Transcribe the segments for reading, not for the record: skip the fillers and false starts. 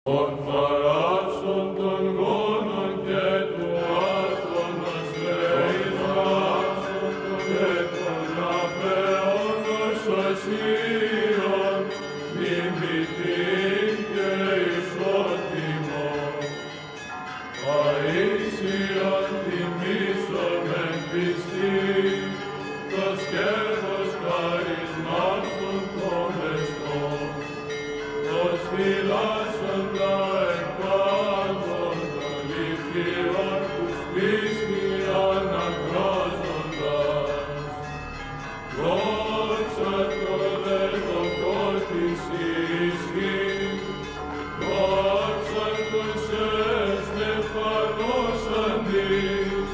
Por farat sunt un gonul chetuat, onos leizat, ketuna pe onos osian, nimitin ke isotimo. Aisian timisomen pisti, tos kervos charismatum comeston. Os filasem laequator, liptior Christi anacrosondas. Doxator ego cortis isci, doxatus est Stephanos andis,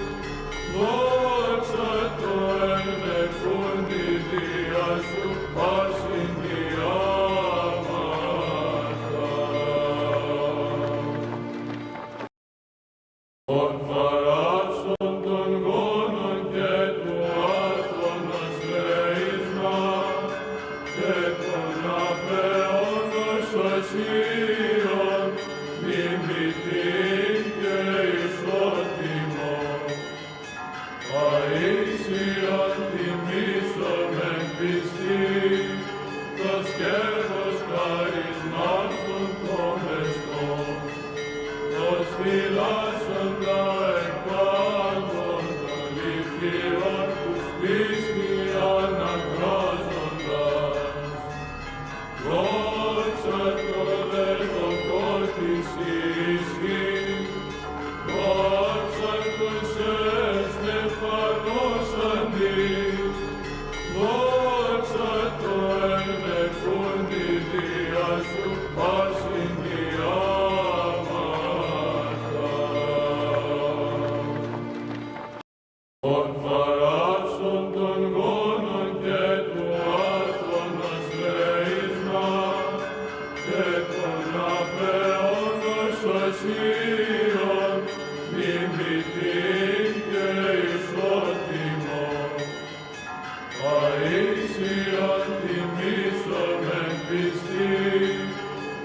doxator necundi dias passin Por farat sunt un gonul chetuat, onos leizat, ketuna pe onos osian, nimitin ke isotimo. Aisian timisomen pisti, tos kervos charismatum comeston. Os filasem laequator, liptior Christi anacrosondas. Doxator ego cortis isci, doxatus est Stephanos andis, doxator necundi dias passin Por farat sunt un gonul chetuat, onos leizat, ketuna pe onos osian, nimitin ke isotimo. Aisian timisomen pisti,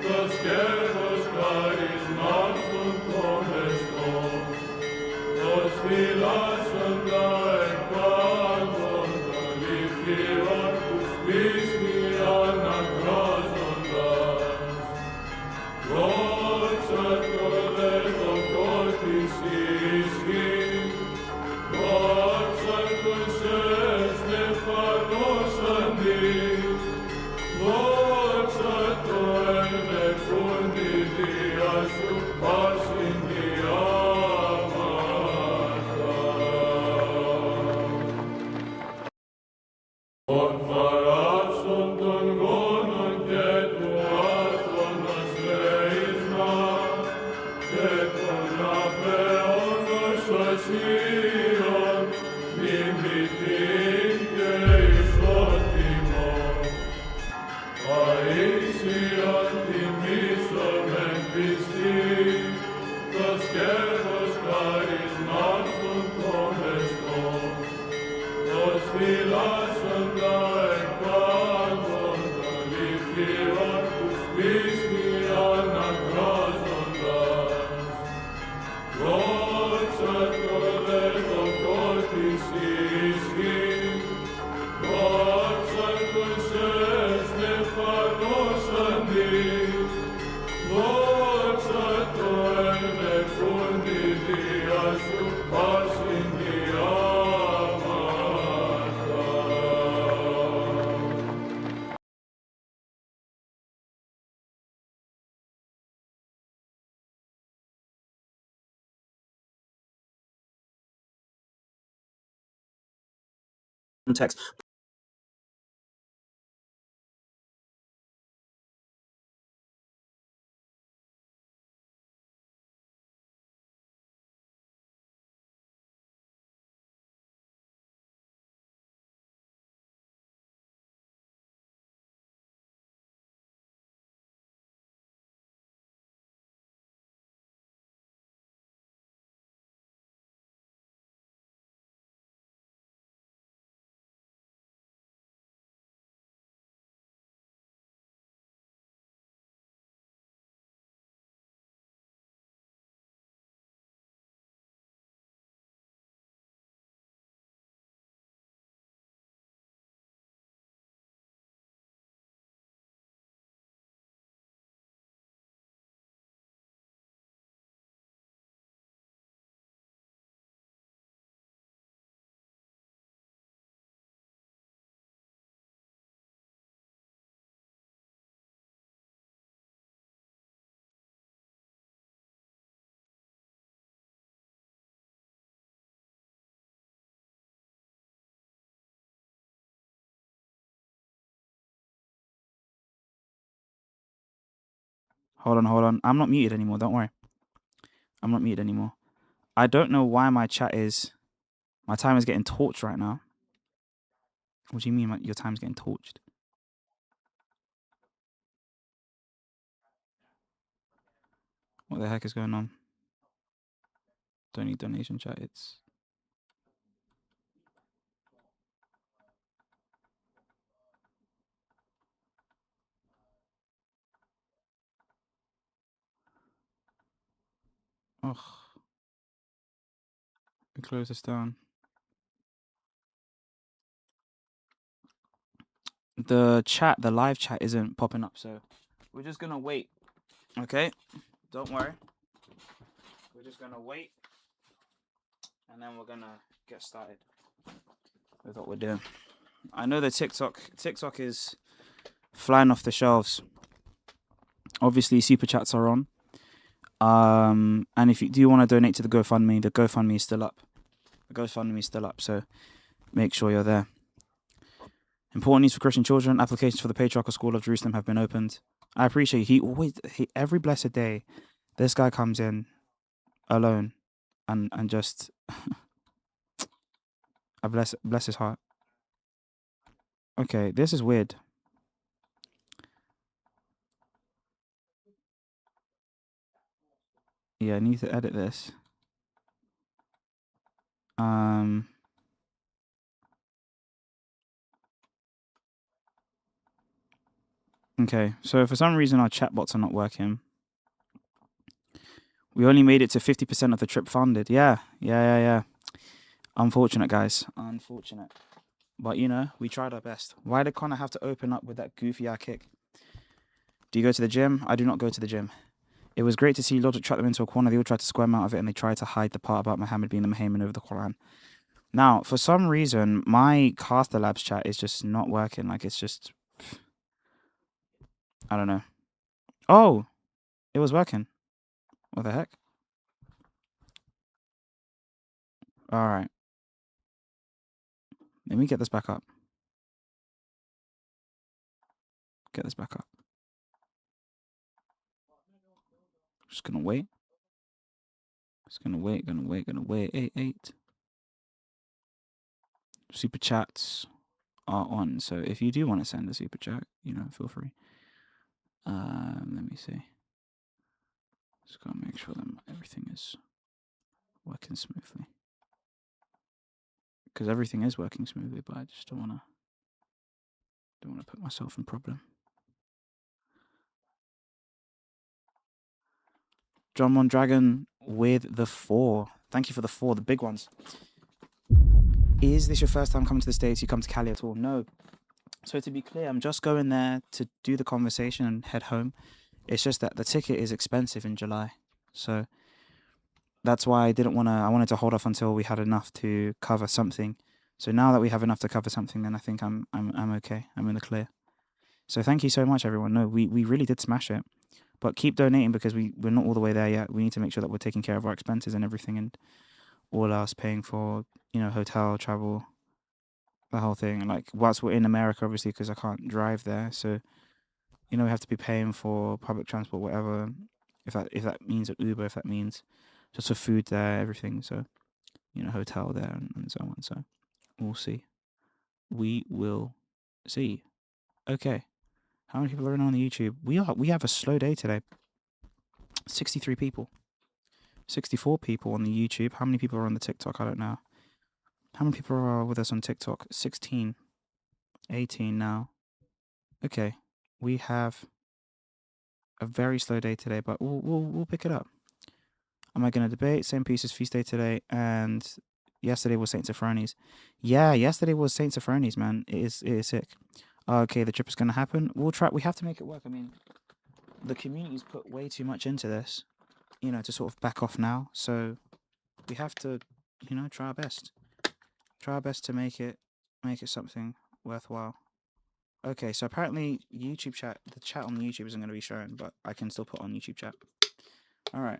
tos kervos charismatum comeston. Os filasem laequator, liptior Christi anacrosondas. Doxator ego cortis isci, doxatus est Stephanos andis, doxator necundi dias passin Por farat sunt un gonul chetuat, onos leizat, ketuna pe onos osian, nimitin ke isotimo. Aisian timisomen pisti, tos kervos charismatum comeston. Os filasem laequator, liptior Christi anacrosondas. Doxator ego cortis isci, doxatus est Stephanos andis, doxator necundi dias passin context Hold on. I'm not muted anymore. Don't worry. I'm not muted anymore. I don't know why my time is getting torched right now. What do you mean your time's getting torched? What the heck is going on? Don't need donation chat. It's ugh. We close this down. The live chat isn't popping up, so we're just gonna wait. Okay, don't worry. We're just gonna wait, and then we're gonna get started with what we're doing. I know the TikTok is flying off the shelves. Obviously, super chats are on. And if you do want to donate to the GoFundMe is still up. So make sure you're there. Important news for Christian children. Applications for the Patriarchal School of Jerusalem have been opened. I appreciate he every blessed day, this guy comes in alone and just I bless his heart. Okay, this is weird. Yeah, I need to edit this. Okay, so for some reason our chatbots are not working. We only made it to 50% of the trip funded. Yeah. Unfortunate, guys. Unfortunate. But, we tried our best. Why did Connor have to open up with that goofy-ass kick? Do you go to the gym? I do not go to the gym. It was great to see Logic trap them into a corner. They all tried to squirm out of it, and they tried to hide the part about Muhammad being the Muhammad over the Quran. Now, for some reason, my Caster Labs chat is just not working. Like, it's just... I don't know. Oh! It was working. What the heck? Alright. Let me get this back up. Just gonna wait. Gonna wait. 8. Super chats are on. So if you do want to send a super chat, feel free. Let me see. Just gotta make sure that everything is working smoothly. Because everything is working smoothly, but I just don't wanna put myself in problem. Drummond Dragon with the 4. Thank you for the 4, the big ones. Is this your first time coming to the States? You come to Cali at all? No. So to be clear, I'm just going there to do the conversation and head home. It's just that the ticket is expensive in July. So that's why I wanted to hold off until we had enough to cover something. So now that we have enough to cover something, then I think I'm okay. I'm in the clear. So thank you so much, everyone. No, we really did smash it. But keep donating because we're not all the way there yet. We need to make sure that we're taking care of our expenses and everything, and all else paying for, hotel, travel, the whole thing. And like, whilst we're in America, obviously, because I can't drive there, so we have to be paying for public transport, whatever. If that means an Uber, if that means just for food there, everything. So, hotel there and so on. So we'll see. We will see. Okay. How many people are in on the YouTube? We have a slow day today. 63 people. 64 people on the YouTube. How many people are on the TikTok? I don't know. How many people are with us on TikTok? 16. 18 now. Okay. We have a very slow day today, but we'll pick it up. Am I going to debate? Same piece as Feast Day today, and yesterday was Saint Sophronies. Yeah, yesterday was Saint Sophronies, man. It is sick. Okay, the trip is going to happen. We'll try. We have to make it work. I mean, the community's put way too much into this, to sort of back off now. So we have to, try our best. Try our best to make it something worthwhile. Okay, so apparently the chat on YouTube isn't going to be shown, but I can still put on YouTube chat. All right.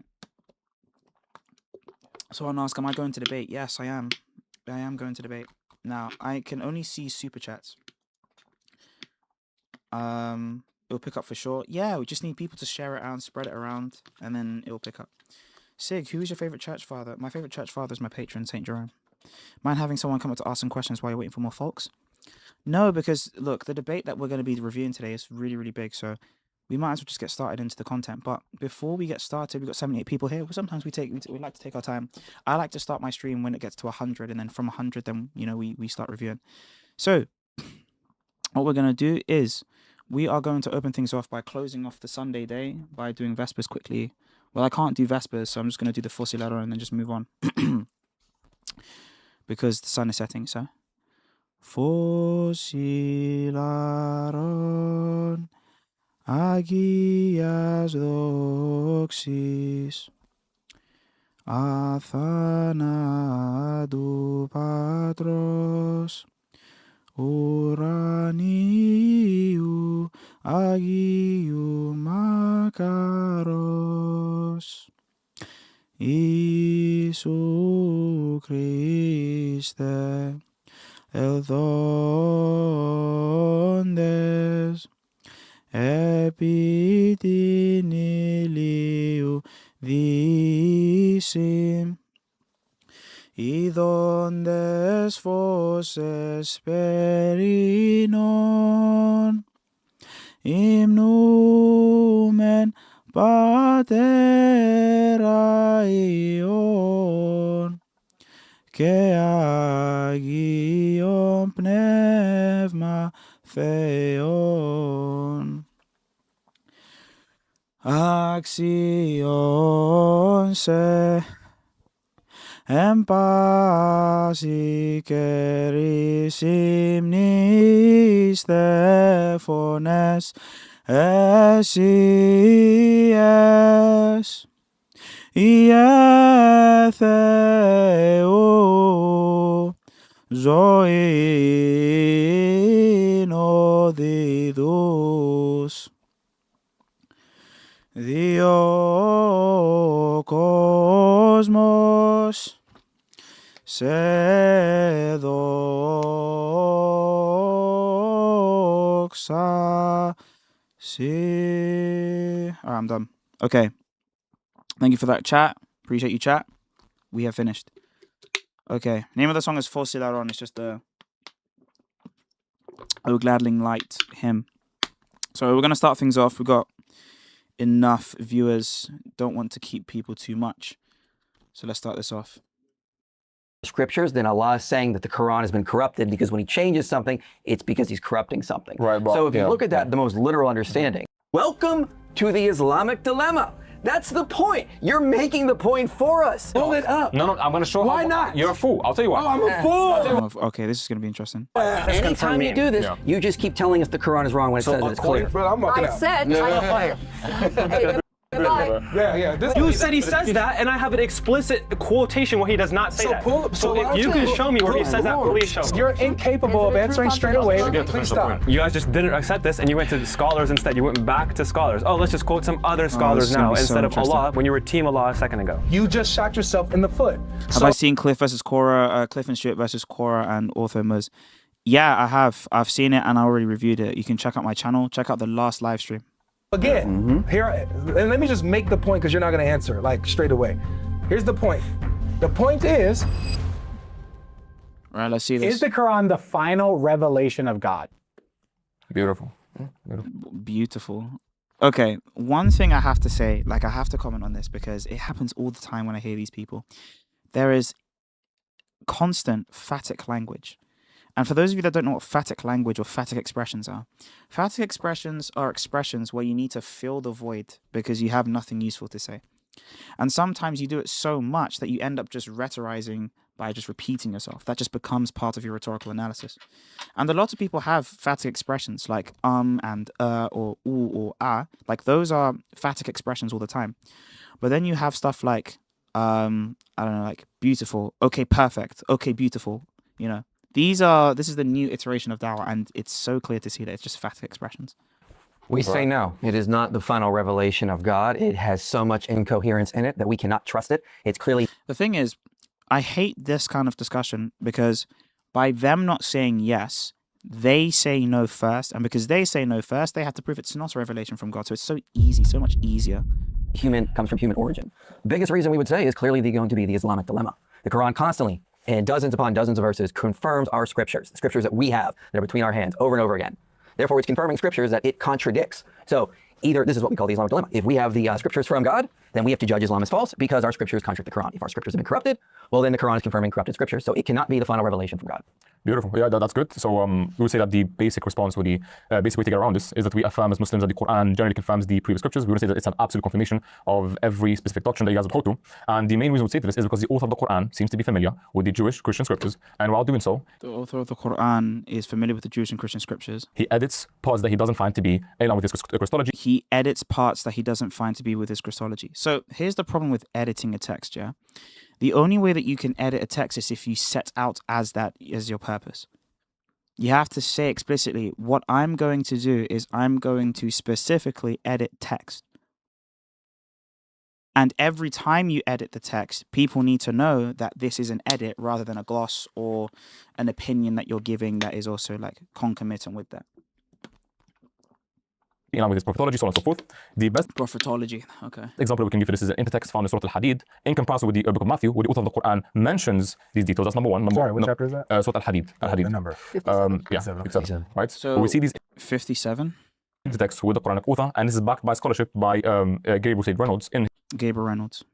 Someone asked, am I going to debate? Yes, I am. I am going to debate. Now, I can only see super chats. It'll pick up for sure. Yeah, we just need people to share it around, spread it around, and then it'll pick up. Sig, who is your favorite church father? My favorite church father is my patron, Saint Jerome. Mind having someone come up to ask some questions while you're waiting for more folks? No, because look, the debate that we're going to be reviewing today is really, really big. So we might as well just get started into the content. But before we get started, we've got 78 people here. Sometimes we like to take our time. I like to start my stream when it gets to 100, and then from 100, then we start reviewing. So what we're going to do is we are going to open things off by closing off the Sunday day by doing Vespers quickly. Well, I can't do Vespers, so I'm just going to do the Fusilado and then just move on. Because the sun is setting, so. Fusilaron Agias doxis Athanadu patros Uraniu Agiu Makaros Isu Christe el dondes epitiniliu visim y dondes foses perinon imnumen patera ion que agion pneuma theon axion se empasi keris Stephanes esies Ietheu zoin odidus Dio cosmos sedoxa si. Alright, I'm done. Okay. Thank you for that, chat. Appreciate you, chat. We have finished. Okay. Name of the song is Fusilaron. It's just the O Gladling Light hymn. So we're going to start things off. We've got enough viewers. Don't want to keep people too much. So let's start this off. Scriptures, then Allah is saying that the Quran has been corrupted because when he changes something, it's because he's corrupting something. Right, but, so if you look at that, the most literal understanding. Welcome to the Islamic dilemma. That's the point. You're making the point for us. Pull it up. No, I'm going to show Why not? You're a fool. I'll tell you why. Oh, I'm a fool. Okay, this is going to be interesting. Anytime you do this, you just keep telling us the Quran is wrong when it says it's clear. Bro, I'm walking out. I said, hey, goodbye. Yeah. You said he says that, and I have an explicit quotation where he does not say that. So if you can show me where he says that, please show me. You're incapable of answering straight away. Please stop. You guys just didn't accept this, and you went to scholars instead. You went back to scholars. Oh, let's just quote some other scholars now instead of Allah when you were Team Allah a second ago. You just shot yourself in the foot. Have I seen Cliff versus Cora, Cliff and Stuart versus Cora and Ortho Muz? Yeah, I have. I've seen it and I already reviewed it. You can check out my channel. Check out the last live stream. Again, here, and let me just make the point because you're not going to answer like straight away. Here's the point. The point is, All right, let's see this. Is the Quran the final revelation of God? beautiful. Beautiful. Okay, one thing I have to say, like I have to comment on this because it happens all the time when I hear these people. There is constant phatic language. And for those of you that don't know what phatic language or phatic expressions are, phatic expressions are expressions where you need to fill the void because you have nothing useful to say. And sometimes you do it so much that you end up just rhetorizing by just repeating yourself. That just becomes part of your rhetorical analysis. And a lot of people have phatic expressions like and or ooh or ah. Like those are phatic expressions all the time. But then you have stuff like, I don't know, like beautiful, okay, perfect, okay, beautiful, you know. This is the new iteration of Dawah, and it's so clear to see that it's just phatic expressions. We say no. It is not the final revelation of God. It has so much incoherence in it that we cannot trust it. It's clearly... The thing is, I hate this kind of discussion because by them not saying yes, they say no first, and because they say no first, they have to prove it's not a revelation from God. So it's so easy, so much easier. Human comes from human origin. Biggest reason we would say is clearly going to be the Islamic dilemma. The Quran constantly, in dozens upon dozens of verses, confirms our scriptures, the scriptures that we have that are between our hands over and over again. Therefore, it's confirming scriptures that it contradicts. So either, this is what we call the Islamic dilemma. If we have the scriptures from God, then we have to judge Islam as false because our scriptures contradict the Quran. If our scriptures have been corrupted, well, then the Quran is confirming corrupted scriptures. So it cannot be the final revelation from God. Beautiful. Yeah, that's good. So we would say that the basic response, or the basic way to get around this, is that we affirm as Muslims that the Quran generally confirms the previous scriptures. We would say that it's an absolute confirmation of every specific doctrine that you guys would hold to. And the main reason we would say this is because the author of the Quran seems to be familiar with the Jewish Christian scriptures. And while doing so, the author of the Quran is familiar with the Jewish and Christian scriptures. He edits parts that he doesn't find to be in line with his Christology. He edits parts that he doesn't find to be with his Christology. So here's the problem with editing a text, yeah? The only way that you can edit a text is if you set out as that as your purpose. You have to say explicitly, what I'm going to do is I'm going to specifically edit text. And every time you edit the text, people need to know that this is an edit rather than a gloss or an opinion that you're giving that is also like concomitant with that. In line with his prophetology, so on and so forth. The best prophetology, okay. example we can give for this is an intertext found in Surah Al-Hadid in comparison with the book of Matthew, where the author of the Quran mentions these details. That's number one. Sorry, what chapter is that? Surah Al-Hadid. The number. 57, right? So we see these 57 intertexts with the Quranic author, and this is backed by scholarship by Gabriel Said Reynolds in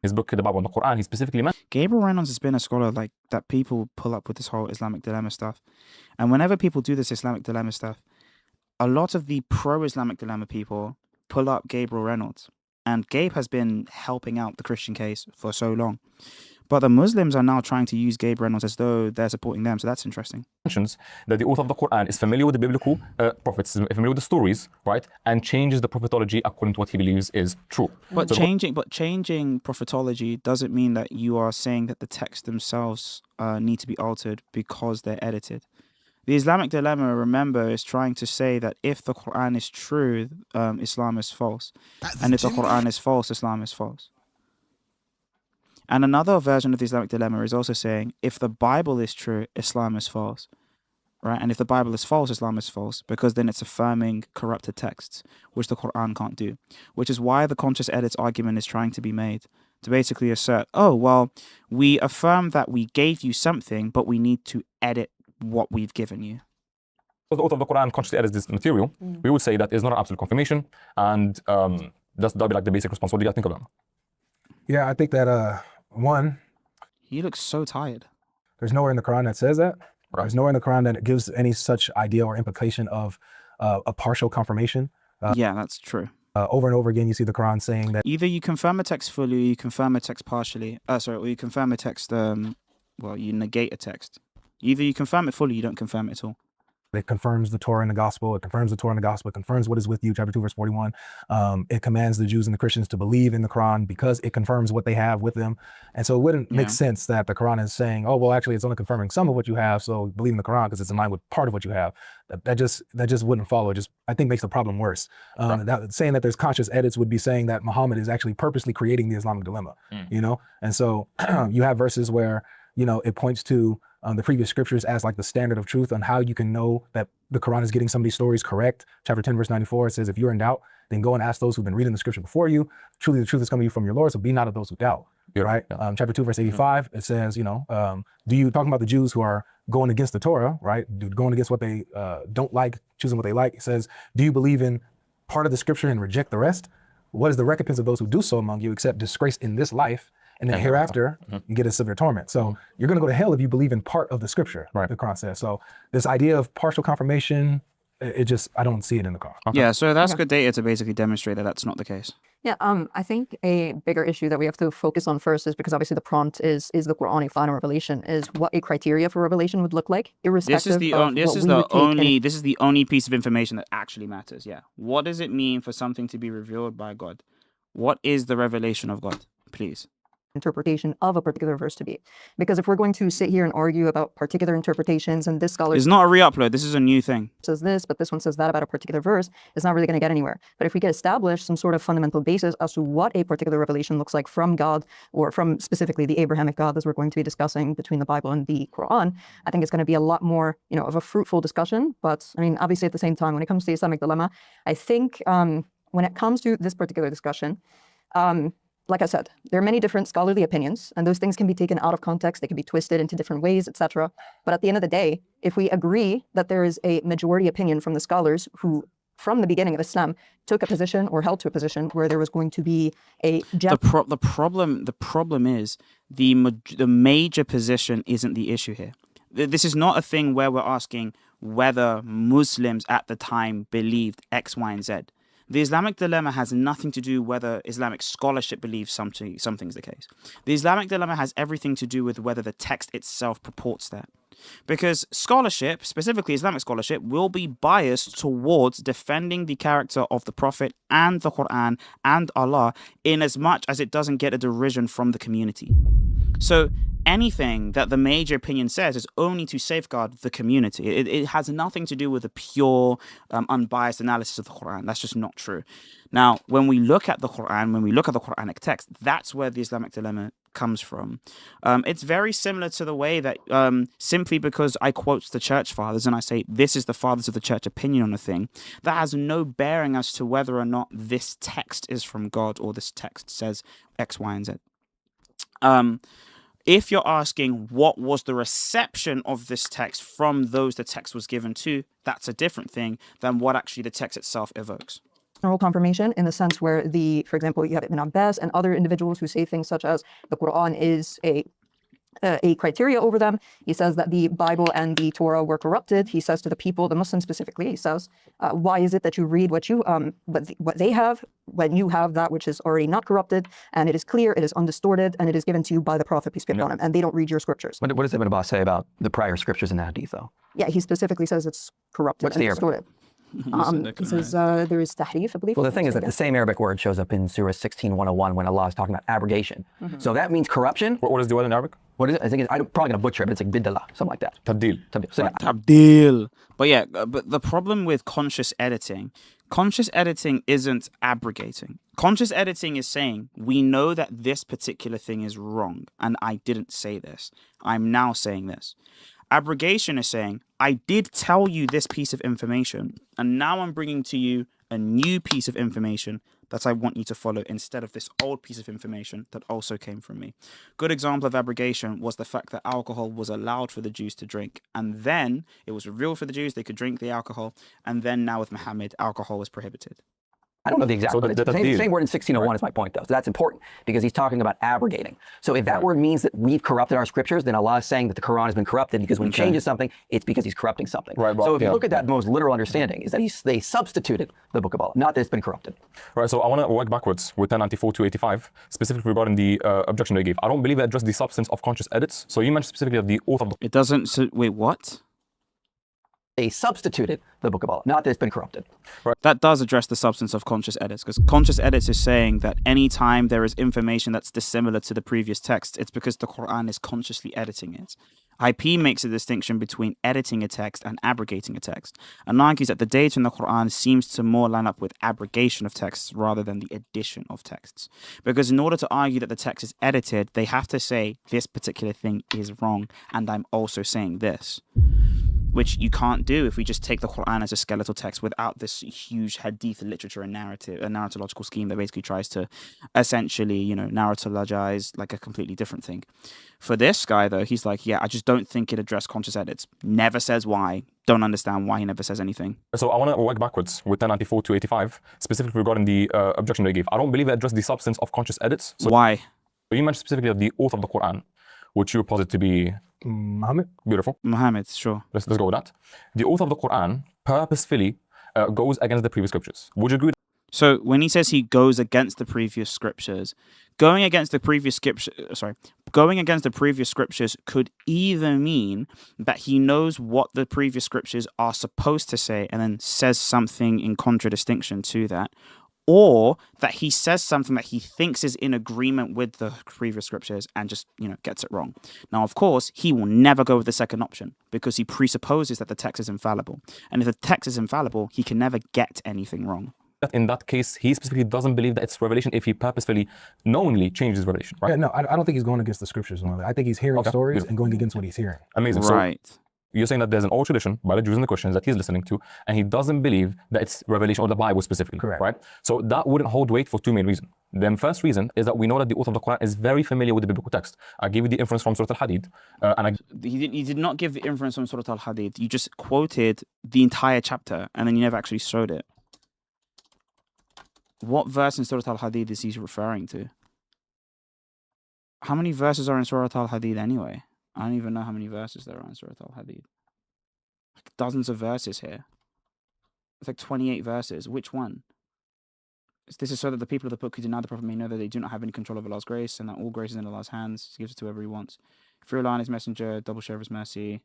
his book, The Bible and the Quran. He specifically meant Gabriel Reynolds has been a scholar like that people pull up with this whole Islamic dilemma stuff. And whenever people do this Islamic dilemma stuff, a lot of the pro-Islamic dilemma people pull up Gabriel Reynolds. And Gabe has been helping out the Christian case for so long. But the Muslims are now trying to use Gabe Reynolds as though they're supporting them. So that's interesting. Mentions that the author of the Quran is familiar with the biblical prophets, is familiar with the stories, right? And changes the prophetology according to what he believes is true. But so changing prophetology doesn't mean that you are saying that the texts themselves need to be altered because they're edited. The Islamic dilemma, remember, is trying to say that if the Quran is true, Islam is false. And if the Quran is false, Islam is false. And another version of the Islamic dilemma is also saying, if the Bible is true, Islam is false. Right? And if the Bible is false, Islam is false, because then it's affirming corrupted texts, which the Quran can't do. Which is why the conscious edits argument is trying to be made, to basically assert, oh, well, we affirm that we gave you something, but we need to edit what we've given you. So the author of the Quran consciously edits this material. We would say that is not an absolute confirmation, and that'll be like the basic response. What do you think of that? Yeah, I think that one, he looks so tired. There's nowhere in the Quran that says that. Right. There's nowhere in the Quran that gives any such idea or implication of a partial confirmation. Yeah, that's true. Over and over again, you see the Quran saying that either you confirm a text fully, or you confirm a text partially. Or you confirm a text. Well, you negate a text. Either you confirm it fully, you don't confirm it at all. it confirms the Torah and the gospel. It confirms the Torah and the gospel. It confirms what is with you, chapter 2, verse 41. It commands the Jews and the Christians to believe in the Quran because it confirms what they have with them. And so it wouldn't make sense that the Quran is saying, oh, well, actually, it's only confirming some of what you have, so believe in the Quran because it's in line with part of what you have. That just wouldn't follow. It just, I think, makes the problem worse. Saying that there's conscious edits would be saying that Muhammad is actually purposely creating the Islamic dilemma, you know? And so you have verses where, you know, it points to the previous scriptures as like the standard of truth on how you can know that the Quran is getting some of these stories correct. Chapter 10, verse 94, it says, if you're in doubt, then go and ask those who've been reading the scripture before you. Truly, the truth is coming to you from your Lord, so be not of those who doubt, right? Chapter 2, verse 85, it says, you know, talking about the Jews who are going against the Torah, right? Going against what they don't like, choosing what they like. It says, do you believe in part of the scripture and reject the rest? What is the recompense of those who do so among you except disgrace in this life? And then hereafter, you get a severe torment. So you're going to go to hell if you believe in part of the scripture, the Quran says. So this idea of partial confirmation, I don't see it in the Quran. Yeah, so that's good data to basically demonstrate that that's not the case. Yeah, I think a bigger issue that we have to focus on first is because obviously the prompt is the Quranic final revelation, is what a criteria for revelation would look like, irrespective this is the only piece of information that actually matters. Yeah, what does it mean for something to be revealed by God? What is the revelation of God, please? interpretation of a particular verse to be. Because if we're going to sit here and argue about particular interpretations and this scholar It's not a re-upload. This is a new thing. says this, but this one says that about a particular verse, it's not really going to get anywhere. But if we can establish some sort of fundamental basis as to what a particular revelation looks like from God, or from specifically the Abrahamic God, as we're going to be discussing between the Bible and the Quran, I think it's going to be a lot more, of a fruitful discussion. But I mean, obviously at the same time, when it comes to the Islamic dilemma, I think when it comes to this particular discussion, like I said, there are many different scholarly opinions, and those things can be taken out of context. They can be twisted into different ways, etc. But at the end of the day, if we agree that there is a majority opinion from the scholars who, from the beginning of Islam, took a position or held to a position where there was going to be a the problem is the major position isn't the issue here. This is not a thing where we're asking whether Muslims at the time believed X, Y, and Z. The Islamic dilemma has nothing to do whether Islamic scholarship believes something's the case. The Islamic dilemma has everything to do with whether the text itself purports that. Because scholarship, specifically Islamic scholarship, will be biased towards defending the character of the Prophet and the Quran and Allah in as much as it doesn't get a derision from the community. So anything that the major opinion says is only to safeguard the community. It has nothing to do with a pure, unbiased analysis of the Quran. That's just not true. Now, when we look at the Quran, when we look at the Quranic text, that's where the Islamic dilemma comes from. It's very similar to the way that simply because I quote the church fathers and I say this is the fathers of the church opinion on a thing, that has no bearing as to whether or not this text is from God or this text says X, Y, and Z. If you're asking what was the reception of this text from those the text was given to, that's a different thing than what actually the text itself evokes. General confirmation in the sense where for example, you have Ibn Abbas and other individuals who say things such as the Quran is a criteria over them. He says that the Bible and the Torah were corrupted. He says to the people, the Muslims specifically, he says, why is it that you read what they have when you have that which is already not corrupted, and it is clear, it is undistorted, and it is given to you by the Prophet, peace be upon him, and they don't read your scriptures. What does Ibn Abbas say about the prior scriptures in the Hadith, though? Yeah, he specifically says it's corrupted What's and the distorted. He says there is tahrif, I believe. Well, the thing is that the same Arabic word shows up in Surah 16:101 when Allah is talking about abrogation. So that means corruption. What is the word in Arabic? What is it? I think I'm probably going to butcher it, but it's like bid'allah, something like that. Tabdil. So, Tabdil. But yeah, but the problem with conscious editing isn't abrogating. Conscious editing is saying, we know that this particular thing is wrong, and I didn't say this. I'm now saying this. Abrogation is saying, I did tell you this piece of information, and now I'm bringing to you a new piece of information that I want you to follow instead of this old piece of information that also came from me. Good example of abrogation was the fact that alcohol was allowed for the Jews to drink, and then it was revealed for the Jews they could drink the alcohol, and then now with Muhammad, alcohol was prohibited. I don't know the exact, but it's the same word in 1601 is my point, though. So that's important because he's talking about abrogating. So if that word means that we've corrupted our scriptures, then Allah is saying that the Quran has been corrupted because when he changes something, it's because he's corrupting something. Right, so if you look at that most literal understanding, is that they substituted the book of Allah, not that it's been corrupted. Right, so I want to work backwards with 1094 to 85, specifically regarding the objection they gave. I don't believe it addressed the substance of conscious edits. So you mentioned specifically of the oath of the... It doesn't... So, wait, what? They substituted the book of Allah, not that it's been corrupted. Right. That does address the substance of conscious edits, because conscious edits is saying that any time there is information that's dissimilar to the previous text, it's because the Quran is consciously editing it. IP makes a distinction between editing a text and abrogating a text, and argues that the data in the Quran seems to more line up with abrogation of texts rather than the addition of texts. Because in order to argue that the text is edited, they have to say this particular thing is wrong, and I'm also saying this. Which you can't do if we just take the Quran as a skeletal text without this huge hadith literature and narrative, a narratological scheme that basically tries to essentially, narratologize like a completely different thing. For this guy, though, he's like, yeah, I just don't think it addressed conscious edits. Never says why. Don't understand why he never says anything. So I want to work backwards with 1094 to 85, specifically regarding the objection they gave. I don't believe it addressed the substance of conscious edits. So why? You mentioned specifically of the oath of the Quran, which you posit to be... Muhammad? Beautiful. Muhammad, sure. Let's go with that. The oath of the Quran purposefully goes against the previous scriptures. Would you agree? So when he says he goes against the previous scriptures, going against the previous scriptures could either mean that he knows what the previous scriptures are supposed to say and then says something in contradistinction to that, or that he says something that he thinks is in agreement with the previous scriptures and just, gets it wrong. Now, of course, he will never go with the second option because he presupposes that the text is infallible. And if the text is infallible, he can never get anything wrong. In that case, he specifically doesn't believe that it's revelation if he purposefully, knowingly changes revelation, right? Yeah, no, I don't think he's going against the scriptures. I think he's hearing stories beautiful. and going against what he's hearing. Amazing. Right. So you're saying that there's an old tradition by the Jews and the Christians that he's listening to, and he doesn't believe that it's revelation or the Bible specifically, Correct. right? So that wouldn't hold weight for two main reasons. The first reason is that we know that the author of the Quran is very familiar with the biblical text. I gave you the inference from Surah Al-Hadid, He did not give the inference from Surah Al-Hadid. You just quoted the entire chapter, and then you never actually showed it. What verse in Surah Al-Hadid is he referring to? How many verses are in Surah Al-Hadid anyway? I don't even know how many verses there are in Surah Al-Hadid. Like dozens of verses here. It's like 28 verses. Which one? This is so that the people of the book who deny the Prophet may know that they do not have any control of Allah's grace, and that all grace is in Allah's hands. He gives it to whoever he wants. Fear Allah and his messenger, double share of his mercy.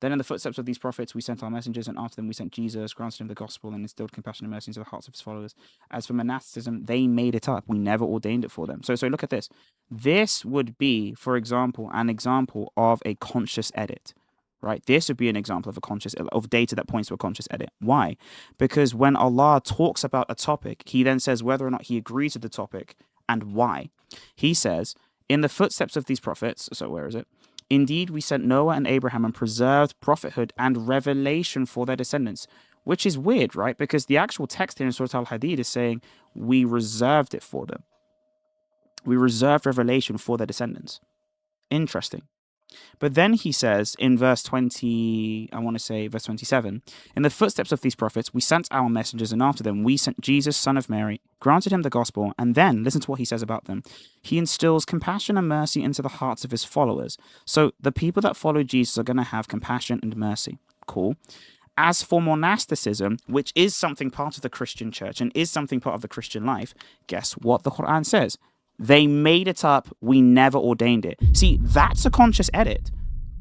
Then in the footsteps of these prophets we sent our messengers, and after them we sent Jesus, granted him the gospel, and instilled compassion and mercy into the hearts of his followers. As for monasticism, they made it up. We never ordained it for them. So look at this. This would be, for example, an example of a conscious edit. Right? This would be an example of data that points to a conscious edit. Why? Because when Allah talks about a topic, he then says whether or not he agrees with the topic and why. He says, in the footsteps of these prophets, so where is it? Indeed, we sent Noah and Abraham and preserved prophethood and revelation for their descendants, which is weird, right? Because the actual text here in Surah Al-Hadid is saying we reserved it for them. We reserved revelation for their descendants. Interesting. But then he says in verse 27, in the footsteps of these prophets, we sent our messengers, and after them we sent Jesus, son of Mary, granted him the gospel, and then, listen to what he says about them. He instills compassion and mercy into the hearts of his followers. So the people that follow Jesus are going to have compassion and mercy. Cool. As for monasticism, which is something part of the Christian church and is something part of the Christian life, guess what the Quran says? They made it up. We never ordained it. See, that's a conscious edit.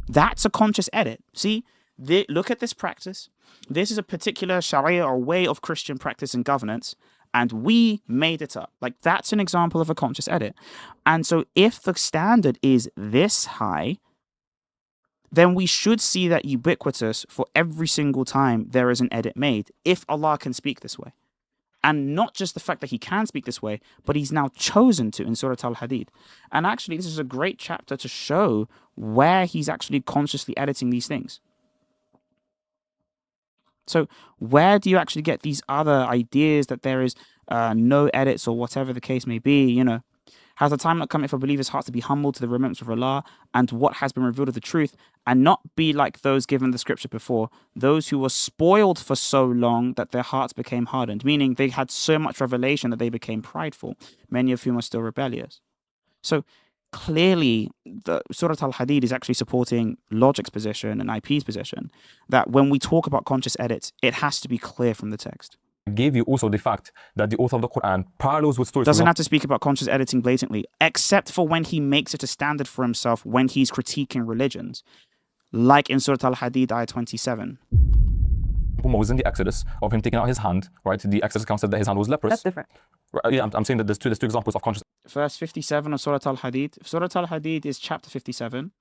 That's a conscious edit. See, look at this practice. This is a particular Sharia or way of Christian practice and governance, and we made it up. Like, that's an example of a conscious edit. And so if the standard is this high, then we should see that ubiquitous for every single time there is an edit made, if Allah can speak this way. And not just the fact that he can speak this way, but he's now chosen to in Surah Al-Hadid. And actually, this is a great chapter to show where he's actually consciously editing these things. So where do you actually get these other ideas that there is no edits or whatever the case may be, Has the time not come for believers' hearts to be humbled to the remembrance of Allah and what has been revealed of the truth, and not be like those given the scripture before, those who were spoiled for so long that their hearts became hardened, meaning they had so much revelation that they became prideful, many of whom are still rebellious. So clearly, the Surah Al-Hadid is actually supporting Logic's position and IP's position that when we talk about conscious edits, it has to be clear from the text. Gave you also the fact that the author of the Quran parallels with stories. Doesn't have to speak about conscious editing blatantly, except for when he makes it a standard for himself when he's critiquing religions, like in Surah Al-Hadid, ayah 27. Moses in the Exodus of him taking out his hand, right? The Exodus account said that his hand was leprous. That's different. Right, yeah, I'm saying that there's two examples of conscious. Verse 57 of Surah Al-Hadid. Surah Al-Hadid is chapter 57.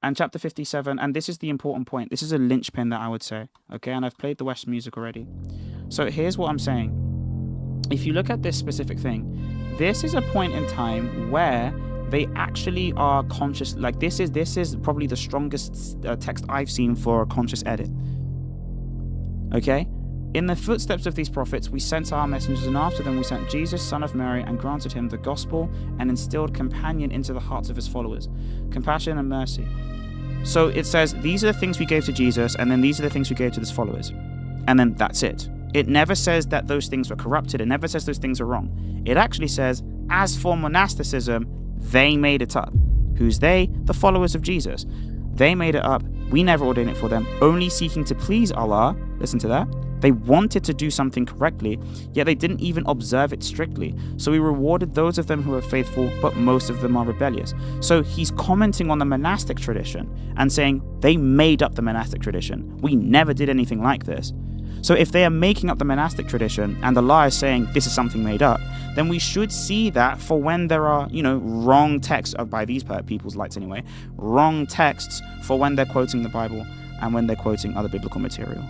And chapter 57, and this is the important point. This is a linchpin that I would say, okay? And I've played the West music already. So here's what I'm saying. If you look at this specific thing, this is a point in time where they actually are conscious. Like this is probably the strongest text I've seen for a conscious edit. Okay? In the footsteps of these prophets, we sent our messengers, and after them we sent Jesus, son of Mary, and granted him the gospel, and instilled compassion into the hearts of his followers. Compassion and mercy. So it says, these are the things we gave to Jesus, and then these are the things we gave to his followers. And then that's it. It never says that those things were corrupted. It never says those things are wrong. It actually says, as for monasticism, they made it up. Who's they? The followers of Jesus. They made it up. We never ordained it for them, only seeking to please Allah. Listen to that. They wanted to do something correctly, yet they didn't even observe it strictly. So we rewarded those of them who are faithful, but most of them are rebellious. So he's commenting on the monastic tradition and saying they made up the monastic tradition. We never did anything like this. So if they are making up the monastic tradition and Allah is saying this is something made up, then we should see that for when there are, wrong texts, by these people's lights anyway, wrong texts for when they're quoting the Bible and when they're quoting other biblical material.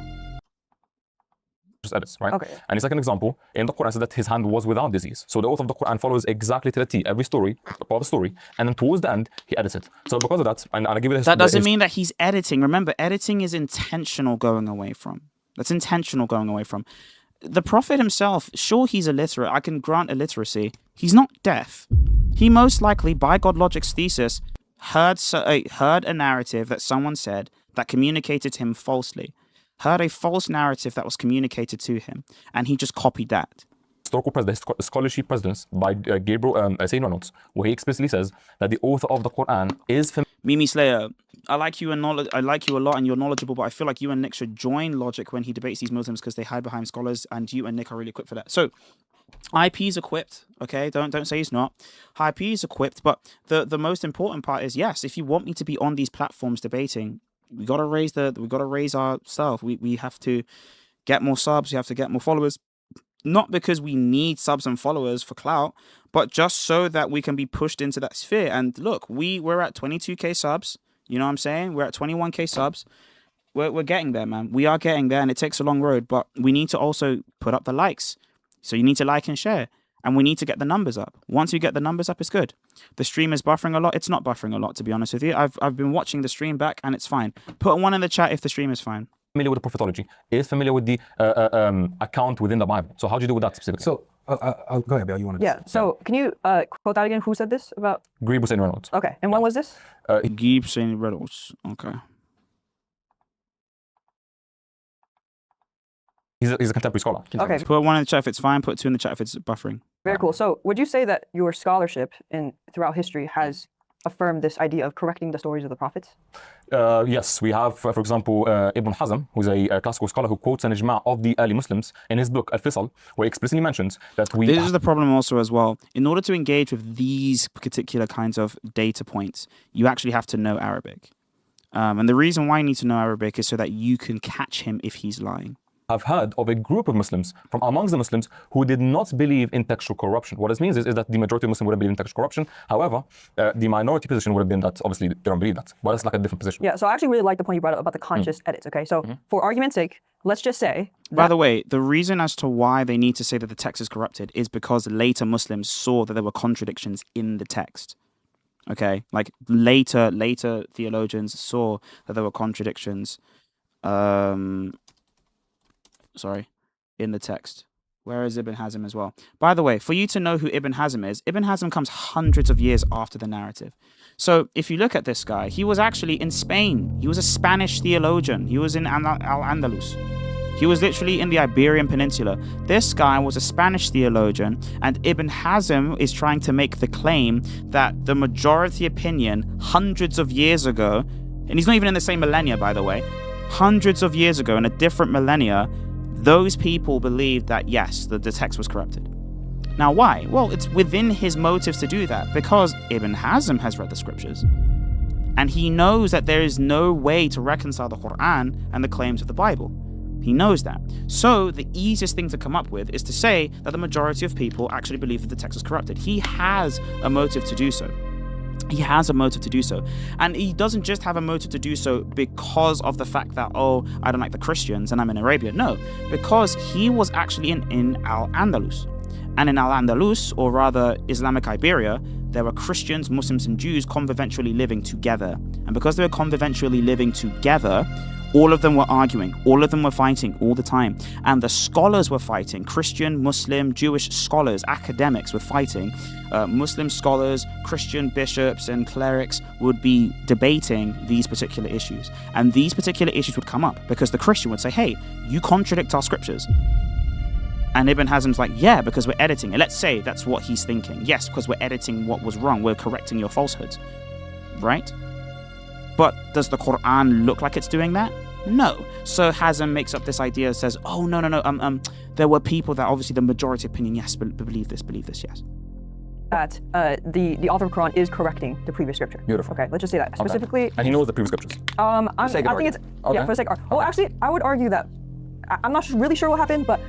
Just edits, right? Okay. And his second example, in the Quran says that his hand was without disease. So the author of the Quran follows exactly to the T, every story, part of the story, and then towards the end, he edits it. So because of that, and I give it that doesn't mean that he's editing. Remember, editing is intentional going away from. That's intentional going away from. The Prophet himself, sure, he's illiterate. I can grant illiteracy. He's not deaf. He most likely, by God Logic's thesis, heard a narrative that someone said that communicated to him falsely. Heard a false narrative that was communicated to him, and he just copied that. Historical precedence, scholarship precedence by Gabriel Saint Reynolds, where he explicitly says that the author of the Quran is Mimi Slayer, I like you a lot and you're knowledgeable, but I feel like you and Nick should join Logic when he debates these Muslims because they hide behind scholars, and you and Nick are really equipped for that. So, IP's equipped, okay? Don't say he's not. IP is equipped, but the most important part is, yes, if you want me to be on these platforms debating, we gotta raise our stuff. We have to get more subs. We have to get more followers, not because we need subs and followers for clout, but just so that we can be pushed into that sphere. And look, we're at 22k subs. You know what I'm saying? We're at 21k subs. We're getting there, man. We are getting there, and it takes a long road. But we need to also put up the likes. So you need to like and share. And we need to get the numbers up. Once we get the numbers up, it's good. The stream is buffering a lot. It's not buffering a lot, to be honest with you. I've been watching the stream back, and it's fine. Put one in the chat if the stream is fine. Familiar with the prophetology, is familiar with the account within the Bible. So how do you do with that specifically? So, go ahead, Bill. You want to? Yeah. So can you quote that again? Who said this about? Gabriel Saint Reynolds. Okay. And when was this? Gabe Saint Reynolds. Okay. He's a contemporary scholar. Okay. Put one in the chat if it's fine. Put two in the chat if it's buffering. Very cool. So would you say that your scholarship throughout history has affirmed this idea of correcting the stories of the prophets? Yes, we have, for example, Ibn Hazm, who's a classical scholar who quotes an ijma' of the early Muslims in his book Al-Fisal, where he explicitly mentions that This is the problem also as well. In order to engage with these particular kinds of data points, you actually have to know Arabic. And the reason why you need to know Arabic is so that you can catch him if he's lying. I've heard of a group of Muslims from amongst the Muslims who did not believe in textual corruption. What this means is that the majority of Muslims wouldn't believe in textual corruption. However, the minority position would have been that obviously they don't believe that. But it's like a different position. Yeah, so I actually really like the point you brought up about the conscious edits, okay? So for argument's sake, let's just say By the way, the reason as to why they need to say that the text is corrupted is because later Muslims saw that there were contradictions in the text. Okay? Like later theologians saw that there were contradictions in the text. Where is Ibn Hazm as well? By the way, for you to know who Ibn Hazm is, Ibn Hazm comes hundreds of years after the narrative. So if you look at this guy, he was actually in Spain. He was a Spanish theologian. He was in Al-Andalus. He was literally in the Iberian Peninsula. This guy was a Spanish theologian, and Ibn Hazm is trying to make the claim that the majority opinion hundreds of years ago, and he's not even in the same millennia, by the way, hundreds of years ago in a different millennia, those people believed that, yes, the text was corrupted. Now, why? Well, it's within his motives to do that because Ibn Hazm has read the scriptures. And he knows that there is no way to reconcile the Quran and the claims of the Bible. He knows that. So the easiest thing to come up with is to say that the majority of people actually believe that the text is corrupted. He has a motive to do so. He has a motive to do so. And he doesn't just have a motive to do so because of the fact that, oh, I don't like the Christians and I'm in Arabia. No, because he was actually in Al-Andalus. And in Al-Andalus, or rather Islamic Iberia, there were Christians, Muslims, and Jews convivially living together. And because they were convivially living together, all of them were arguing, all of them were fighting all the time. And the scholars were fighting. Christian, Muslim, Jewish scholars, academics were fighting. Muslim scholars, Christian bishops and clerics would be debating these particular issues. And these particular issues would come up because the Christian would say, hey, you contradict our scriptures. And Ibn Hazm's like, yeah, because we're editing it. Let's say that's what he's thinking. Yes, because we're editing what was wrong. We're correcting your falsehoods. Right? But does the Quran look like it's doing that? No. So Hazm makes up this idea that says, oh, no. There were people that obviously the majority opinion, yes, believe this, yes. That the author of the Quran is correcting the previous scripture. Beautiful. Okay, let's just say that. Specifically. And he knows the previous scriptures. I think it's, yeah, for the sake of, well, actually, I would argue that I'm not really sure what happened, but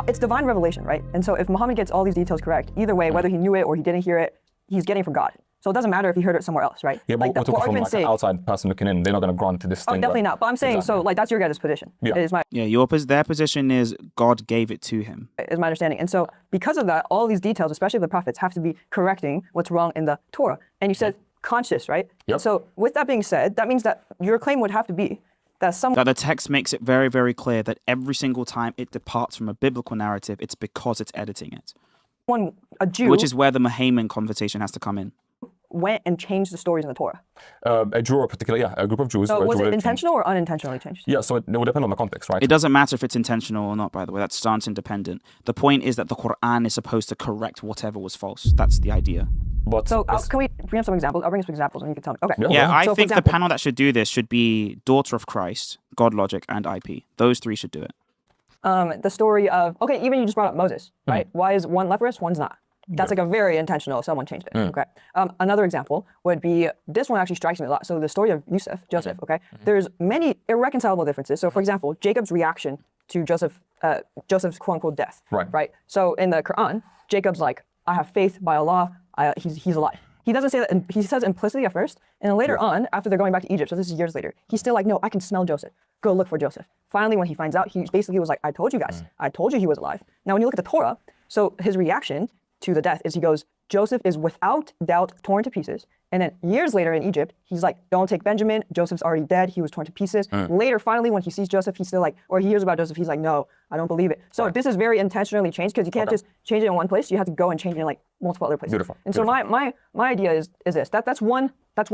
it's divine revelation, right? And so if Muhammad gets all these details correct, either way, whether he knew it or he didn't hear it, he's getting it from God. So it doesn't matter if he heard it somewhere else, right? Yeah, but like we're talking from like an outside person looking in. They're not going to grant to this thing. Definitely not. But I'm saying, so like that's your guys' position. Yeah. Is my their position is God gave it to him. Is my understanding. And so because of that, all these details, especially the prophets, have to be correcting what's wrong in the Torah. And you said conscious, right? Yep. So with that being said, that means that your claim would have to be that the text makes it very, very clear that every single time it departs from a biblical narrative, it's because it's editing it. A Jew, which is where the Muhammad conversation has to come in. Went and changed the stories in the Torah. A Jew, a group of Jews. So was it intentional or unintentionally changed? Yeah, so it would depend on the context, right? It doesn't matter if it's intentional or not, by the way. That's stance independent. The point is that the Quran is supposed to correct whatever was false. That's the idea. But so can we bring up some examples? I'll bring some examples and you can tell me. Okay. Yeah, I think the panel that should do this should be Daughter of Christ, God Logic, and IP. Those three should do it. The story of, even you just brought up Moses, right? Why is one leprous, one's not? That's like a very intentional, if someone changed it, okay? Another example would be, this one actually strikes me a lot. So the story of Joseph, okay? There's many irreconcilable differences. So for example, Jacob's reaction to Joseph's quote unquote death, right? So in the Quran, Jacob's like, I have faith by Allah, he's alive. He doesn't say that, he says implicitly at first, and then later on, after they're going back to Egypt, so this is years later, he's still like, no, I can smell Joseph. Go look for Joseph. Finally, when he finds out, he basically was like, I told you guys, I told you he was alive. Now, when you look at the Torah, so his reaction to the death is he goes, Joseph is without doubt torn to pieces. And then years later in Egypt, he's like, don't take Benjamin. Joseph's already dead. He was torn to pieces. Later, finally, when he sees Joseph, he's still like, or he hears about Joseph, he's like, no, I don't believe it. So this is very intentionally changed because you can't just change it in one place. You have to go and change it in like multiple other places. Beautiful. And so my idea is this. That's one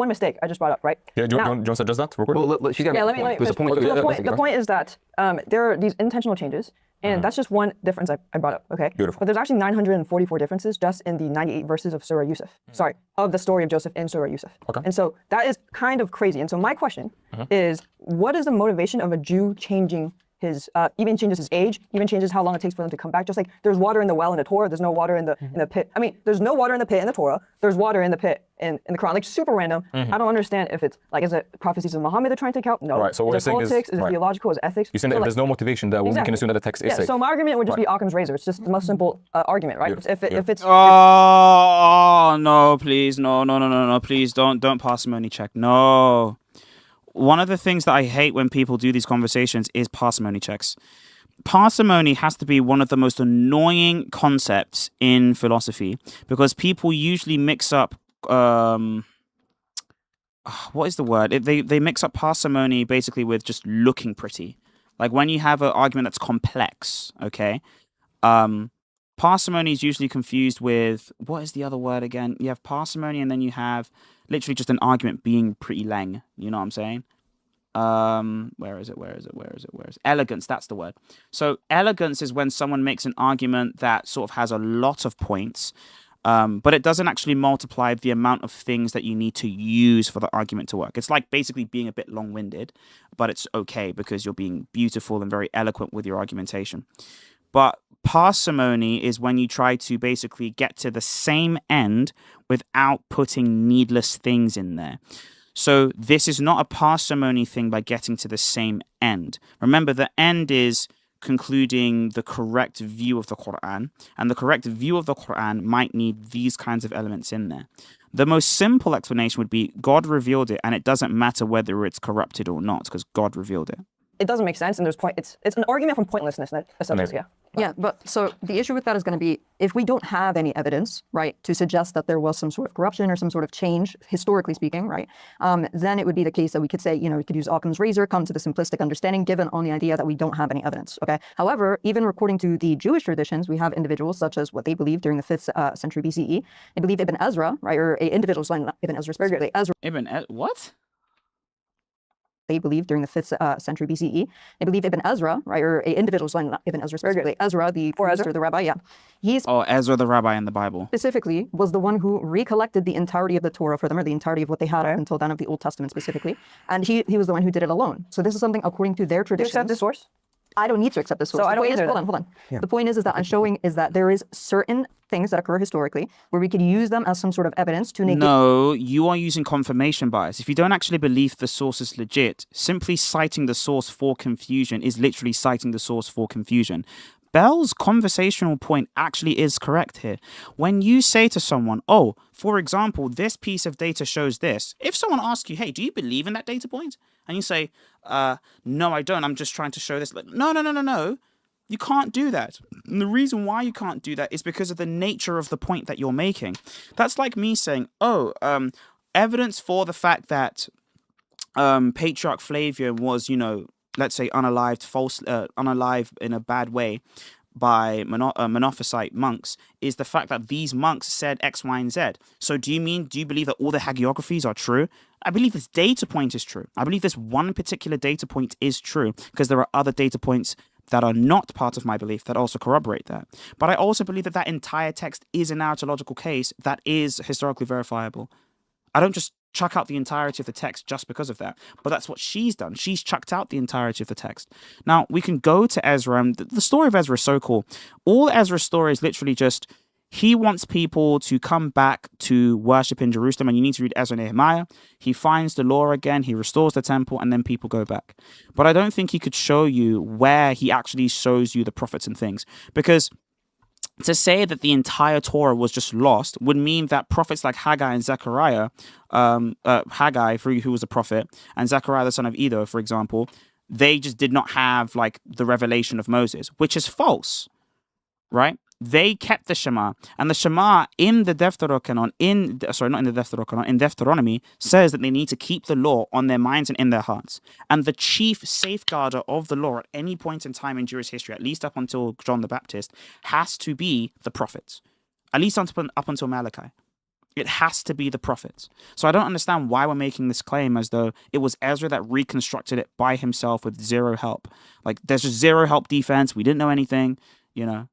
mistake I just brought up, right? Yeah, do you want to suggest that? Well, she's got the point is that there are these intentional changes. And that's just one difference I brought up, okay? Beautiful. But there's actually 944 differences just in the 98 verses of Surah Yusuf. Sorry, of the story of Joseph in Surah Yusuf. Okay. And so that is kind of crazy. And so my question is, what is the motivation of a Jew changing his, even changes his age, even changes how long it takes for them to come back? Just like there's water in the well in the Torah, there's no water in the pit. I mean, there's no water in the pit in the Torah, there's water in the pit in the Quran, like super random. I don't understand if it's like, is it prophecies of Muhammad they're trying to take out? No. Right, so what you're saying politics? Is it theological? Is it ethics? You're saying that if there's no motivation there, we can assume that the text is safe. So my argument would just be Occam's razor. It's just the most simple argument, right? If it's no, please, no, please don't parsimony check. No. One of the things that I hate when people do these conversations is parsimony checks. Parsimony has to be one of the most annoying concepts in philosophy because people usually mix up what is the word? They mix up parsimony basically with just looking pretty. Like when you have an argument that's complex, okay? Parsimony is usually confused with, what is the other word again? You have parsimony and then you have literally just an argument being pretty lang. You know what I'm saying? Where is it? Elegance, that's the word. So elegance is when someone makes an argument that sort of has a lot of points, but it doesn't actually multiply the amount of things that you need to use for the argument to work. It's like basically being a bit long-winded, but it's okay because you're being beautiful and very eloquent with your argumentation. But parsimony is when you try to basically get to the same end without putting needless things in there. So this is not a parsimony thing by getting to the same end. Remember, the end is concluding the correct view of the Quran, and the correct view of the Quran might need these kinds of elements in there. The most simple explanation would be God revealed it, and it doesn't matter whether it's corrupted or not, because God revealed it. It doesn't make sense, and there's it's an argument from pointlessness. Yeah, but so the issue with that is going to be, if we don't have any evidence, right, to suggest that there was some sort of corruption or some sort of change, historically speaking, right, then it would be the case that we could say, we could use Occam's razor, come to the simplistic understanding, given on the idea that we don't have any evidence, okay? However, even according to the Jewish traditions, we have individuals such as what they believe during the 5th century BCE. They believe Ibn Ezra, right, or individuals like Ibn Ezra specifically. What? They believe during the 5th century BCE. They believe Ibn Ezra, right, or individuals like Ibn Ezra specifically. Ezra, the priest or the rabbi, yeah. Ezra the rabbi in the Bible. Specifically, was the one who recollected the entirety of the Torah for them, or the entirety of what they had up until then of the Old Testament specifically. And he was the one who did it alone. So this is something according to their traditions. You accept this source? I don't need to accept this source. So I don't The point is, either hold on. Yeah. The point is that I'm showing is that there is certain things that occur historically where we could use them as some sort of evidence to negate. No, you are using confirmation bias. If you don't actually believe the source is legit, simply citing the source for confusion is literally citing the source for confusion. Bell's conversational point actually is correct here. When you say to someone, oh, for example, this piece of data shows this. If someone asks you, hey, do you believe in that data point? And you say, no, I don't. I'm just trying to show this. Like, no. You can't do that. And the reason why you can't do that is because of the nature of the point that you're making. That's like me saying, evidence for the fact that Patriarch Flavian was, let's say unalive in a bad way by Monophysite monks, is the fact that these monks said X, Y, and Z. So do you believe that all the hagiographies are true? I believe this data point is true. I believe this one particular data point is true because there are other data points that are not part of my belief that also corroborate that. But I also believe that that entire text is a narratological case that is historically verifiable. I don't just chuck out the entirety of the text just because of that. But that's what she's done. She's chucked out the entirety of the text. Now, we can go to Ezra, and the story of Ezra is so cool. All Ezra's story is literally just, he wants people to come back to worship in Jerusalem, and you need to read Ezra and Nehemiah. He finds the law again, he restores the temple, and then people go back. But I don't think he could show you where he actually shows you the prophets and things. Because to say that the entire Torah was just lost would mean that prophets like Haggai and Zechariah, Haggai, who was a prophet, and Zechariah, the son of Edo, for example, they just did not have like the revelation of Moses, which is false, right? They kept the Shema, and the Shema in the Deuterocanon, in Deuteronomy, says that they need to keep the law on their minds and in their hearts. And the chief safeguarder of the law at any point in time in Jewish history, at least up until John the Baptist, has to be the prophets, at least up until Malachi. It has to be the prophets. So I don't understand why we're making this claim as though it was Ezra that reconstructed it by himself with zero help. Like, there's just zero help defense. We didn't know anything, The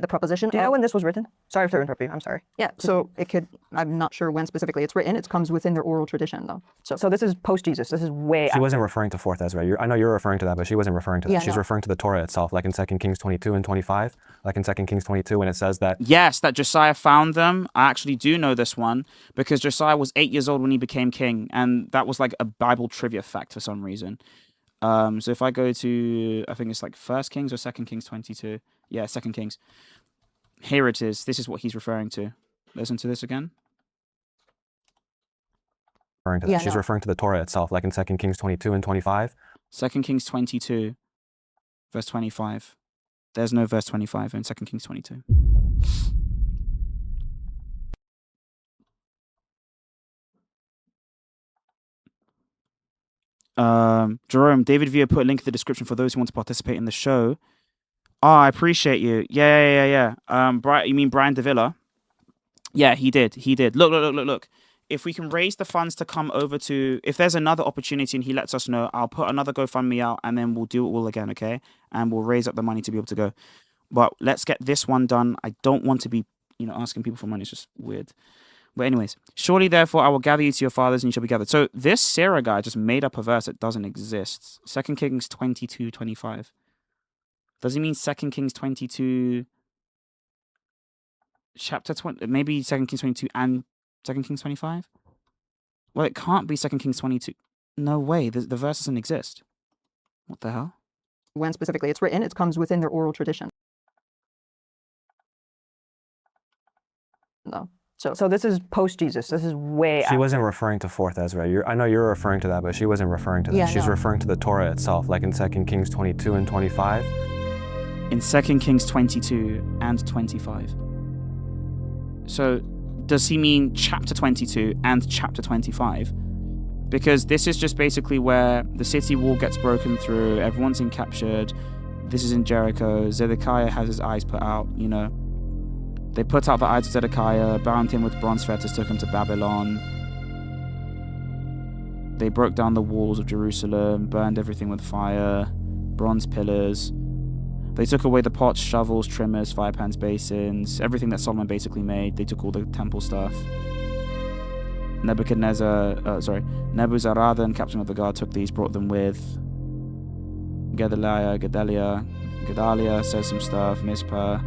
proposition. Do you know when this was written? Sorry to interrupt you. I'm sorry. Yeah. So it could. I'm not sure when specifically it's written. It comes within their oral tradition, though. So this is post Jesus. This is way. She wasn't referring to 4th Ezra. I know you're referring to that, but she wasn't referring to that. Yeah, She's no. referring to the Torah itself, like in 2 Kings 22 and 25. Like in 2 Kings 22, when it says that. Yes, that Josiah found them. I actually do know this one because Josiah was 8 years old when he became king, and that was like a Bible trivia fact for some reason. So if I go to, I think it's like 1 Kings or 2 Kings 22. Yeah, 2 Kings. Here it is. This is what he's referring to. Listen to this again. Referring to that. She's referring to the Torah itself, like in 2 Kings 22 and 25. 2 Kings 22, verse 25. There's no verse 25 in 2 Kings 22. Jerome, David Villa put a link in the description for those who want to participate in the show. Oh, I appreciate you. Yeah. You mean Brian DeVilla? Yeah, he did. Look. If we can raise the funds to come over to, if there's another opportunity and he lets us know, I'll put another GoFundMe out and then we'll do it all again, okay? And we'll raise up the money to be able to go. But let's get this one done. I don't want to be, asking people for money. It's just weird. But anyways, surely therefore I will gather you to your fathers and you shall be gathered. So this Sarah guy just made up a verse that doesn't exist. 2 Kings 22:25. Does he mean 2 Kings 22, chapter 20, maybe 2 Kings 22 and 2 Kings 25? Well, it can't be 2 Kings 22. No way, the verse doesn't exist. What the hell? When specifically it's written, it comes within their oral tradition. No. So this is post Jesus. This is way. She wasn't referring to 4th Ezra. I know you're referring to that, but she wasn't referring to that. Yeah, She's referring to the Torah itself, like in 2 Kings 22 and 25. In 2 Kings 22 and 25. So does he mean chapter 22 and chapter 25? Because this is just basically where the city wall gets broken through, everyone's captured. This is in Jericho. Zedekiah has his eyes put out, They put out the eyes of Zedekiah, bound him with bronze fetters, took him to Babylon. They broke down the walls of Jerusalem, burned everything with fire, bronze pillars. They took away the pots, shovels, trimmers, fire pans, basins, everything that Solomon basically made. They took all the temple stuff. Nebuzaradan, captain of the guard, took these, brought them with. Gedaliah says some stuff. Mizpah.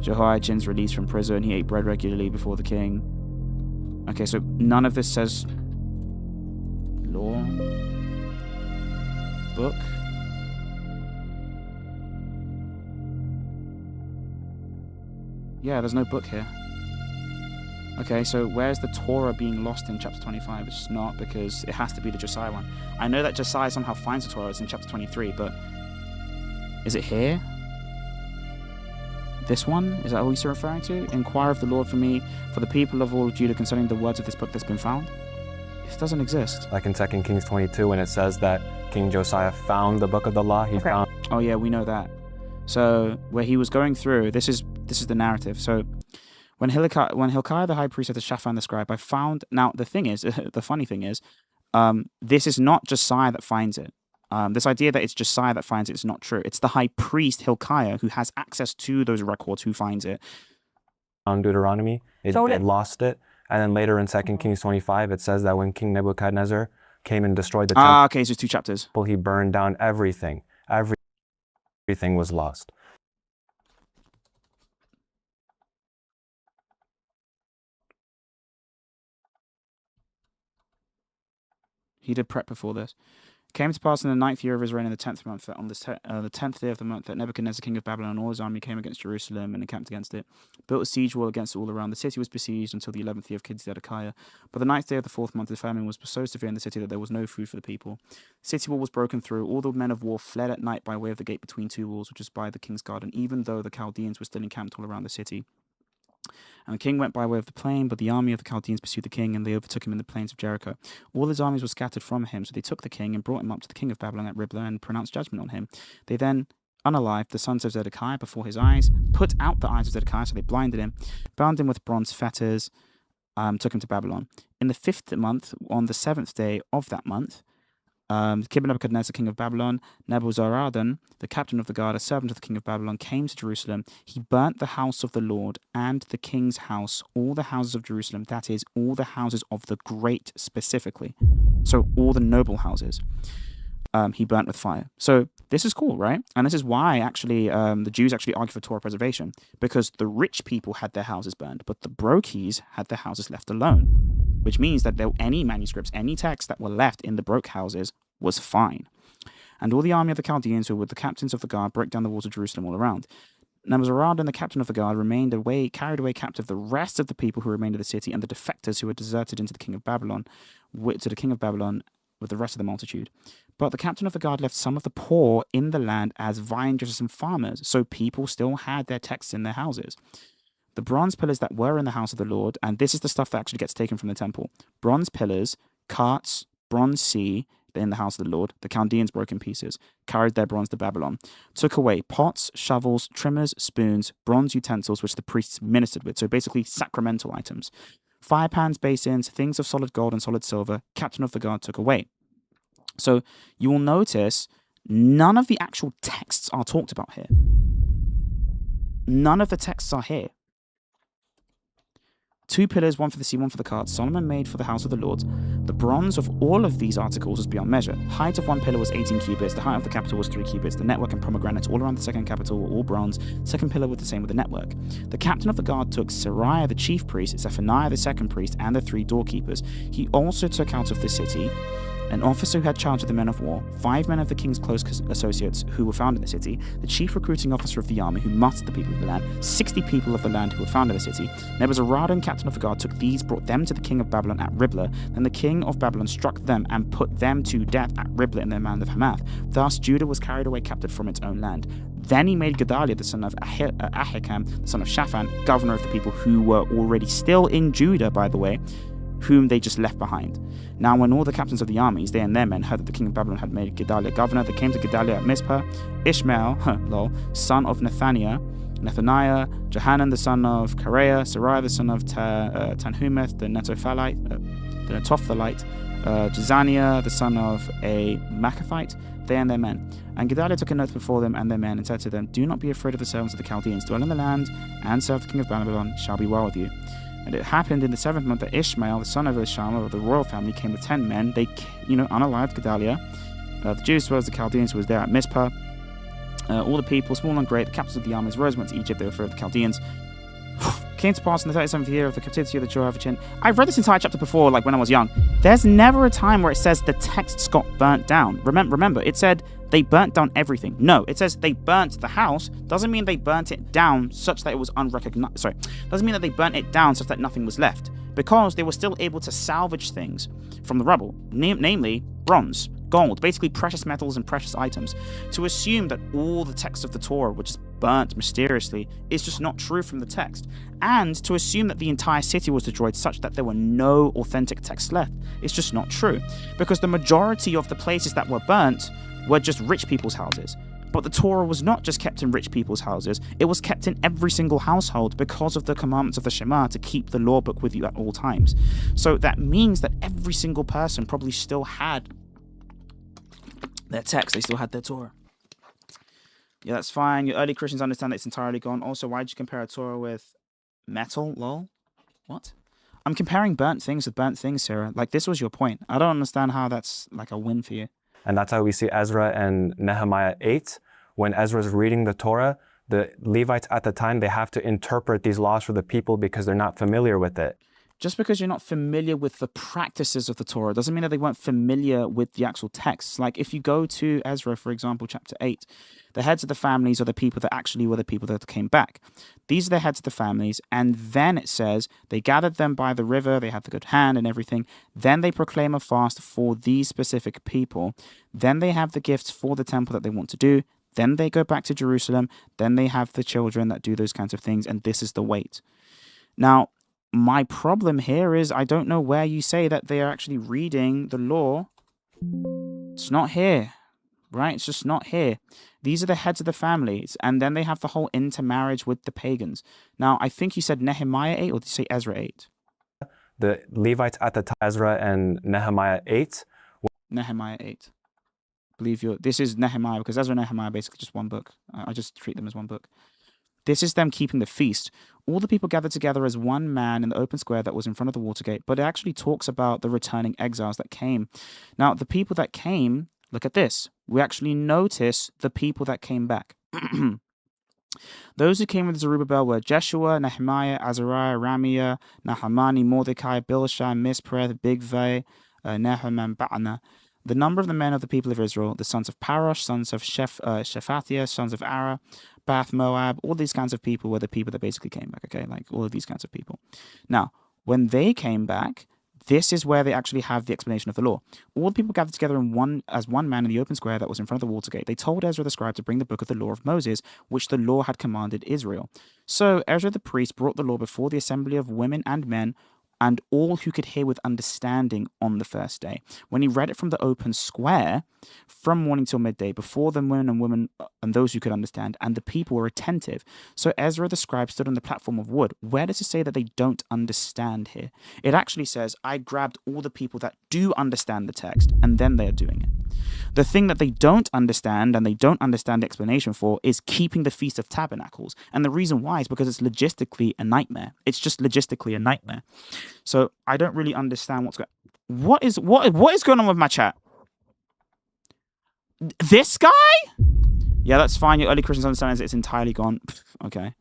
Jehoiachin's released from prison. He ate bread regularly before the king. Okay, so none of this says law. Book. Yeah, there's no book here. Okay, so where's the Torah being lost in chapter 25? It's not, because it has to be the Josiah one. I know that Josiah somehow finds the Torah. It's in chapter 23, but is it here? This one? Is that what he's referring to? Inquire of the Lord for me, for the people of all of Judah, concerning the words of this book that's been found. It doesn't exist. Like in 2 Kings 22, when it says that King Josiah found the book of the law, he found... Oh yeah, we know that. So where he was going through, this is the narrative. So when Hilkiah the high priest said to Shaphan the scribe, I found... Now the thing is, the funny thing is, this is not Josiah that finds it. This idea that it's Josiah that finds it is not true. It's the high priest Hilkiah who has access to those records who finds it. On Deuteronomy, it lost it. And then later in 2 Kings 25, it says that when King Nebuchadnezzar came and destroyed the temple, okay, so it's 2 chapters. He burned down everything. Everything was lost. He did prep before this. Came to pass in the 9th year of his reign in the 10th month, that on the 10th day of the month, that Nebuchadnezzar, king of Babylon, and all his army came against Jerusalem and encamped against it, built a siege wall against it all around. The city was besieged until the 11th year of King Zedekiah. But the 9th day of the 4th month, the famine was so severe in the city that there was no food for the people. The city wall was broken through. All the men of war fled at night by way of the gate between 2 walls, which is by the king's garden, even though the Chaldeans were still encamped all around the city. And the king went by way of the plain, but the army of the Chaldeans pursued the king, and they overtook him in the plains of Jericho. All his armies were scattered from him, so they took the king and brought him up to the king of Babylon at Riblah and pronounced judgment on him. They then unalived the sons of Zedekiah before his eyes, put out the eyes of Zedekiah, so they blinded him, bound him with bronze fetters, took him to Babylon. In the 5th month, on the 7th day of that month, King Nebuchadnezzar, king of Babylon, Nebuzaradan, the captain of the guard, a servant of the king of Babylon, came to Jerusalem. He burnt the house of the Lord and the king's house, all the houses of Jerusalem, that is, all the houses of the great specifically. So all the noble houses. He burnt with fire. So this is cool, right? And this is why actually the Jews actually argue for Torah preservation, because the rich people had their houses burned, but the brokies had their houses left alone, which means that any manuscripts, any texts that were left in the broke houses was fine. And all the army of the Chaldeans who were the captains of the guard broke down the walls of Jerusalem all around. Nebuzaradan, the captain of the guard, carried away captive the rest of the people who remained in the city, and the defectors who had deserted into the king of Babylon, with the rest of the multitude. But the captain of the guard left some of the poor in the land as vine dressers and farmers, so people still had their texts in their houses. The bronze pillars that were in the house of the Lord, and this is the stuff that actually gets taken from the temple. Bronze pillars, carts, bronze sea in the house of the Lord, the Chaldeans broke in pieces, carried their bronze to Babylon, took away pots, shovels, trimmers, spoons, bronze utensils which the priests ministered with, so basically sacramental items. Fire pans, basins, things of solid gold and solid silver, captain of the guard took away. So you will notice none of the actual texts are talked about here. None of the texts are here. 2 pillars, 1 for the sea, 1 for the carts, Solomon made for the house of the Lord. The bronze of all of these articles was beyond measure. Height of 1 pillar was 18 cubits, the height of the capital was 3 cubits, the network and pomegranate all around the second capital were all bronze, second pillar was the same with the network. The captain of the guard took Seraiah the chief priest, Zephaniah the second priest, and the 3 doorkeepers. He also took out of the city an officer who had charge of the men of war, 5 men of the king's close associates who were found in the city, the chief recruiting officer of the army who mustered the people of the land, 60 people of the land who were found in the city. Nebuzaradan, captain of the guard, took these, brought them to the king of Babylon at Riblah. Then the king of Babylon struck them and put them to death at Riblah in the land of Hamath. Thus Judah was carried away captive from its own land. Then he made Gedaliah, the son of Ahikam, the son of Shaphan, governor of the people who were already still in Judah, by the way, whom they just left behind. Now when all the captains of the armies, they and their men, heard that the king of Babylon had made Gedaliah governor, they came to Gedaliah at Mizpah. Ishmael, son of Nethaniah, Johanan the son of Kareah, Seraiah the son of Tanhumeth, the Netophalite, Jezaniah the son of a Makathite, they and their men. And Gedaliah took an oath before them and their men, and said to them, "Do not be afraid of the servants of the Chaldeans. Dwell in the land, and serve the king of Babylon. It shall be well with you." And it happened in the 7th month that Ishmael, the son of Ishmael of the royal family, came with 10 men. They, unalived Gedaliah, The Jews, as well as the Chaldeans, who was there at Mizpah. All the people, small and great, the captains of the armies, rose and went to Egypt. They were fear of the Chaldeans. Came to pass in the 37th year of the captivity of the Jehoiachin. I've read this entire chapter before, like when I was young. There's never a time where it says the texts got burnt down. Remember, it said they burnt down everything. No, it says they burnt the house. Doesn't mean they burnt it down such that it was unrecognized. Sorry, doesn't mean that they burnt it down such that nothing was left. Because they were still able to salvage things from the rubble, namely bronze, gold, basically precious metals and precious items. To assume that all the texts of the Torah were just burnt mysteriously is just not true from the text. And to assume that the entire city was destroyed such that there were no authentic texts left is just not true. Because the majority of the places that were burnt were just rich people's houses. But the Torah was not just kept in rich people's houses, it was kept in every single household because of the commandments of the Shema to keep the law book with you at all times. So that means that every single person probably still had their text, they still had their Torah. Yeah, that's fine. Your early Christians understand that it's entirely gone. Also, why did you compare a Torah with metal? Lol. What? I'm comparing burnt things with burnt things, Sarah. Like, this was your point. I don't understand how that's like a win for you. And that's how we see Ezra and Nehemiah 8. When Ezra's reading the Torah, the Levites at the time, they have to interpret these laws for the people because they're not familiar with it. Just because you're not familiar with the practices of the Torah doesn't mean that they weren't familiar with the actual texts. Like if you go to Ezra, for example, chapter 8, the heads of the families are the people that actually were the people that came back. These are the heads of the families. And then it says they gathered them by the river. They had the good hand and everything. Then they proclaim a fast for these specific people. Then they have the gifts for the temple that they want to do. Then they go back to Jerusalem. Then they have the children that do those kinds of things. And this is the wait. Now, my problem here is I don't know where you say that they are actually reading the law. It's not here, right? It's just not here. These are the heads of the families, and then they have the whole intermarriage with the pagans. Now, I think you said Nehemiah 8, or did you say Ezra 8? The Levites at the time, Ezra and Nehemiah 8. Nehemiah 8. This is Nehemiah, because Ezra and Nehemiah are basically just one book. I just treat them as one book. This is them keeping the feast. All the people gathered together as one man in the open square that was in front of the water gate, but it actually talks about the returning exiles that came. Now, the people that came, look at this. We actually notice the people that came back. Those who came with Zerubbabel were Jeshua, Nehemiah, Azariah, Ramiah, Nahamani, Mordecai, Bilshai, Mispereth, Bigvai, Nahum, and Ba'ana. The number of the men of the people of Israel, the sons of Parosh, sons of Shephatiah, sons of Ara, Bath, Moab, all these kinds of people were the people that basically came back, okay? Like all of these kinds of people. Now, when they came back, this is where they actually have the explanation of the law. All the people gathered together as one man in the open square that was in front of the water gate. They told Ezra the scribe to bring the book of the law of Moses, which the law had commanded Israel. So Ezra the priest brought the law before the assembly of women and men, and all who could hear with understanding on the first day. When he read it from the open square, from morning till midday, before the men and women and those who could understand, and the people were attentive. So Ezra the scribe stood on the platform of wood. Where does it say that they don't understand here? It actually says, I grabbed all the people that do understand the text, and then they are doing it. The thing that they don't understand, and they don't understand the explanation for, is keeping the Feast of Tabernacles. And the reason why is because it's logistically a nightmare. It's just logistically a nightmare. So I don't really understand what's going on. What is going on with my chat? This guy? Yeah, that's fine. Your early Christians understand it's entirely gone. Okay.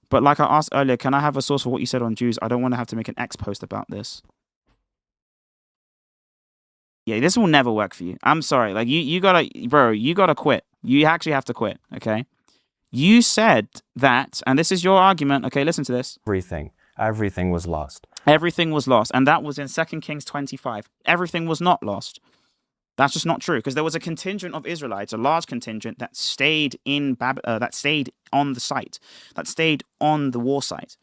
But like I asked earlier, can I have a source for what you said on Jews? I don't want to have to make an X post about this. Yeah, this will never work for you. I'm sorry. Like you gotta quit. You actually have to quit. Okay. You said that, and this is your argument. Okay, listen to this. Everything was lost. Everything was lost, and that was in 2 Kings 25. Everything was not lost. That's just not true, because there was a contingent of Israelites, a large contingent that stayed that stayed on the site, that stayed on the war site.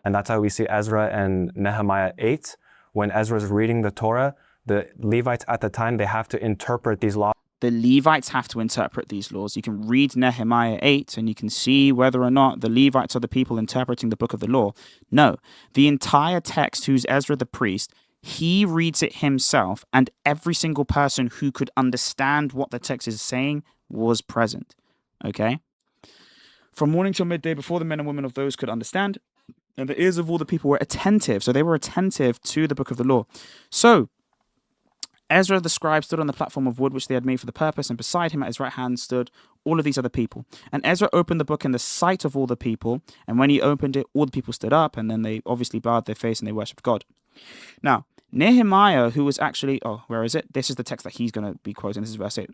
And that's how we see Ezra and Nehemiah 8. When Ezra's reading the Torah, the Levites at the time, they have to interpret these laws. The Levites have to interpret these laws. You can read Nehemiah 8 and you can see whether or not the Levites are the people interpreting the book of the law. No, the entire text, who's Ezra the priest, he reads it himself, and every single person who could understand what the text is saying was present. Okay? From morning till midday, before the men and women of those could understand, and the ears of all the people were attentive. So they were attentive to the book of the law. So Ezra the scribe stood on the platform of wood which they had made for the purpose, and beside him at his right hand stood all of these other people. And Ezra opened the book in the sight of all the people, and when he opened it, all the people stood up, and then they obviously bowed their face and they worshipped God. Now, Nehemiah, who was actually, where is it? This is the text that he's going to be quoting. This is verse 8.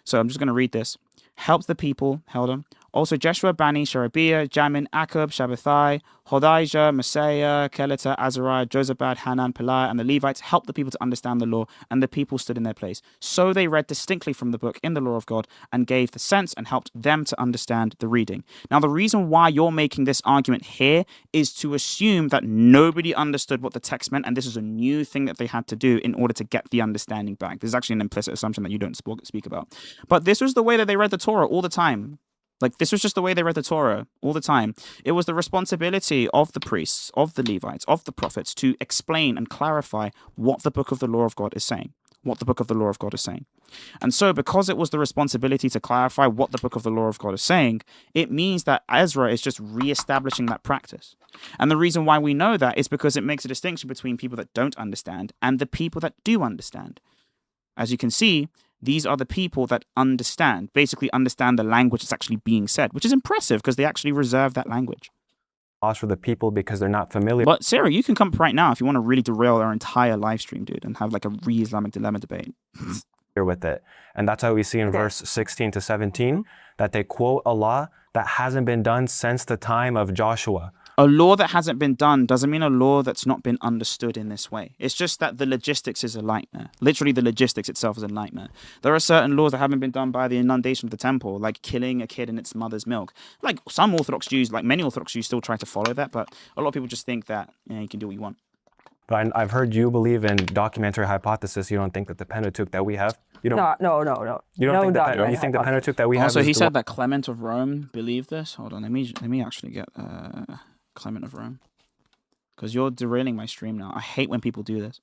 So I'm just going to read this. Helped the people, held on. Also Jeshua, Bani, Sherebiah, Jamin, Akub, Shabbathai, Hodijah, Messiah, Kelita, Azariah, Josabad, Hanan, Peliah, and the Levites helped the people to understand the law, and the people stood in their place. So they read distinctly from the book in the law of God and gave the sense and helped them to understand the reading. Now, the reason why you're making this argument here is to assume that nobody understood what the text meant, and this is a new thing that they had to do in order to get the understanding back. This is actually an implicit assumption that you don't speak about. But this was the way that they read the Torah all the time. Like, this was just the way they read the Torah all the time. It was the responsibility of the priests, of the Levites, of the prophets to explain and clarify what the book of the law of God is saying. What the book of the law of God is saying. And so, because it was the responsibility to clarify what the book of the law of God is saying, it means that Ezra is just reestablishing that practice. And the reason why we know that is because it makes a distinction between people that don't understand and the people that do understand. As you can see, these are the people that basically understand the language that's actually being said, which is impressive because they actually reserve that language. Lost for the people because they're not familiar. But Sarah, you can come up right now if you want to really derail our entire live stream, dude, and have like a re-Islamic dilemma debate. With it. And that's why we see in verse 16 to 17 that they quote a law that hasn't been done since the time of Joshua. A law that hasn't been done doesn't mean a law that's not been understood in this way. It's just that the logistics is a nightmare. Literally, the logistics itself is a nightmare. There are certain laws that haven't been done by the inundation of the temple, like killing a kid in its mother's milk. Like some Orthodox Jews, like many Orthodox Jews, still try to follow that, but a lot of people just think that you can do what you want. But I've heard you believe in documentary hypothesis. You don't think that the Pentateuch that we have, you don't. No. You don't think you think the Pentateuch that we have. Also, he said that Clement of Rome believed this. Hold on, let me actually get Clement of Rome, because you're derailing my stream now. I hate when people do this.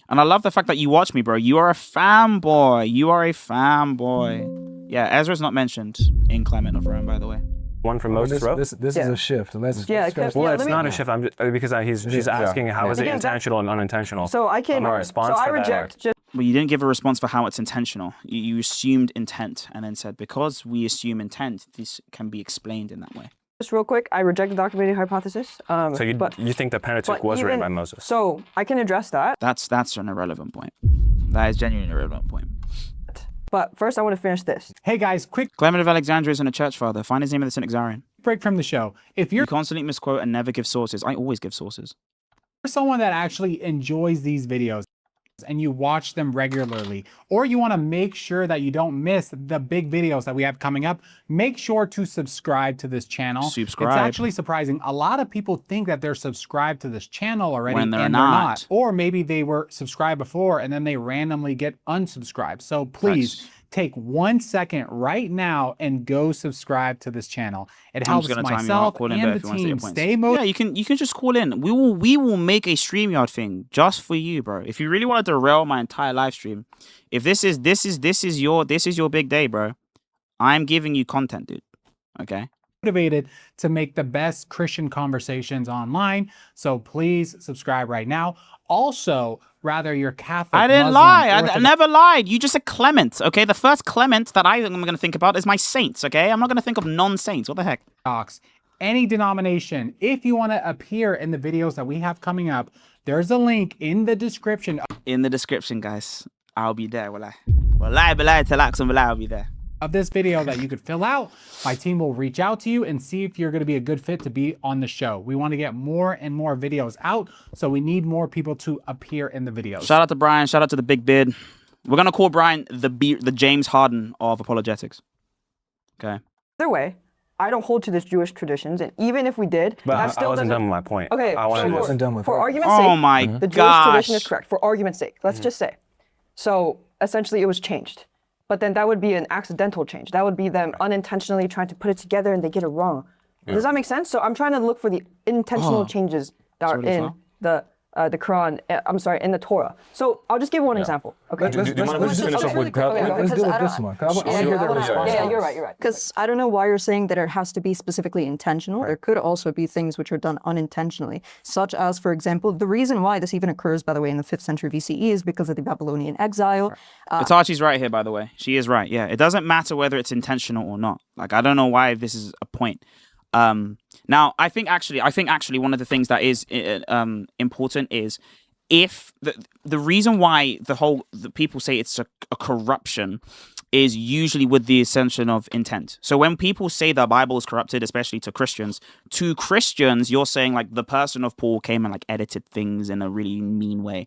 And I love the fact that you watch me, bro. You are a fanboy. You are a fanboy. Yeah, Ezra's not mentioned in Clement of Rome, by the way. One from Moses wrote. This is a shift. Well, it's not a shift. I'm just, because she's asking how is it intentional and unintentional. So I can. Response so I reject. Well, you didn't give a response for how it's intentional. You assumed intent and then said, because we assume intent, this can be explained in that way. Just real quick, I reject the documentary hypothesis. So you think the Pentateuch was written by Moses? So I can address that. That's an irrelevant point. That is genuinely an irrelevant point. But first, I want to finish this. Hey guys, quick Clement of Alexandria isn't a church father. Find his name in the Synaxarion. break from the show. If You you're constantly misquote and never give sources. I always give sources. someone that actually enjoys these videos and you watch them regularly, or you want to make sure that you don't miss the big videos that we have coming up, make sure to subscribe to this channel. Subscribe. It's actually surprising. A lot of people think that they're subscribed to this channel already, When they're and not. they're not. Or maybe they were subscribed before and then they randomly get unsubscribed. So please Nice. take 1 second right now and go subscribe to this channel. It helps gonna time you out, myself call in and back the if you want to team get points. stay motivated. Yeah, you can just call in. We will make a StreamYard thing just for you, bro. If you really want to derail my entire live stream, if this is your big day, bro, I'm giving you content, dude. Okay? Motivated to make the best Christian conversations online. So please subscribe right now. Also, rather you're Catholic, I didn't Muslim, lie. I Orthodox, never lied. You just said Clement, okay? The first Clement that I'm going to think about is my saints, okay? I'm not going to think of non-saints. What the heck? any denomination. If you want to appear in the videos that we have coming up, there's a link in the description. In the description, guys. I'll be there. Wallah, I'll be there. Of this video that you could fill out. My team will reach out to you and see if you're going to be a good fit to be on the show. We want to get more and more videos out, so we need more people to appear in the videos. Shout out to Brian. Shout out to the big beard. We're going to call Brian the James Harden of apologetics. Okay. Either way, I don't hold to this Jewish traditions, and even if we did, But that still I wasn't doesn't- done with my point. Okay, I wanted I to wasn't done with for it. argument's sake, Oh my the Jewish gosh. tradition is correct. For argument's sake, let's just say. So essentially, it was changed, but then that would be an accidental change. That would be them unintentionally trying to put it together and they get it wrong. Does that make sense? So I'm trying to look for the intentional changes that are really in far. the the Quran, I'm sorry, in the Torah. So I'll just give one example. Okay. Do you mind let's just finish off with let's deal with this one. 'Cause I want to hear their response. Yeah, you're right. Because I don't know why you're saying that it has to be specifically intentional. There could also be things which are done unintentionally, such as, for example, the reason why this even occurs, by the way, in the 5th century BCE is because of the Babylonian exile. Itachi's right here, by the way. She is right. Yeah, it doesn't matter whether it's intentional or not. Like, I don't know why this is a point. Now, I think actually one of the things that is important is if the reason why the people say it's a corruption is usually with the assumption of intent. So when people say the Bible is corrupted, especially to Christians, you're saying like the person of Paul came and like edited things in a really mean way.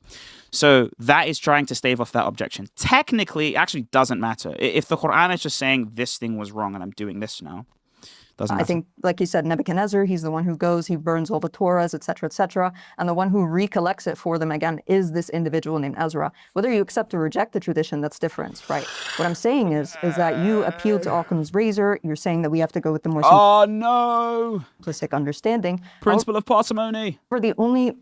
So that is trying to stave off that objection. Technically, it actually doesn't matter. If the Quran is just saying this thing was wrong and I'm doing this now, doesn't matter. I think, like you said, Nebuchadnezzar, he's the one who goes, he burns all the Torahs, etc., and the one who recollects it for them again is this individual named Ezra. Whether you accept or reject the tradition, that's different, right? What I'm saying is that you appeal to Occam's razor. You're saying that we have to go with the more simplistic understanding. Principle of parsimony. For the only,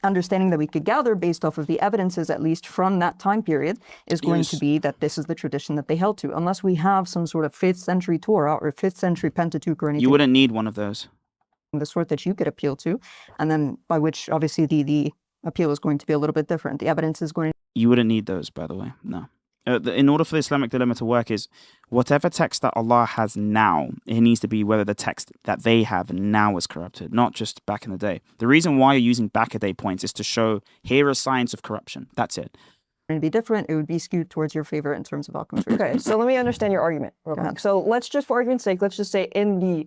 understanding that we could gather based off of the evidences, at least from that time period, is going to be that this is the tradition that they held to. Unless we have some sort of 5th century Torah or 5th century Pentateuch or anything. You wouldn't need one of those. The sort that you could appeal to, and then by which obviously the appeal is going to be a little bit different. The evidence is going to... You wouldn't need those, by the way. No. In order for the Islamic dilemma to work is whatever text that Allah has now, it needs to be whether the text that they have now is corrupted, not just back in the day. The reason why you're using back-a-day points is to show here are signs of corruption. That's it. Going to be different. It would be skewed towards your favor in terms of Occam's razor. Okay, so let me understand your argument real quick. So let's just, for argument's sake, let's just say in the,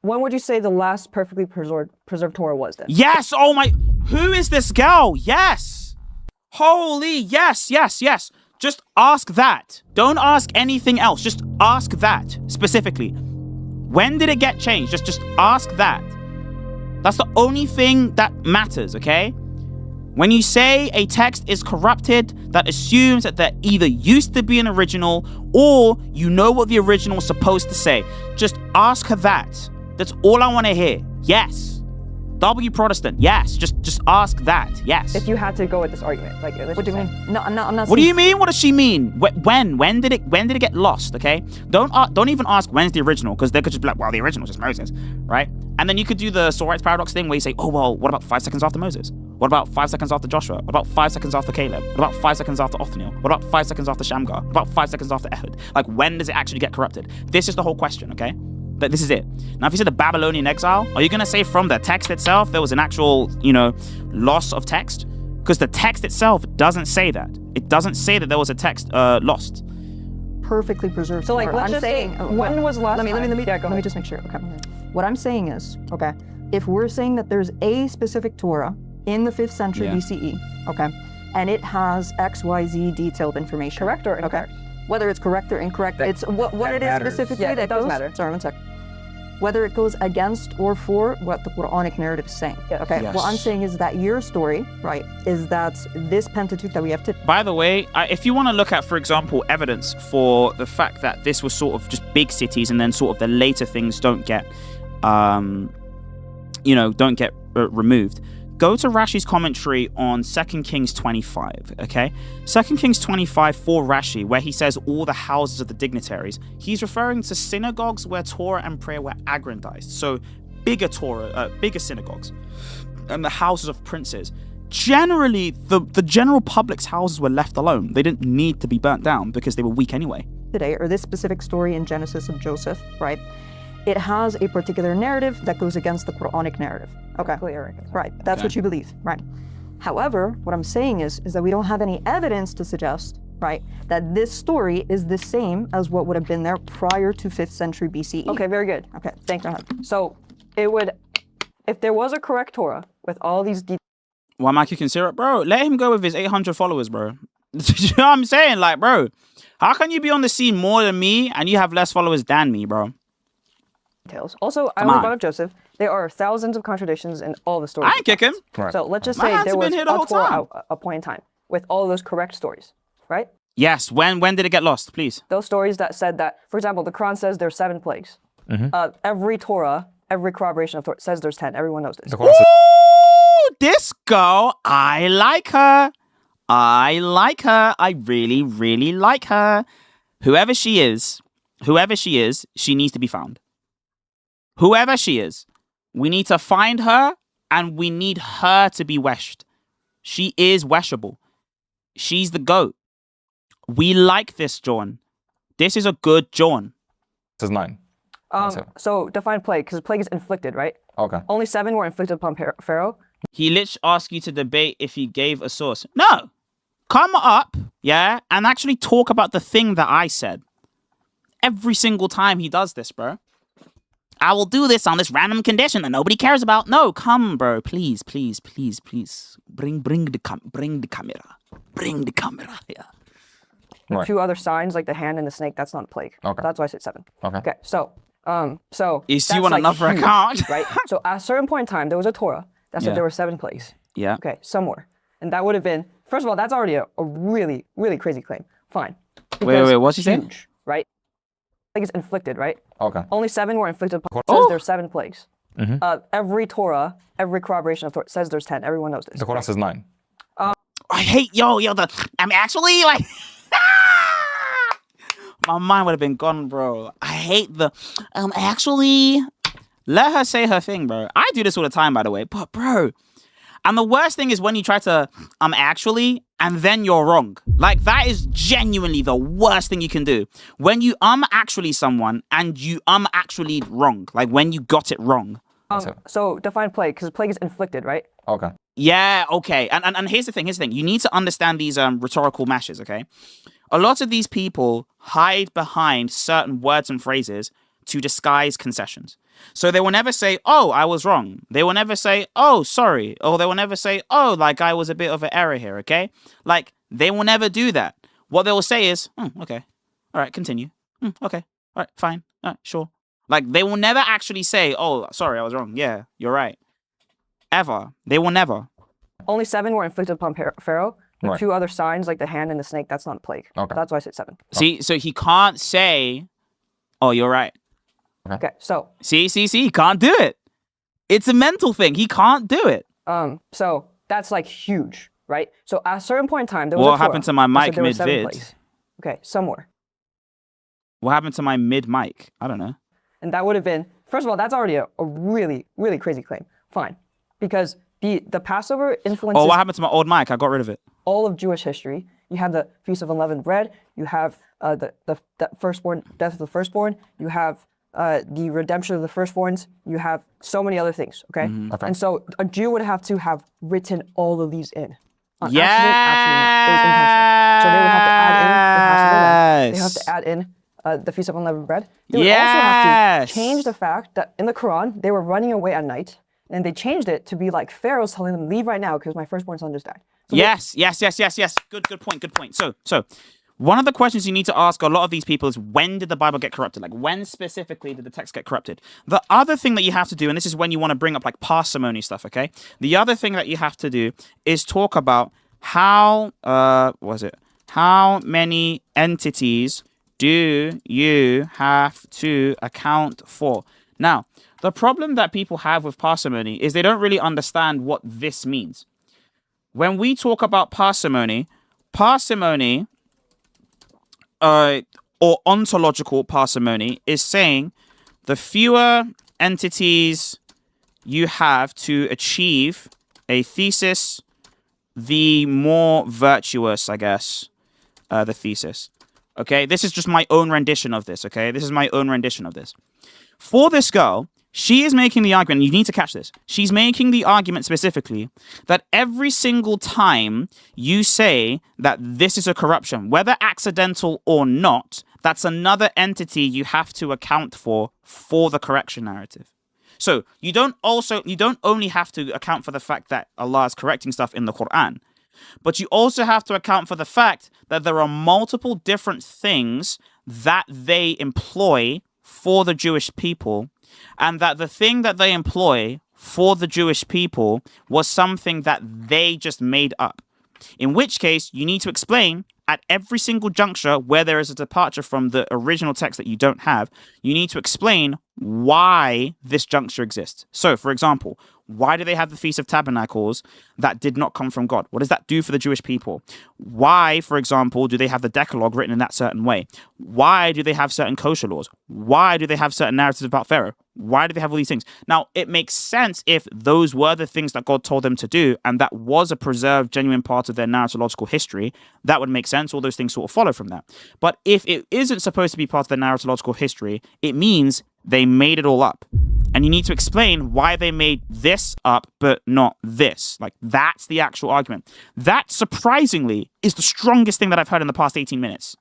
when would you say the last perfectly preserved Torah was then? Yes! Oh my... Who is this girl? Yes! Holy... Yes. Just ask that. Don't ask anything else. Just ask that specifically. When did it get changed? Just ask that. That's the only thing that matters, okay? When you say a text is corrupted, that assumes that there either used to be an original or you know what the original was supposed to say. Just ask her that. That's all I want to hear. Yes. W Protestant, yes. Just ask that, yes. If you had to go with this argument, like, what do you mean? No, I'm not. What do you mean? What does she mean? When did it get lost? Okay, don't even ask when's the original, because they could just be like, well, the original is just Moses, right? And then you could do the Supoort paradox thing where you say, oh well, what about 5 seconds after Moses? What about 5 seconds after Joshua? What about 5 seconds after Caleb? What about 5 seconds after Othniel? What about 5 seconds after Shamgar? What about 5 seconds after Ehud? Like, when does it actually get corrupted? This is the whole question, okay? But this is it. Now, if you say the Babylonian exile, are you going to say from the text itself there was an actual, loss of text? Because the text itself doesn't say that. It doesn't say that there was a text lost. Perfectly preserved. So, like, let's just say, when was the last time? Let me just make sure. Okay. What I'm saying is, okay, if we're saying that there's a specific Torah in the 5th century BCE, okay, and it has XYZ detailed information. Correct or incorrect? Okay. Whether it's correct or incorrect, it's what it is specifically that does goes. Matter. Sorry, one sec. Whether it goes against or for what the Quranic narrative is saying. Yeah. Okay. Yes. What I'm saying is that your story, right, is that this Pentateuch that we have to. By the way, if you want to look at, for example, evidence for the fact that this was sort of just big cities and then sort of the later things don't get, removed. Go to Rashi's commentary on 2 Kings 25, okay? 2 Kings 25 for Rashi, where he says all the houses of the dignitaries. He's referring to synagogues where Torah and prayer were aggrandized. So bigger synagogues. And the houses of princes. Generally, the general public's houses were left alone. They didn't need to be burnt down because they were weak anyway. Today, or this specific story in Genesis of Joseph, right? It has a particular narrative that goes against the Quranic narrative. Okay. Right. That's what you believe. Right. However, what I'm saying is that we don't have any evidence to suggest, right, that this story is the same as what would have been there prior to 5th century BCE. Okay, very good. Okay, thank you. So it would, if there was a correct Torah with all these details. Why am I kicking syrup? Bro, let him go with his 800 followers, bro. You know what I'm saying? Like, bro, how can you be on the scene more than me and you have less followers than me, bro? Also, I only brought up Joseph. There are thousands of contradictions in all the stories. I ain't kicking. Right. So let's just My say hands there have was been here the whole time. a point in time with all those correct stories, right? Yes. When did it get lost, please? Those stories that said that, for example, the Quran says there's 7 plagues. Every Torah, every corroboration of Torah says there's 10. Everyone knows this. The Quran says this girl, I like her. I like her. I really, really like her. Whoever she is, she needs to be found. Whoever she is, we need to find her and we need her to be weshed. She is weshable. She's the GOAT. We like this John. This is a good John. This is 9. So define plague, because plague is inflicted, right? Okay. Only 7 were inflicted upon Pharaoh. He literally asked you to debate if he gave a source. No. Come up, yeah, and actually talk about the thing that I said. Every single time he does this, bro. I will do this on this random condition that nobody cares about. No, come, bro. Please, please, please, please. Bring the camera. Bring the camera here. Right. 2 other signs, like the hand and the snake, that's not a plague. Okay. That's why I said 7. Okay. Okay, so You see that's what another huge, account? right? So at a certain point in time, there was a Torah that said Yeah. there were 7 plagues. Yeah. Okay, somewhere. And that would have been, first of all, that's already a really, really crazy claim. Fine. Wait, what's he saying? Huge, right? Plague is inflicted, right? Okay. Only 7 were inflicted upon. It Oh. says there's 7 plagues. Every Torah, every corroboration of Torah says there's 10. Everyone knows this. The Quran says 9. I hate I'm actually like my mind would have been gone, bro. I hate the actually let her say her thing, bro. I do this all the time, by the way. But bro, and the worst thing is when you try to actually and then you're wrong. Like that is genuinely the worst thing you can do. When you actually someone and you actually wrong. Like when you got it wrong. So define plague, because plague is inflicted, right? Okay. Yeah, okay. And here's the thing. You need to understand these rhetorical mashes, okay? A lot of these people hide behind certain words and phrases to disguise concessions. So they will never say, oh, I was wrong. They will never say, oh, sorry. Or they will never say, oh, like I was a bit of an error here, okay? Like, they will never do that. What they will say is, okay. All right, continue. Okay. All right, fine. All right, sure. Like, they will never actually say, oh, sorry, I was wrong. Yeah, you're right. Ever. They will never. Only 7 were inflicted upon Pharaoh. Right. 2 other signs, like the hand and the snake, that's not a plague. Okay. That's why I said 7. See, so he can't say, oh, you're right. Okay, so See, he can't do it. It's a mental thing. He can't do it. so that's like huge, right? So at a certain point in time, there was a What Torah happened to my that said mic there were 7 mid-vid? plagues. Okay, somewhere. What happened to my mid-mic? I don't know. And that would have been, first of all, that's already a really, really crazy claim. Fine. Because the Passover influences Oh, what happened to my old mic? I got rid of it. all of Jewish history. You have the Feast of Unleavened Bread. You have the firstborn, death of the firstborn. You have the redemption of the firstborns. You have so many other things, okay? Okay. And so a Jew would have to have written all of these in. Yes. Absolutely not. It was intentional. So they would have to add in the Passover lamb. They have to add in the Feast of Unleavened Bread. They would also have to change the fact that in the Quran, they were running away at night, and they changed it to be like Pharaoh's telling them, leave right now because my firstborn son just died. So Yes. Good point. So one of the questions you need to ask a lot of these people is, when did the Bible get corrupted? Like, when specifically did the text get corrupted? The other thing that you have to do, and this is when you want to bring up like parsimony stuff, okay? The other thing that you have to do is talk about how many entities do you have to account for? Now, the problem that people have with parsimony is they don't really understand what this means. When we talk about parsimony or ontological parsimony is saying the fewer entities you have to achieve a thesis, the more virtuous, I guess, the thesis. Okay, this is just my own rendition of this, okay? This is my own rendition of this. For this girl, she is making the argument, you need to catch this. She's making the argument specifically that every single time you say that this is a corruption, whether accidental or not, that's another entity you have to account for the correction narrative. So you don't only have to account for the fact that Allah is correcting stuff in the Quran, but you also have to account for the fact that there are multiple different things that they employ for the Jewish people, and that the thing that they employ for the Jewish people was something that they just made up. In which case, you need to explain at every single juncture where there is a departure from the original text that you don't have, you need to explain why this juncture exists. So, for example, Why do they have the Feast of Tabernacles that did not come from God? What does that do for the Jewish people? Why, for example, do they have the Decalogue written in that certain way? Why do they have certain kosher laws? Why do they have certain narratives about Pharaoh? Why do they have all these things? Now, it makes sense if those were the things that God told them to do, and that was a preserved, genuine part of their narratological history. That would make sense. All those things sort of follow from that. But if it isn't supposed to be part of their narratological history, it means they made it all up. And you need to explain why they made this up, but not this. Like, that's the actual argument. That, surprisingly, is the strongest thing that I've heard in the past 18 minutes.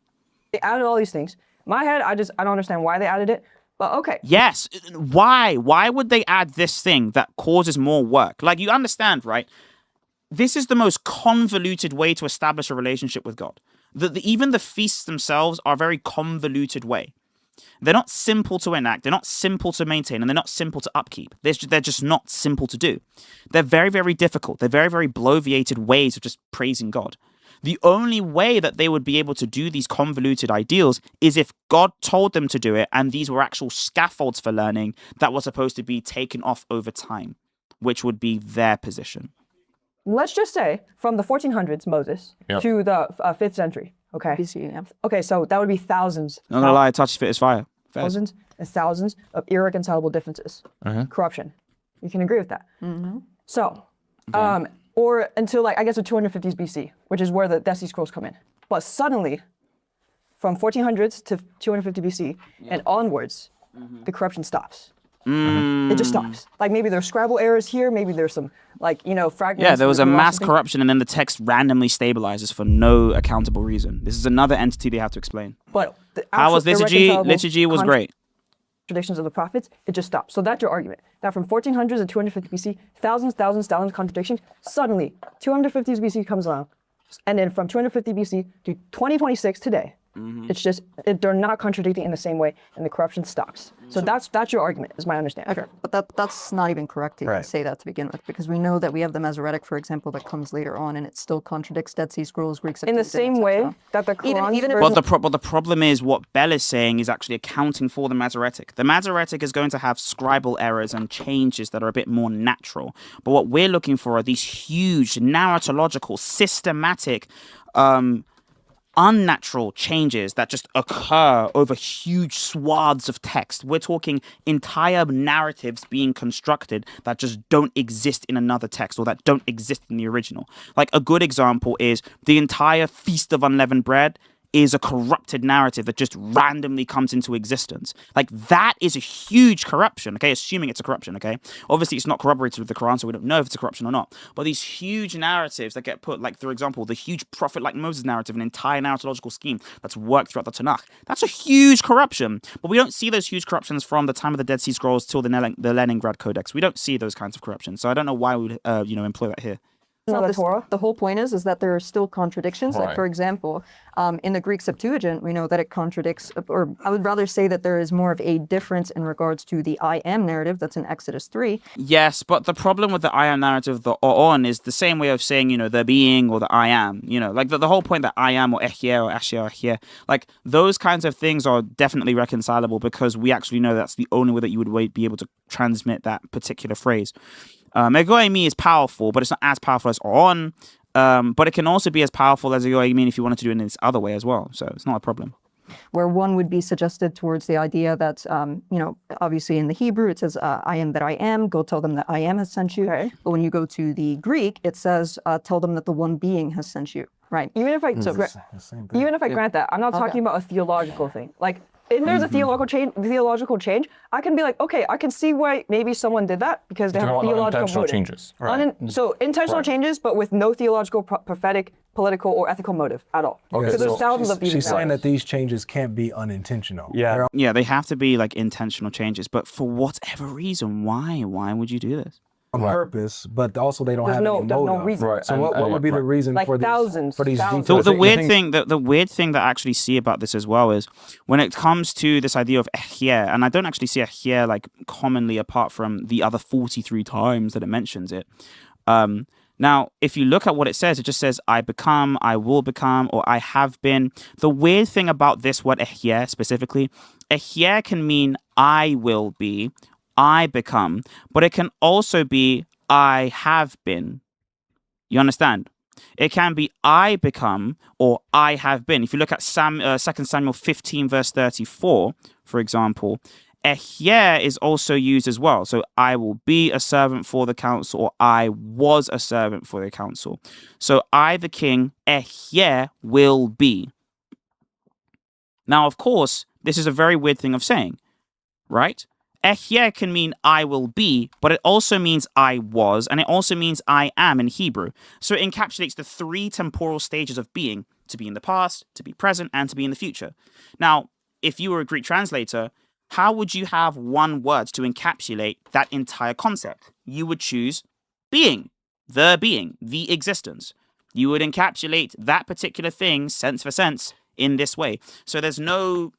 They added all these things. In my head, I don't understand why they added it, but okay. Yes. Why? Why would they add this thing that causes more work? Like, you understand, right? This is the most convoluted way to establish a relationship with God. Even the feasts themselves are a very convoluted way. They're not simple to enact, they're not simple to maintain, and they're not simple to upkeep. They're just not simple to do. They're very, very difficult. They're very, very bloviated ways of just praising God. The only way that they would be able to do these convoluted ideals is if God told them to do it, and these were actual scaffolds for learning that were supposed to be taken off over time, which would be their position. Let's just say from the 1400s, Moses, to the 5th century. Okay. BC, yeah. Okay, so that would be thousands. Not gonna lie, touch fit is fire. Thousands and thousands of irreconcilable differences. Corruption. You can agree with that. So, or until like, I guess the 250s BC, which is where the Dead Sea Scrolls come in. But suddenly, from 1400s to 250 BC and onwards, the corruption stops. It just stops. Like maybe there's Scrabble errors here, maybe there's some fragments. Yeah, there was a mass corruption and then the text randomly stabilizes for no accountable reason. This is another entity they have to explain. But how was liturgy? Liturgy was great. Traditions of the prophets, it just stops. So that's your argument. That from 1400s to 250 BC, thousands of contradictions. Suddenly, 250s BC comes along. And then from 250 BC to 2026 today, it's just, they're not contradicting in the same way, and the corruption stops. So that's your argument, is my understanding. Okay, but that's not even correct to say that to begin with, because we know that we have the Masoretic, for example, that comes later on, and it still contradicts Dead Sea Scrolls, Greek in the same way that the Quran. Even but the problem is what Bell is saying is actually accounting for the Masoretic. The Masoretic is going to have scribal errors and changes that are a bit more natural. But what we're looking for are these huge narratological, systematic, unnatural changes that just occur over huge swaths of text. We're talking entire narratives being constructed that just don't exist in another text or that don't exist in the original. Like a good example is the entire Feast of Unleavened Bread is a corrupted narrative that just randomly comes into existence. Like that is a huge corruption, okay? Assuming it's a corruption, okay? Obviously it's not corroborated with the Quran, so we don't know if it's a corruption or not. But these huge narratives that get put, like for example, the huge prophet like Moses narrative, an entire narratological scheme that's worked throughout the Tanakh. That's a huge corruption. But we don't see those huge corruptions from the time of the Dead Sea Scrolls till the Leningrad Codex. We don't see those kinds of corruptions. So I don't know why we would, employ that here. The whole point is that there are still contradictions. Like, for example, in the Greek Septuagint, we know that it contradicts, or I would rather say that there is more of a difference in regards to the I am narrative that's in Exodus 3. Yes, but the problem with the I am narrative, the on, is the same way of saying, the being or the I am. Like the whole point that I am or Ehyeh or Ashia or Ehyeh, like those kinds of things are definitely reconcilable because we actually know that's the only way that you would be able to transmit that particular phrase. Egoimi is powerful, but it's not as powerful as on. But it can also be as powerful as Egoimi if you wanted to do it in this other way as well. So it's not a problem. Where one would be suggested towards the idea that, obviously in the Hebrew it says, I am that I am, go tell them that I am has sent you. Right. But when you go to the Greek, it says, tell them that the one being has sent you. Right. Even if I grant that, I'm not talking about a theological thing. Like, if there's a theological change, I can be like, okay, I can see why maybe someone did that because they have a theological motive. Changes. So intentional changes, but with no theological, prophetic, political, or ethical motive at all. Because there's thousands of these. She's saying that these changes can't be unintentional. Yeah, they have to be like intentional changes, but for whatever reason, why? Why would you do this? On purpose, but also they don't have any motive. There's no reason. Right. So what would be the reason like for thousands, these thousands. details? The weird thing that I actually see about this as well is when it comes to this idea of Ehyeh, and I don't actually see Ehyeh like commonly apart from the other 43 times that it mentions it. Now, if you look at what it says, it just says, I become, I will become, or I have been. The weird thing about this word Ehyeh specifically, Ehyeh can mean I will be, I become, but it can also be I have been. You understand? It can be I become or I have been. If you look at 2 Samuel 15 verse 34, for example, Ehyeh is also used as well. So I will be a servant for the council, or I was a servant for the council. So I, the king, Ehyeh, will be. Now, of course, this is a very weird thing of saying, right? Ehyeh can mean I will be, but it also means I was, and it also means I am in Hebrew. So it encapsulates the 3 temporal stages of being: to be in the past, to be present, and to be in the future. Now, if you were a Greek translator, how would you have one word to encapsulate that entire concept? You would choose being, the existence. You would encapsulate that particular thing, sense for sense, in this way. So there's no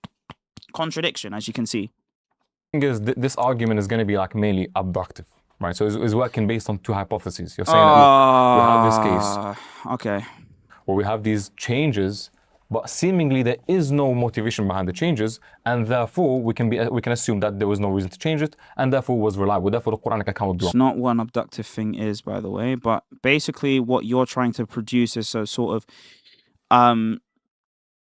contradiction, as you can see. Is this argument is going to be like mainly abductive, right? So it's working based on 2 hypotheses. You're saying that, look, we have this case, okay, where we have these changes, but seemingly there is no motivation behind the changes, and therefore we can assume that there was no reason to change it, and therefore it was reliable. Therefore, the Quranic account would be wrong. It's not what an abductive thing is, by the way, but basically what you're trying to produce is a sort of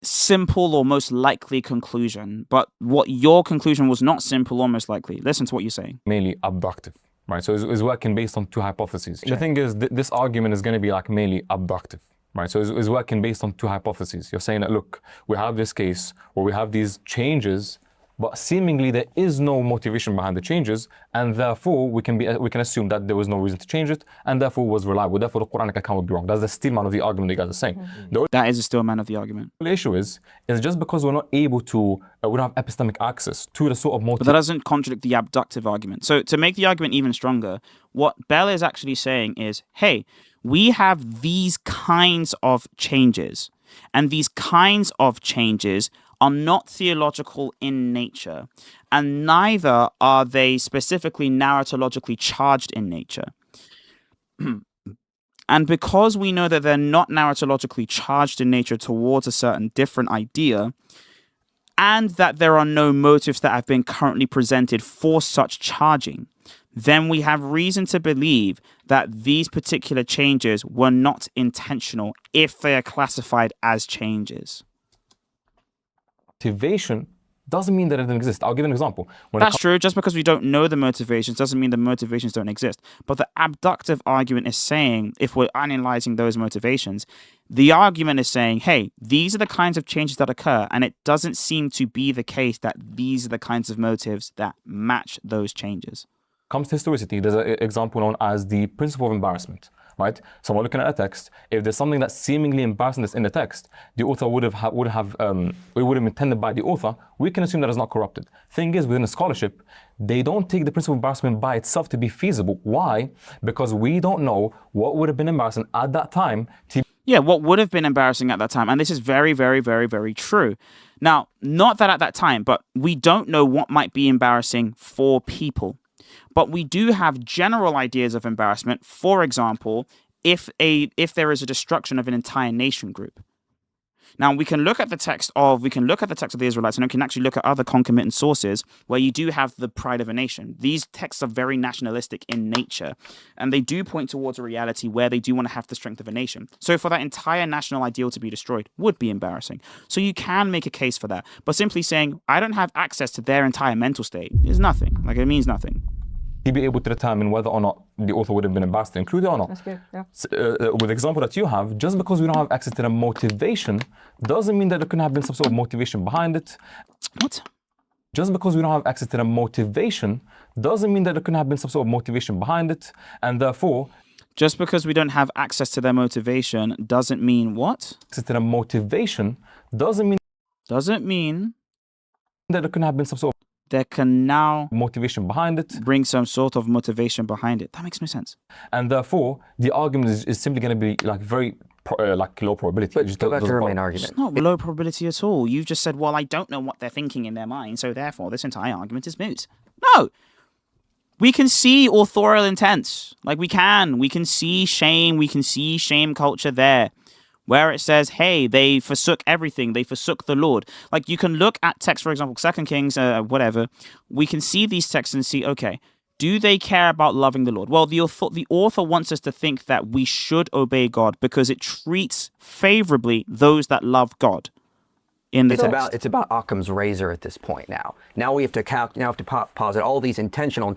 simple or most likely conclusion, but what your conclusion was not simple or most likely. Listen to what you're saying. Mainly abductive, right? So it's working based on 2 hypotheses. The thing is, this argument is going to be like mainly abductive, right? So it's working based on 2 hypotheses. You're saying that, look, we have this case where we have these changes, but seemingly there is no motivation behind the changes, and therefore we can assume that there was no reason to change it, and therefore it was reliable. Therefore, the Quranic account would be wrong. That's the steel man of the argument you guys are saying. That is a steel man of the argument. The issue is just because we're not able to, we don't have epistemic access to the sort of motivation. But that doesn't contradict the abductive argument. So to make the argument even stronger, what Bell is actually saying is, hey, we have these kinds of changes, and these kinds of changes are not theological in nature, and neither are they specifically narratologically charged in nature. And because we know that they're not narratologically charged in nature towards a certain different idea, and that there are no motives that have been currently presented for such charging, then we have reason to believe that these particular changes were not intentional if they are classified as changes. Motivation doesn't mean that it doesn't exist. I'll give an example. That's true. Just because we don't know the motivations doesn't mean the motivations don't exist. But the abductive argument is saying, if we're analyzing those motivations, the argument is saying, hey, these are the kinds of changes that occur, and it doesn't seem to be the case that these are the kinds of motives that match those changes. Comes to historicity, there's an example known as the principle of embarrassment. Right? So we're looking at a text. If there's something that's seemingly embarrassing that's in the text, the author would have intended by the author, we can assume that it's not corrupted. Thing is, within a scholarship, they don't take the principle of embarrassment by itself to be feasible. Why? Because we don't know what would have been embarrassing at that time. Yeah, what would have been embarrassing at that time. And this is very, very, very, very true. Now, not that at that time, but we don't know what might be embarrassing for people. But we do have general ideas of embarrassment. For example, if there is a destruction of an entire nation group. Now we can look at the text of the Israelites, and we can actually look at other concomitant sources where you do have the pride of a nation. These texts are very nationalistic in nature, and they do point towards a reality where they do want to have the strength of a nation. So for that entire national ideal to be destroyed would be embarrassing. So you can make a case for that, but simply saying I don't have access to their entire mental state is nothing. Like, it means nothing. He'd be able to determine whether or not the author would have been embarrassed to include it or not. That's good, yeah. With the example that you have, just because we don't have access to the motivation doesn't mean that there couldn't have been some sort of motivation behind it. What? Just because we don't have access to the motivation doesn't mean that there couldn't have been some sort of motivation behind it, and therefore... Just because we don't have access to their motivation doesn't mean what? Access to the motivation doesn't mean... Doesn't mean... that there couldn't have been some sort of... There can now motivation behind it. Bring some sort of motivation behind it. That makes no sense. And therefore, the argument is simply going to be like very low probability. But just go back to our main argument. It's not low probability at all. You've just said, well, I don't know what they're thinking in their mind, so therefore this entire argument is moot. No! We can see authorial intent. Like, we can see shame culture there. Where it says, hey, they forsook everything. They forsook the Lord. Like, you can look at texts, for example, 2 Kings, whatever. We can see these texts and see, okay, Do they care about loving the Lord? Well, the author wants us to think that we should obey God because it treats favorably those that love God. In the text. It's about Occam's razor at this point now. Now we have to posit all these intentional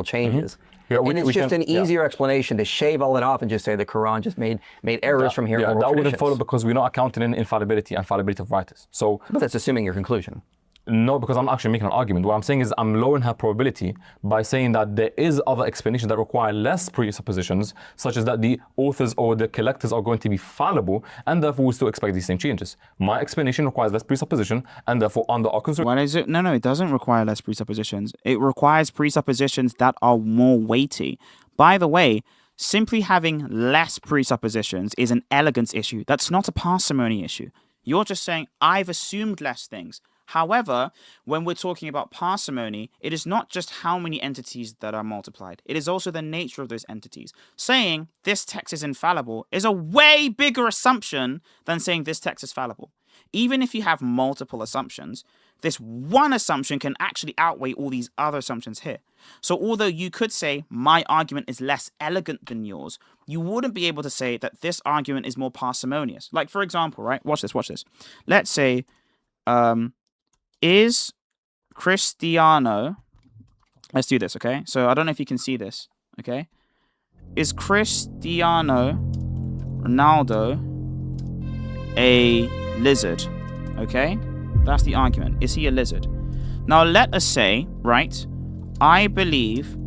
changes. Yeah, and it's just an easier explanation to shave all that off and just say the Quran just made errors from here. Yeah, that wouldn't follow because we're not accounting in infallibility and fallibility of writers. So, but that's assuming your conclusion. No, because I'm actually making an argument. What I'm saying is I'm lowering her probability by saying that there is other explanations that require less presuppositions, such as that the authors or the collectors are going to be fallible, and therefore we still expect these same changes. My explanation requires less presupposition, and therefore under our concern. Why is it? No, it doesn't require less presuppositions. It requires presuppositions that are more weighty. By the way, simply having less presuppositions is an elegance issue. That's not a parsimony issue. You're just saying, I've assumed less things. However, when we're talking about parsimony, it is not just how many entities that are multiplied. It is also the nature of those entities. Saying this text is infallible is a way bigger assumption than saying this text is fallible. Even if you have multiple assumptions, this one assumption can actually outweigh all these other assumptions here. So although you could say my argument is less elegant than yours, you wouldn't be able to say that this argument is more parsimonious. Like, for example, right? Watch this. Let's say, is Cristiano, let's do this, okay? So I don't know if you can see this, okay? Is Cristiano Ronaldo a lizard, okay? That's the argument. Is he a lizard? Now let us say, right, I believe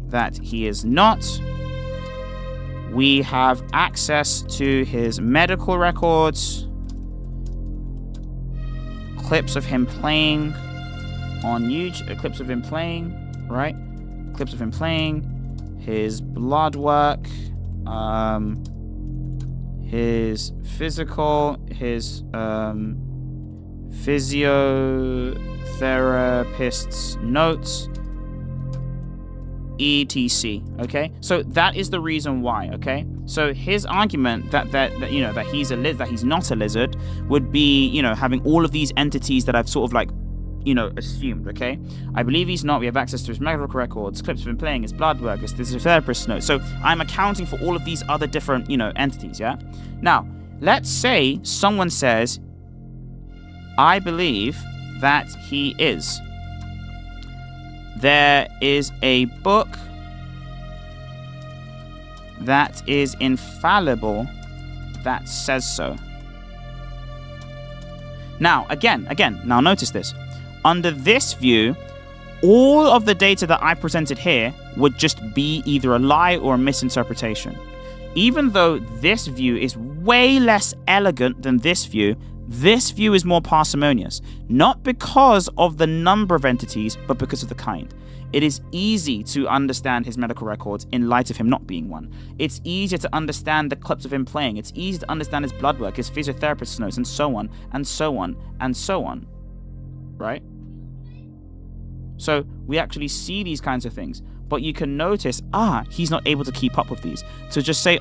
that he is not. We have access to his medical records, clips of him playing on YouTube, clips of him playing, right? Clips of him playing, his blood work, his physical, his physiotherapist's notes, etc. Okay, so that is the reason why. Okay, so his argument that he's that he's not a lizard would be having all of these entities that I've sort of like assumed. Okay, I believe he's not. We have access to his medical records, clips of him playing, his blood work, his physiotherapist's notes. So I'm accounting for all of these other different entities. Yeah. Now let's say someone says, I believe that he is. There is a book that is infallible that says so. Now, again, now notice this. Under this view, all of the data that I presented here would just be either a lie or a misinterpretation. Even though this view is way less elegant than this view is more parsimonious, not because of the number of entities, but because of the kind. It is easy to understand his medical records in light of him not being one. It's easier to understand the clips of him playing. It's easy to understand his blood work, his physiotherapist's notes, and so on, and so on, and so on. Right? So we actually see these kinds of things. But you can notice, he's not able to keep up with these. So just say,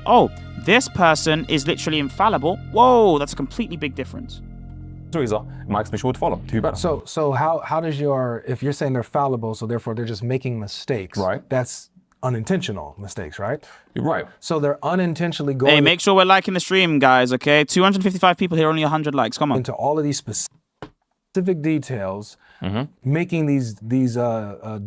this person is literally infallible. Whoa, that's a completely big difference. My explanation would follow to be better. So how does if you're saying they're fallible, so therefore they're just making mistakes, right? That's unintentional mistakes, right? Right. So they're unintentionally going. Hey, make sure we're liking the stream, guys, okay? 255 people here, only 100 likes. Come on. Into all of these specific details, making these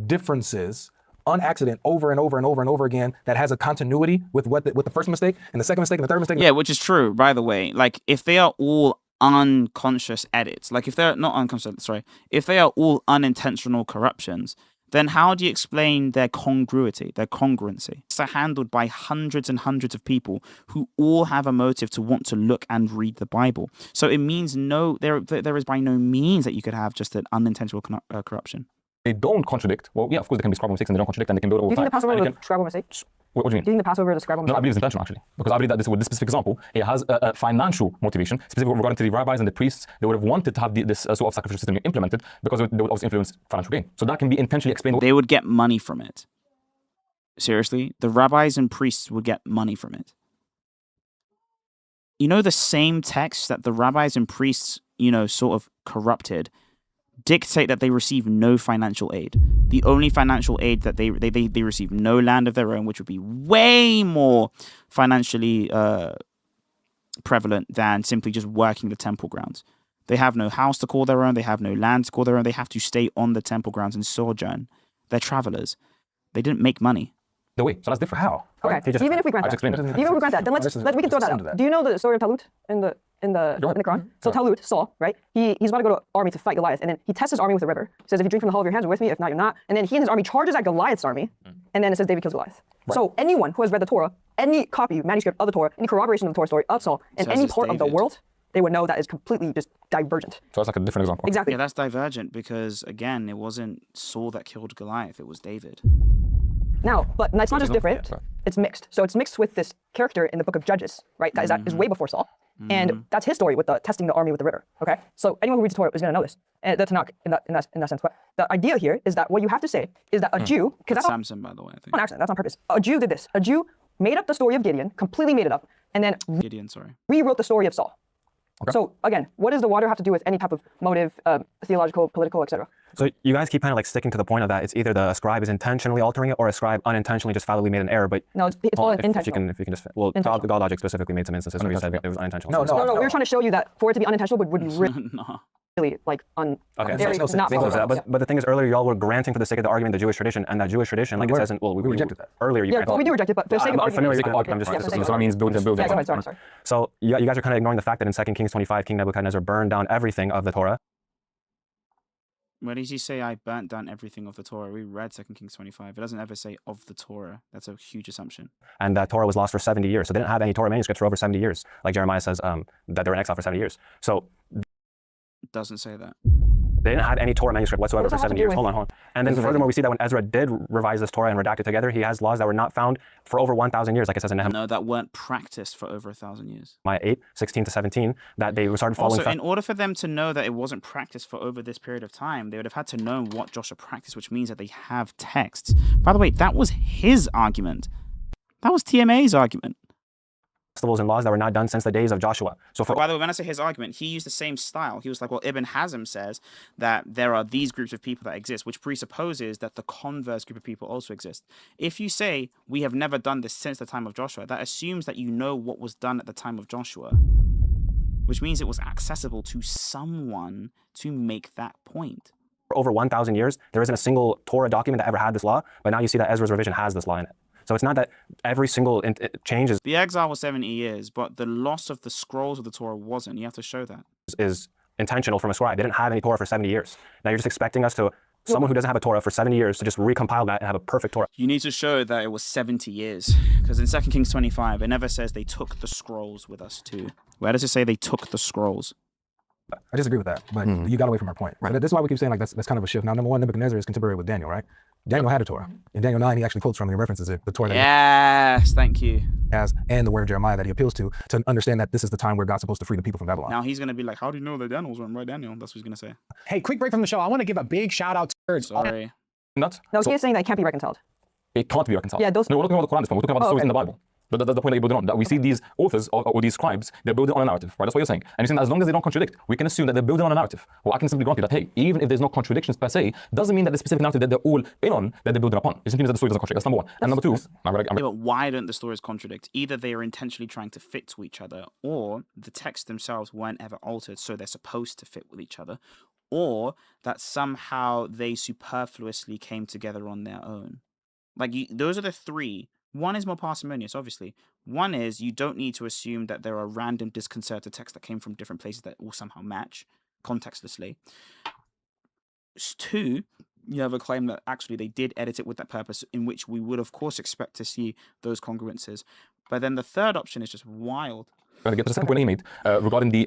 differences on accident over and over and over and over again that has a continuity with the first mistake and the second mistake and the third mistake. Yeah, which is true, by the way. Like, if they are all unconscious edits, like if they're not unconscious, if they are all unintentional corruptions, then how do you explain their congruity, their congruency? It's handled by hundreds and hundreds of people who all have a motive to want to look and read the Bible. So it means there is by no means that you could have just an unintentional corruption. They don't contradict. Well, yeah, of course they can be scribal mistakes and they don't contradict and they can build all the time. Do you think the Passover was a scribal mistake? What do you mean? Do you think the Passover is a scribal mistake? No, I believe it's intentional actually, because I believe that with this specific example, it has a financial motivation, specifically regarding to the rabbis and the priests. They would have wanted to have this sort of sacrificial system implemented because they would also influence financial gain. So that can be intentionally explained. They would get money from it. Seriously, the rabbis and priests would get money from it. The same text that the rabbis and priests, sort of corrupted, dictate that they receive no financial aid. The only financial aid that they receive no land of their own, which would be way more financially prevalent than simply just working the temple grounds. They have no house to call their own. They have no land to call their own. They have to stay on the temple grounds and sojourn. They're travelers. They didn't make money. The way. So that's different. How? Okay. Even if we grant that, even if we grant that, then we can throw that out. Do you know the story of Talut in the Quran? So Talut, Saul, right? He's about to go to army to fight Goliath, and then he tests his army with a river. He says, if you drink from the hollow of your hands, you're with me. If not, you're not. And then he and his army charges at Goliath's army, and then it says David kills Goliath. Right. So anyone who has read the Torah, any copy, manuscript of the Torah, any corroboration of the Torah story of Saul, in any part of the world, they would know that is completely just divergent. So that's like a different example. Exactly. Yeah, that's divergent because, again, it wasn't Saul that killed Goliath. It was David. Now, but it's not just different. It's mixed. So it's mixed with this character in the book of Judges, right? That is way before Saul. And that's his story with the testing the army with the river. Okay? So anyone who reads the Torah is going to know this. And that's not in that sense. But the idea here is that what you have to say is that a Jew, because that's Samson, by the way, I think. Not an accident, that's on purpose. A Jew did this. A Jew made up the story of Gideon, completely made it up, and then rewrote the story of Saul. Okay. So again, what does the water have to do with any type of motive, theological, political, etc.? So you guys keep kind of like sticking to the point of that it's either the scribe is intentionally altering it or a scribe unintentionally just fallibly made an error. But no, it's all intentional. If you can just God logic specifically made some instances where you said it was unintentional. No. We were trying to show you that for it to be unintentional would be really like okay. Very not possible. But the thing is, earlier y'all were granting for the sake of the argument the Jewish tradition, and that Jewish tradition, like it says, we rejected that earlier. We do reject it, but for the sake of argument. So that means building. Sorry. So you guys are kind of ignoring the fact that in 2 Kings 25, King Nebuchadnezzar burned down everything of the Torah. Where does he say I burnt down everything of the Torah? We read 2 Kings 25. It doesn't ever say of the Torah. That's a huge assumption. And that Torah was lost for 70 years. So they didn't have any Torah manuscripts for over 70 years. Like Jeremiah says that they were in exile for 70 years. So it doesn't say that. They didn't have any Torah manuscript whatsoever for 70 years. Hold on. And then furthermore, we see that when Ezra did revise this Torah and redact it together, he has laws that were not found for over 1,000 years, like it says in Nehemiah. No, that weren't practiced for over 1,000 years. 8, 16 to 17, that they started following. Also, in order for them to know that it wasn't practiced for over this period of time, they would have had to know what Joshua practiced, which means that they have texts. By the way, that was his argument. That was TMA's argument. Festivals and laws that were not done since the days of Joshua. So by the way, when I say his argument, he used the same style. He was like, well, Ibn Hazm says that there are these groups of people that exist, which presupposes that the converse group of people also exist. If you say, we have never done this since the time of Joshua, that assumes that you know what was done at the time of Joshua, which means it was accessible to someone to make that point. For over 1,000 years, there isn't a single Torah document that ever had this law, but now you see that Ezra's revision has this law in it. So it's not that every single change is... The exile was 70 years, but the loss of the scrolls of the Torah wasn't. You have to show that. ...is intentional from a scribe. They didn't have any Torah for 70 years. Now you're just expecting us to... Someone who doesn't have a Torah for 70 years to just recompile that and have a perfect Torah. You need to show that it was 70 years. Because in 2 Kings 25, it never says they took the scrolls with us too. Where does it say they took the scrolls? I disagree with that, but you got away from our point. Right. But this is why we keep saying like that's kind of a shift. Now, number one, Nebuchadnezzar is contemporary with Daniel, right? Daniel had a Torah. In Daniel 9, he actually quotes from and references it, the Torah that yes, thank you. Has, and the word of Jeremiah that he appeals to understand that this is the time where God's supposed to free the people from Babylon. Now he's going to be like, how do you know that Daniel's wrong? Right, Daniel? That's what he's going to say. Hey, quick break from the show. I want to give a big shout out to Kurds. Sorry. No, he's saying that it can't be reconciled. It can't be reconciled. Yeah, those... No, we're not talking about the Quran this time. We're talking about the stories in the Bible. That's the point that you're building on. That we see these authors or these scribes, they're building on a narrative, right? That's what you're saying. And you're saying that as long as they don't contradict, we can assume that they're building on a narrative. Well, I can simply grant you that, hey, even if there's no contradictions per se, doesn't mean that the specific narrative that they're all in on, that they're building upon. It simply means that the story doesn't contradict. That's number one. And number two, yeah, but why don't the stories contradict? Either they are intentionally trying to fit to each other, or the texts themselves weren't ever altered, so they're supposed to fit with each other, or that somehow they superfluously came together on their own. Like, those are the three. One is more parsimonious, obviously. One is you don't need to assume that there are random disconcerted texts that came from different places that all somehow match contextlessly. Two, you have a claim that actually they did edit it with that purpose, in which we would, of course, expect to see those congruences. But then the third option is just wild. To get to the second point he made regarding the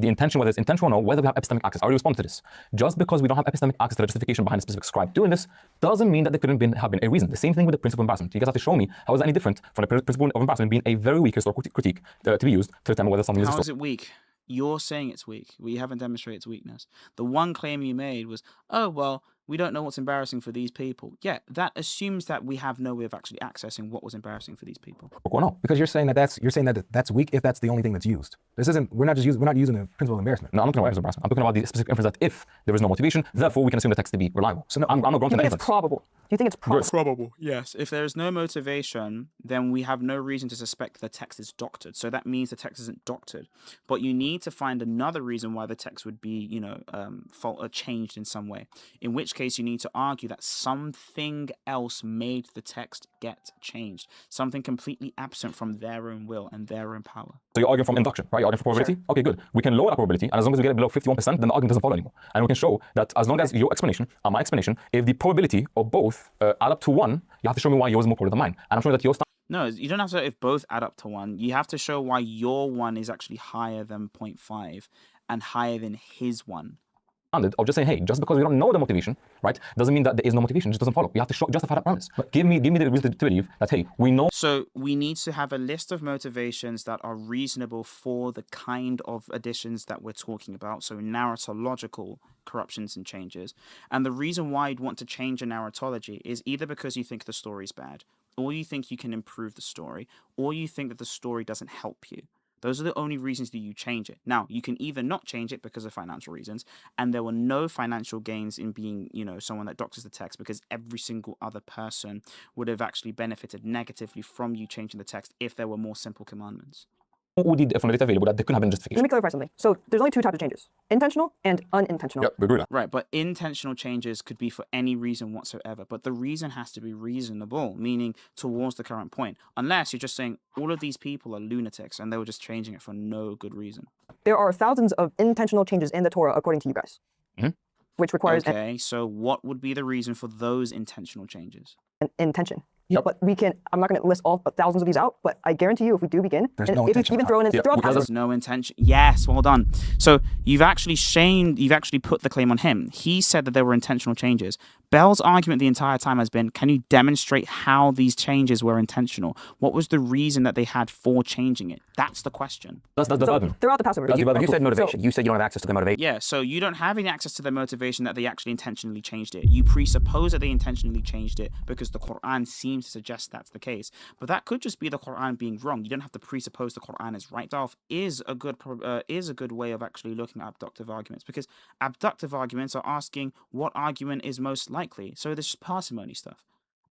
intention, whether it's intentional or not, whether we have epistemic access. I already responded to this. Just because we don't have epistemic access to the justification behind a specific scribe doing this doesn't mean that there couldn't have been a reason. The same thing with the principle of embarrassment. You guys have to show me how is that any different from the principle of embarrassment being a very weak historical critique to be used to determine whether something is... How is it weak? You're saying it's weak. We haven't demonstrated its weakness. The one claim you made was, oh, well, we don't know what's embarrassing for these people. Yeah, that assumes that we have no way of actually accessing what was embarrassing for these people. Well, no, because you're saying that that's weak if that's the only thing that's used. This isn't. We're not using the principle of embarrassment. No, I'm not talking about embarrassment. I'm talking about the specific inference that if there is no motivation, therefore we can assume the text to be reliable. So no, I'm not Do granting you that think inference. it's probable? Do you think it's probable? Probable, yes. If there's no motivation, then we have no reason to suspect the text is doctored. So that means the text isn't doctored. But you need to find another reason why the text would be, changed in some way. In which case, you need to argue that something else made the text get changed. Something completely absent from their own will and their own power. So you're arguing from induction, right? You're arguing for probability? Sure. Okay, good. We can lower that probability, and as long as we get it below 51%, then the argument doesn't follow anymore. And we can show that as long as your explanation and my explanation, if the probability of both add up to 1, you have to show me why yours is more probable than mine. And I'm showing that yours No, you don't have to if both add up to 1. You have to show why your 1 is actually higher than 0.5 and higher than his 1. of just saying, hey, just because we don't know the motivation, right, doesn't mean that there is no motivation. It just doesn't follow. You have to justify that premise. But give me the reason to believe that, hey, we know. So we need to have a list of motivations that are reasonable for the kind of additions that we're talking about. So narratological corruptions and changes. And the reason why you'd want to change a narratology is either because you think the story's bad, or you think you can improve the story, or you think that the story doesn't help you. Those are the only reasons that you change it. Now, you can either not change it because of financial reasons, and there were no financial gains in being, someone that doctors the text, because every single other person would have actually benefited negatively from you changing the text if there were more simple commandments. Already from the data available that there couldn't have been justification. Let me clarify something. So there's only two types of changes: intentional and unintentional. Yep, we agree with that. Right, but intentional changes could be for any reason whatsoever. But the reason has to be reasonable, meaning towards the current point. Unless you're just saying all of these people are lunatics and they were just changing it for no good reason. There are thousands of intentional changes in the Torah, according to you guys, which requires Okay, so what would be the reason for those intentional changes? an intention. Yep. But I'm not going to list all thousands of these out, but I guarantee you if we do begin, There's and no if we intention even throw in Yeah, throw a because passage, No intention. Yes, well done. So you've actually put the claim on him. He said that there were intentional changes. Bell's argument the entire time has been, can you demonstrate how these changes were intentional? What was the reason that they had for changing it? That's the question. That's the burden. throw out the Passover. That's the burden. You said motivation. You said you don't have access to the motivation. Yeah, so you don't have any access to the motivation that they actually intentionally changed it. You presuppose that they intentionally changed it because the Quran seems to suggest that's the case. But that could just be the Quran being wrong. You don't have to presuppose the Quran is right. Off is a good way of actually looking at abductive arguments, because abductive arguments are asking what argument is most likely. So this is parsimony stuff.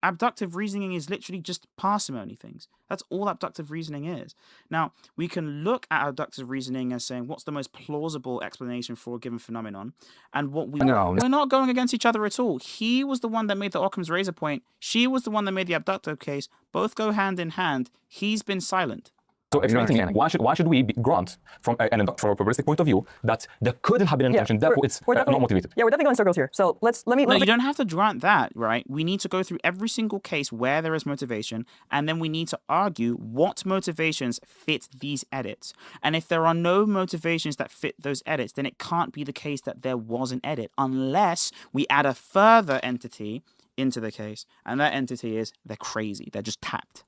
Abductive reasoning is literally just parsimony things. That's all abductive reasoning is. Now, we can look at abductive reasoning as saying what's the most plausible explanation for a given phenomenon, and we're not going against each other at all. He was the one that made the Occam's razor point. She was the one that made the abductive case. Both go hand in hand. He's been silent. So explain to me, why should we grant from a probabilistic point of view that there couldn't have been an intention, therefore it's not motivated? Yeah, we're definitely going in circles here. So let me. No, you don't have to grant that, right? We need to go through every single case where there is motivation, and then we need to argue what motivations fit these edits. And if there are no motivations that fit those edits, then it can't be the case that there was an edit, unless we add a further entity into the case, and that entity is they're crazy. They're just tapped.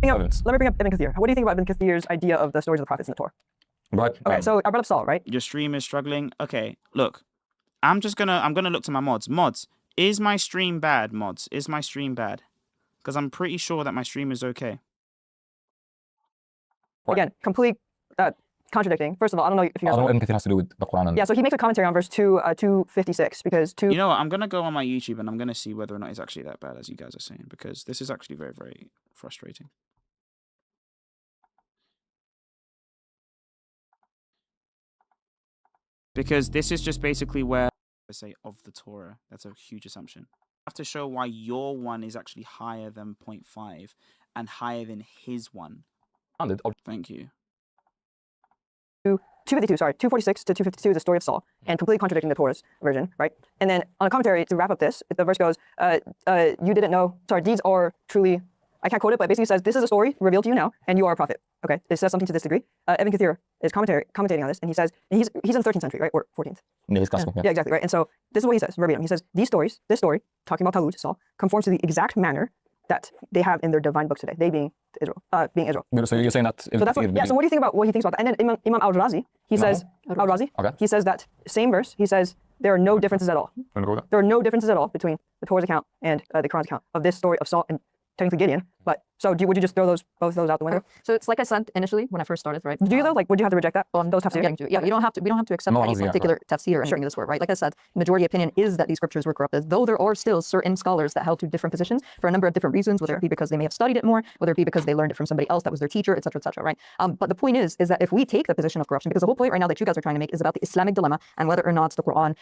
Let me bring up Ibn Kathir. What do you think about Ibn Kathir's idea of the stories of the prophets in the Torah? Right. Okay, so I brought up Saul, right? Your stream is struggling. Okay, look, I'm gonna look to my mods. Mods, is my stream bad? Mods, is my stream bad? Because I'm pretty sure that my stream is okay. Again, complete contradicting. First of all, I don't know if you guys. I don't know what Ibn Kathir has to do with the Quran. And Yeah, so he makes a commentary on verse 256 because You know what? I'm gonna go on my YouTube and I'm gonna see whether or not it's actually that bad as you guys are saying, because this is actually very, very frustrating. Because this is just basically where I say of the Torah. That's a huge assumption. You have to show why your one is actually higher than 0.5 and higher than his one. Thank you. 246 to 252 is the story of Saul, and completely contradicting the Torah's version, right? And then on a commentary to wrap up this, the verse goes, you didn't know, deeds are truly, I can't quote it, but it basically says, this is a story revealed to you now, and you are a prophet. Okay, it says something to this degree. Ibn Kathir is commentating on this, and he says, and he's in the 13th century, right, or 14th. Yeah, he's classical, Yeah, exactly, right. And so this is what he says, verbatim. He says, this story, talking about Talut, Saul, conforms to the exact manner that they have in their divine books today, they being Israel. So you're saying that... So that's what, yeah, so what do you think about what he thinks about that? And then Imam al-Razi, he says, Okay. he says that same verse, he says, there are no differences at all. Wanna go with that? There are no differences at all between the Torah's account and the Quran's account of this story of Saul and technically Gideon. But so would you just throw both those out the window? So it's like I said initially when I first started, right? Do you though? Like, would you have to reject that on those I'm tafsir? getting to it. Yeah, we don't have to accept No, any yeah, particular tafsir entering this word, right? Like I said, majority opinion is that these scriptures were corrupted, though there are still certain scholars that held to different positions for a number of different reasons, whether it be because they may have studied it more, whether it be because they learned it from somebody else that was their teacher, etc., right? But the point is that if we take the position of corruption, because the whole point right now that you guys are trying to make is about the Islamic dilemma and whether or not the Quran,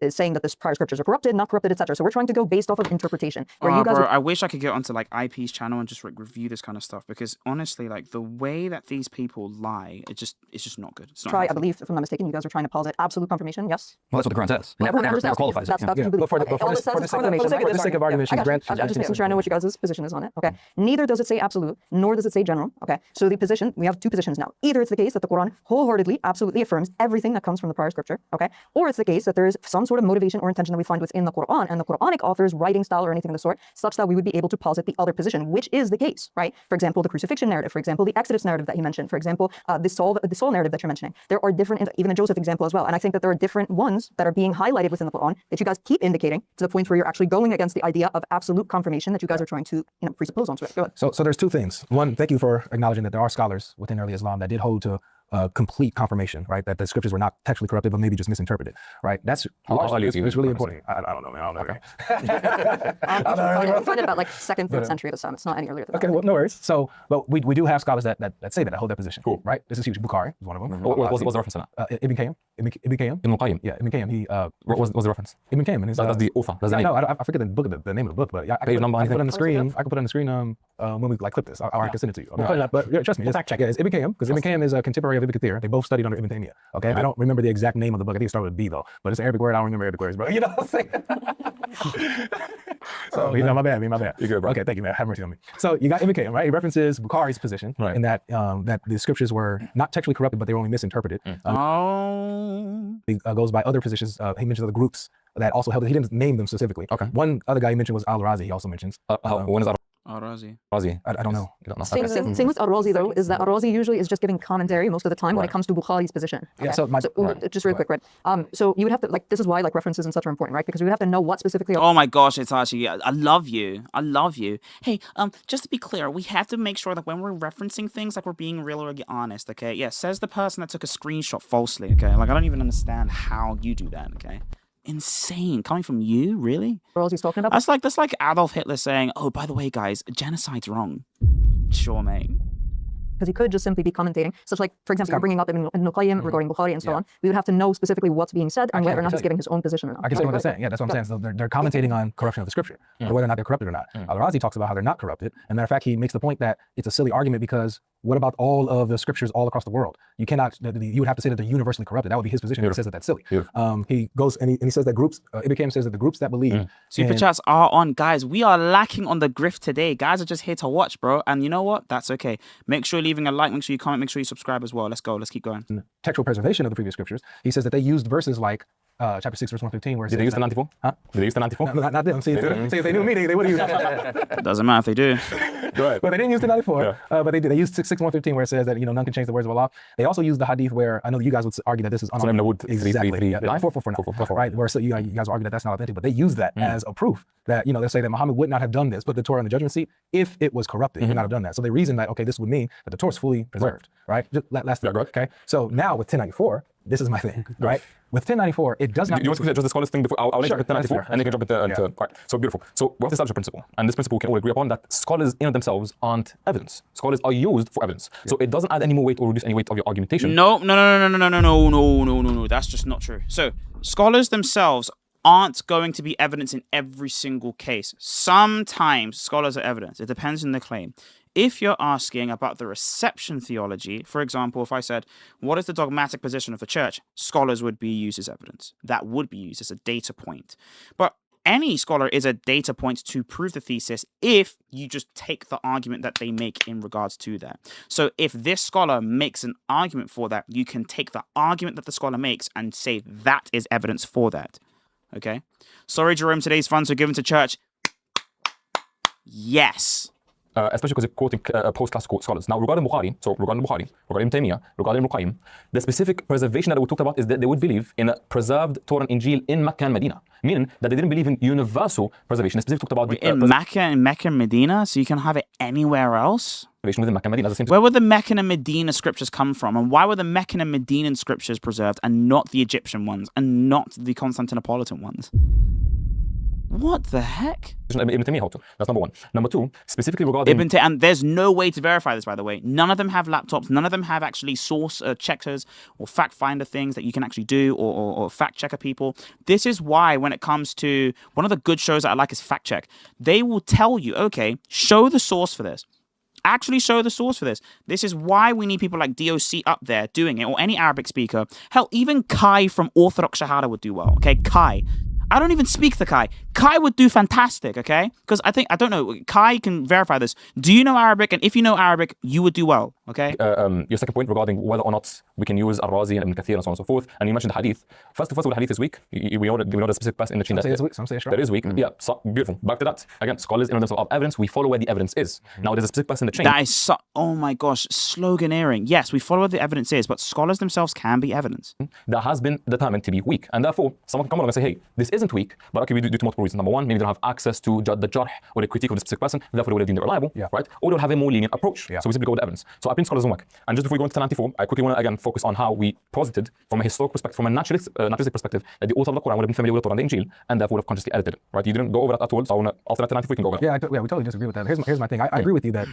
is saying that this prior scriptures are corrupted, not corrupted, etc. So we're trying to go based off of interpretation. Where you guys bro, I wish I could get onto like IP's channel and just like review this kind of stuff, because honestly, like the way that these people lie, it's just not good. It's not I healthy. believe, if I'm not mistaken, you guys are trying to posit absolute confirmation. Yes. Well, that's what the Quran says. It Everyone never understands. qualifies it. That's what you But believe. for the All it says is confirmation. for the sake of argument, I she's got you. I'm just making sure I know what you guys' position is on it. Okay. Neither does it say absolute, nor does it say general. Okay. So the position, we have two positions now. Either it's the case that the Quran wholeheartedly, absolutely affirms everything that comes from the prior scripture. Okay. Or it's the case that there is some sort of motivation or intention that we find within the Quran and the Quranic author's writing style or anything of the sort, such that we would be able to posit the other position, which is the case, right? For example, the crucifixion narrative. For example, the Exodus narrative that he mentioned. For example, the Saul narrative that you're mentioning. There are different, even the Joseph example as well. And I think that there are different ones that are being highlighted within the Quran that you guys keep indicating to the point where you're actually going against the idea of absolute confirmation that you guys are trying to presuppose onto it. Go ahead. So there's two things. One, thank you for acknowledging that there are scholars within early Islam that did hold to complete confirmation, right? That the scriptures were not textually corrupted, but maybe just misinterpreted, right? That's it's really important. I don't know, man. I don't know. I find it about like 2nd, 3rd century of Islam. It's not any earlier than that. Okay, well, no worries. So, but we do have scholars that say that hold that position, Cool. right? This is huge. Bukhari is one of them. What's the reference on that? Ibn Qayyim. Ibn Qayyim. Ibn Qayyim. Yeah, Ibn Qayyim. He What's the reference? Ibn Qayyim. And That's the author. That's the name. No, I forget the name of the book, but I Page can number, put it on anything? the screen. I can put it on the screen when we like clip this. I can send it to you. Okay? But yeah, trust me, fact check. Yeah, it's Ibn Qayyim, because Ibn Qayyim is a contemporary of Ibn Kathir. They both studied under Ibn Taymiyyah. Okay, I don't remember the exact name of the book. I think it started with B though, but it's an Arabic word. I don't remember Arabic words, but you know what I'm saying. So my bad. You're good, bro. Okay, thank you, man. Have mercy on me. So you got Ibn Qayyim, right? He references Bukhari's position in that that the scriptures were not textually corrupted, but they were only misinterpreted. He goes by other positions. He mentions other groups that also held it. He didn't name them specifically. Okay. One other guy he mentioned was Al-Razi. He also mentions. When is that? Razi. I don't know. You don't know. Thing with Al-Razi though is that Al-Razi usually is just giving commentary most of the time when it comes to Bukhari's position. Okay? Yeah. So just real quick, right? So you would have to this is why references and such are important, right? Because we would have to know what specifically. Oh my gosh, Itachi, I love you. Hey, just to be clear, we have to make sure that when we're referencing things, like we're being real or honest, okay? Yeah, says the person that took a screenshot falsely, okay? Like I don't even understand how you do that, okay? Insane. Coming from you, really? What else he's talking about? That's like Adolf Hitler saying, "Oh, by the way, guys, genocide's wrong." Sure, mate. Because he could just simply be commentating. Such like, for example, you're bringing up Ibn Qayyim regarding Bukhari and so on. We would have to know specifically what's being said and whether or not he's giving his own position or not. I can tell you what they're saying. Yeah, that's what I'm saying. So they're commentating on corruption of the scripture, or whether or not they're corrupted or not. Al-Razi talks about how they're not corrupted. And matter of fact, he makes the point that it's a silly argument because what about all of the scriptures all across the world? You cannot. You would have to say that they're universally corrupted. That would be his position. He says that that's silly. He goes and he says that groups. Ibn Qayyim says that the groups that believe. Super chats are on, guys. We are lacking on the grift today. Guys are just here to watch, bro. And you know what? That's okay. Make sure you're leaving a like. Make sure you comment. Make sure you subscribe as well. Let's go. Let's keep going. Textual preservation of the previous scriptures. He says that they used verses like chapter 6, verse 115, where it Did they use the 94? Huh? Did they use the 94? No, not them. See, if they knew me, they would have used it. Doesn't matter if they do. Go ahead. But they didn't use the 94. But they did. They used 6, 115, where it says that none can change the words of Allah. They also used the hadith where I know you guys would argue that this is exactly 444, right? Where so you guys argue that that's not authentic, but they use that as a proof that they say that Muhammad would not have done this, put the Torah in the judgment seat if it was corrupted. He would not have done that. So they reason that this would mean that the Torah is fully preserved, right? Just last thing, okay. So now with 1094. This is my thing, right? With 1094, it does not. Do you want to just the scholars thing before? I'll jump into 1094, and then you can jump into. Right. So beautiful. So we have to establish a principle, and this principle we can all agree upon that scholars in themselves aren't evidence. Scholars are used for evidence, so it doesn't add any more weight or reduce any weight of your argumentation. No. That's just not true. So scholars themselves aren't going to be evidence in every single case. Sometimes scholars are evidence. It depends on the claim. If you're asking about the reception theology, for example, if I said, what is the dogmatic position of the church? Scholars would be used as evidence. That would be used as a data point. But any scholar is a data point to prove the thesis if you just take the argument that they make in regards to that. So if this scholar makes an argument for that, you can take the argument that the scholar makes and say that is evidence for that. Okay? Sorry, Jerome, today's funds were given to church. Yes. especially because you're quoting post-classical scholars. Now, regarding Bukhari, regarding Ibn Taymiyyah, regarding Ibn Qayyim, the specific preservation that we talked about is that they would believe in a preserved Torah and Injil in Mecca and Medina, meaning that they didn't believe in universal preservation. They specifically talked about in Mecca and Medina, so you can have it anywhere else? Within Mecca and Medina. Where would the Meccan and Medina scriptures come from? And why were the Meccan and Medinan scriptures preserved and not the Egyptian ones and not the Constantinopolitan ones? What the heck? Ibn Taymiyyah, how to. That's number one. Number two, specifically regarding... and there's no way to verify this, by the way. None of them have laptops. None of them have actually source checkers or fact finder things that you can actually do or fact checker people. This is why when it comes to... One of the good shows that I like is Fact Check. They will tell you, okay, show the source for this. Actually show the source for this. This is why we need people like DOC up there doing it, or any Arabic speaker. Hell, even Kai from Orthodox Shahada would do well, okay? Kai. I don't even speak the Kai. Kai would do fantastic, okay? Because I don't know, Kai can verify this. Do you know Arabic? And if you know Arabic, you would do well, okay? Your second point regarding whether or not we can use Al-Razi and Ibn Kathir and so on and so forth, and you mentioned the hadith. First of all, the hadith is weak. We know the specific person in the chain that is weak. Yeah, so, beautiful. Back to that. Again, scholars in themselves of evidence, we follow where the evidence is. Now, there's a specific person in the chain. That is so, oh my gosh, sloganeering. Yes, we follow what the evidence is, but scholars themselves can be evidence. That has been determined to be weak. And therefore, someone can come along and say, hey, this isn't weak, but okay, we do multiple reasons. Number one, maybe they don't have access to the jarh or the critique of the specific person, therefore they would have deemed it reliable, right? Or they'll have a more lenient approach. So we simply go with the evidence. So opinion scholars don't work. And just before we go into 94, I quickly want to again focus on how we posited from a historical perspective, from a naturalistic perspective, that the author of the Quran would have been familiar with the Torah and the Injil, and therefore would have consciously edited it, right? You didn't go over that at all, so after 94 we can go over that. Yeah, we totally disagree with that. Here's my thing. I agree with you that,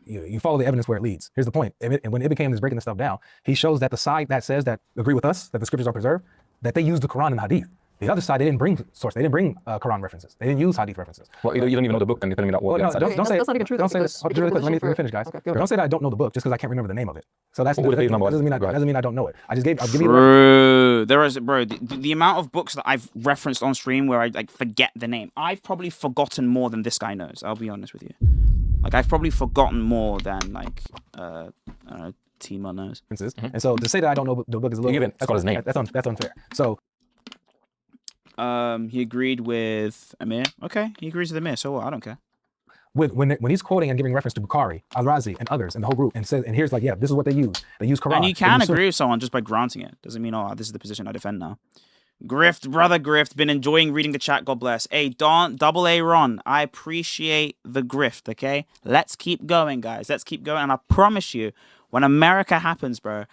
you follow the evidence where it leads. Here's the point. And when Ibn Qayyim is breaking this stuff down, he shows that the side that says that agree with us, that the scriptures are preserved, that they use the Quran and Hadith. The other side, they didn't bring source. They didn't bring Quran references. They didn't use Hadith references. Well, you don't even know the book, and you're telling me that. Well, no, don't say. That's not even true. Don't say this. Really quick. Let me finish, guys. Okay, don't say that I don't know the book just because I can't remember the name of it. So that doesn't mean I don't know it. I'll give you. Bro, the amount of books that I've referenced on stream where I forget the name. I've probably forgotten more than this guy knows. I'll be honest with you. I've probably forgotten more than Tima knows. And so to say that I don't know the book is a little. That's unfair. So. He agreed with Amir. Okay, he agrees with Amir. So what? I don't care. When he's quoting and giving reference to Bukhari, Al-Razi, and others in the whole group, and says, and here's like, yeah, this is what they use. They use Quran. And you can agree with someone just by granting it. Doesn't mean, oh, this is the position I defend now. Brother Grift, been enjoying reading the chat. God bless. Hey, Double A Ron, I appreciate the grift. Okay, let's keep going, guys. Let's keep going. And I promise you, when America happens, bro,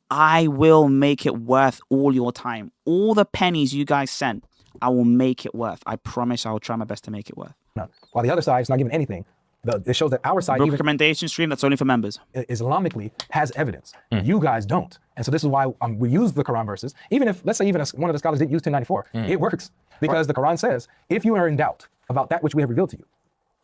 I will make it worth all your time. All the pennies you guys sent, I will make it worth. I promise I will try my best to make it worth. No. While the other side is not giving anything, it shows that our side, Book recommendation stream, that's only for members. Islamically has evidence. You guys don't. And so this is why we use the Quran verses. Even if, let's say even one of the scholars didn't use 1094, it works. Because the Quran says, if you are in doubt about that which we have revealed to you,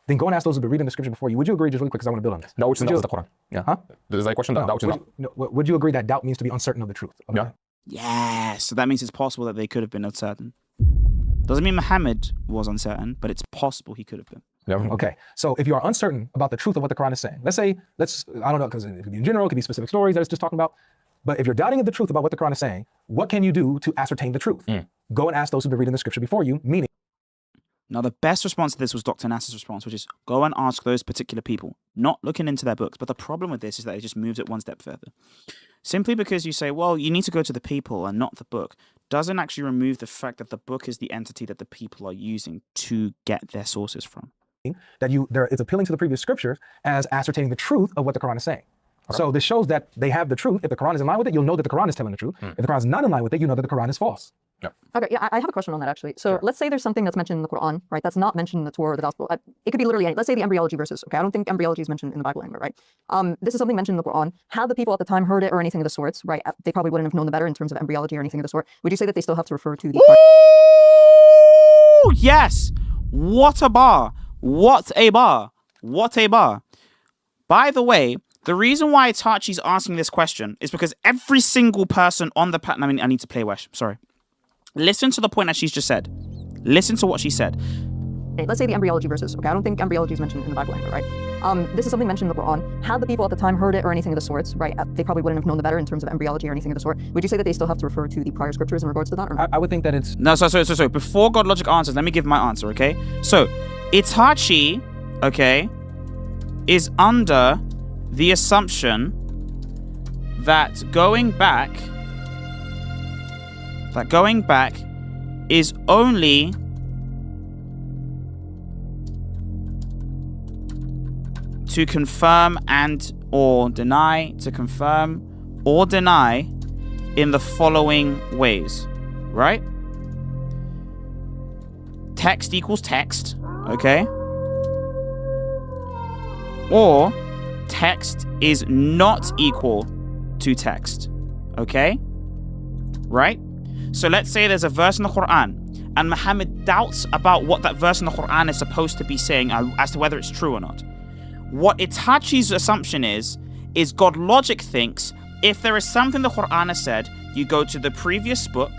then go and ask those who have been reading the scripture before you. Would you agree, just really quick, because I want to build on this? That which is the Quran. Yeah. Huh? There's a question that which is not. Would you agree that doubt means to be uncertain of the truth? Yeah. Yes. So that means it's possible that they could have been uncertain. Doesn't mean Muhammad was uncertain, but it's possible he could have been. Yeah. Okay. So if you are uncertain about the truth of what the Quran is saying, I don't know, because it could be in general, it could be specific stories that it's just talking about. But if you're doubting of the truth about what the Quran is saying, what can you do to ascertain the truth? Go and ask those who've been reading the scripture before you, meaning. Now, the best response to this was Dr. Nasser's response, which is go and ask those particular people, not looking into their books. But the problem with this is that it just moves it one step further. Simply because you say, well, you need to go to the people and not the book, doesn't actually remove the fact that the book is the entity that the people are using to get their sources from. That it's appealing to the previous scriptures as ascertaining the truth of what the Quran is saying. Okay. So this shows that they have the truth. If the Quran is in line with it, you'll know that the Quran is telling the truth. If the Quran is not in line with it, you know that the Quran is false. Yeah. Okay, yeah, I have a question on that actually. So let's say there's something that's mentioned in the Quran, right? That's not mentioned in the Torah or the Gospel. It could be literally any. Let's say the embryology verses. Okay, I don't think embryology is mentioned in the Bible anywhere, right? This is something mentioned in the Quran. Had the people at the time heard it or anything of the sorts, right? They probably wouldn't have known the better in terms of embryology or anything of the sort. Would you say that they still have to refer to the? Ooh, yes. What a bar! What a bar! What a bar! By the way, the reason why Itachi's asking this question is because every single person on the planet. I need to play Wesh. Sorry. Listen to the point that she's just said. Listen to what she said. Let's say the embryology verses. Okay, I don't think embryology is mentioned in the Bible anywhere, right? This is something mentioned in the Quran. Had the people at the time heard it or anything of the sorts, right? They probably wouldn't have known the better in terms of embryology or anything of the sort. Would you say that they still have to refer to the prior scriptures in regards to that? Or not? I would think that it's... No, so before God Logic answers, let me give my answer, okay? So, Itachi, okay, is under the assumption that going back is only to confirm or deny in the following ways, right? Text equals text, okay? Or text is not equal to text, okay? Right? So let's say there's a verse in the Quran and Muhammad doubts about what that verse in the Quran is supposed to be saying as to whether it's true or not. What Itachi's assumption is God logic thinks if there is something the Quran has said, you go to the previous book,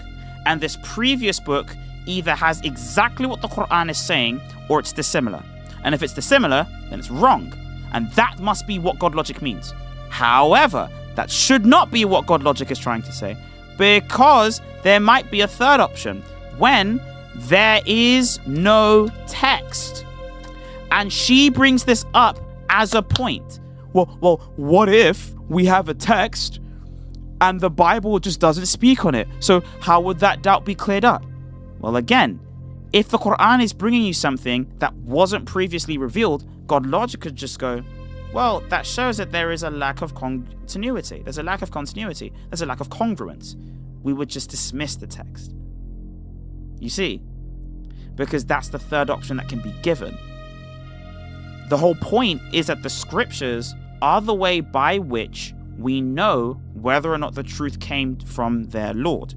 and this previous book either has exactly what the Quran is saying or it's dissimilar. And if it's dissimilar, then it's wrong. And that must be what God logic means. However, that should not be what God logic is trying to say, because there might be a third option when there is no text. And she brings this up as a point. Well, what if we have a text and the Bible just doesn't speak on it? So how would that doubt be cleared up? Well, again, if the Quran is bringing you something that wasn't previously revealed, God logic could just go, well, that shows that there is a lack of continuity. There's a lack of continuity. There's a lack of congruence. We would just dismiss the text. You see? Because that's the third option that can be given. The whole point is that the scriptures are the way by which we know whether or not the truth came from their Lord.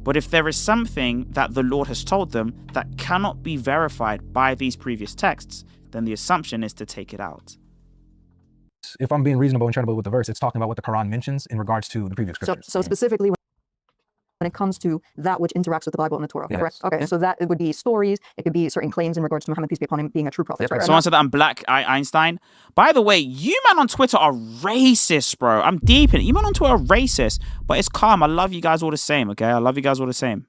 But if there is something that the Lord has told them that cannot be verified by these previous texts, then the assumption is to take it out. If I'm being reasonable and charitable with the verse, it's talking about what the Quran mentions in regards to the previous scriptures. So specifically when it comes to that which interacts with the Bible and the Torah, Yes. correct? Okay, Yes. so that it would be stories, it could be certain claims in regards to Muhammad, peace be upon him, being a true prophet. Yep. Right? Someone said that I'm Black Einstein. By the way, you man on Twitter are racist, bro. I'm deep in it. You man on Twitter are racist, but it's calm. I love you guys all the same, okay? I love you guys all the same.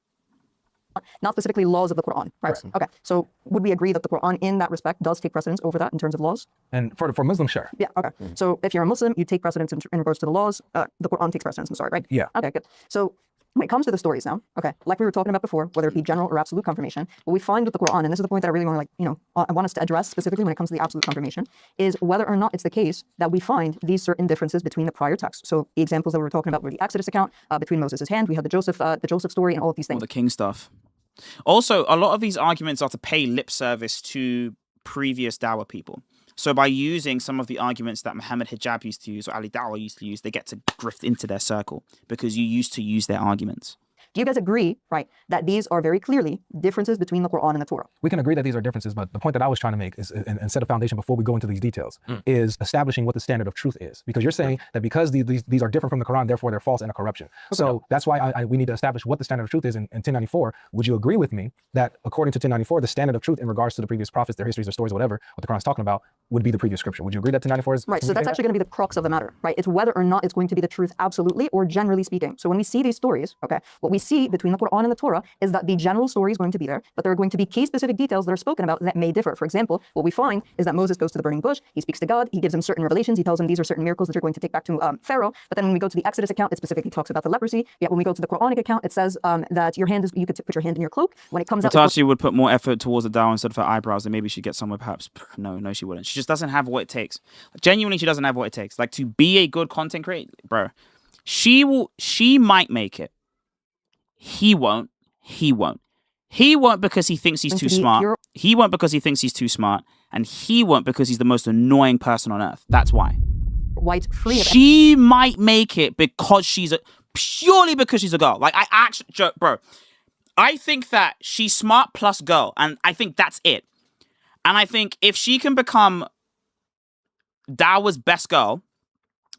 Not specifically laws of the Quran, right? Okay, so would we agree that the Quran in that respect does take precedence over that in terms of laws? And for Muslims, sure. Yeah, okay. So if you're a Muslim, you take precedence in regards to the laws. The Quran takes precedence, I'm sorry, right? Yeah. Okay, good. So when it comes to the stories now, okay, like we were talking about before, whether it be general or absolute confirmation, what we find with the Quran, and this is the point that I really want to I want us to address specifically when it comes to the absolute confirmation, is whether or not it's the case that we find these certain differences between the prior texts. So the examples that we were talking about were the Exodus account, between Moses' hand, we had the Joseph story and all of these things. All the king stuff. Also, a lot of these arguments are to pay lip service to previous Dawah people. So by using some of the arguments that Muhammad Hijab used to use or Ali Dawah used to use, they get to grift into their circle because you used to use their arguments. Do you guys agree, right, that these are very clearly differences between the Quran and the Torah? We can agree that these are differences, but the point that I was trying to make is, and set a foundation before we go into these details, is establishing what the standard of truth is. Because you're saying that because these are different from the Quran, therefore they're false and a corruption. So that's why we need to establish what the standard of truth is in 1094. Would you agree with me that according to 1094, the standard of truth in regards to the previous prophets, their histories, their stories, whatever, what the Quran is talking about, would be the previous scripture? Would you agree that 1094 is... Right, so that's actually going to be the crux of the matter, right? It's whether or not it's going to be the truth absolutely or generally speaking. So when we see these stories, okay, what we see between the Quran and the Torah is that the general story is going to be there, but there are going to be case-specific details that are spoken about that may differ. For example, what we find is that Moses goes to the burning bush, he speaks to God, he gives him certain revelations, he tells him these are certain miracles that you're going to take back to Pharaoh, but then when we go to the Exodus account, it specifically talks about the leprosy, yet when we go to the Quranic account, it says that you could put your hand in your cloak. When it comes out... Natasha would put more effort towards the dawah instead of her eyebrows, then maybe she'd get somewhere perhaps. No, she wouldn't. She just doesn't have what it takes. Genuinely, she doesn't have what it takes. Like, to be a good content creator, bro, she might make it. He won't. He won't because he thinks he's too smart. He won't because he thinks he's too smart. And he won't because he's the most annoying person on earth. That's why. White, free of... She might make it because purely because she's a girl. Like, I actually, bro, I think that she's smart plus girl. And I think that's it. And I think if she can become Dawah's best girl,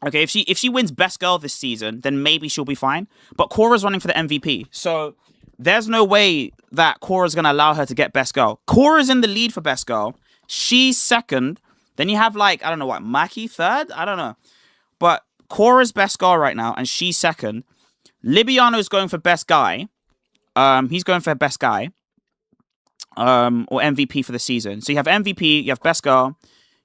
okay, if she wins best girl this season, then maybe she'll be fine. But Cora's running for the MVP. So there's no way that Cora's going to allow her to get best girl. Cora's in the lead for best girl. She's second. Then you have, like, I don't know what, Maki third? I don't know. But Cora's best girl right now, and she's second. Libiano's going for best guy. He's going for best guy. Or MVP for the season. So you have MVP, you have best girl,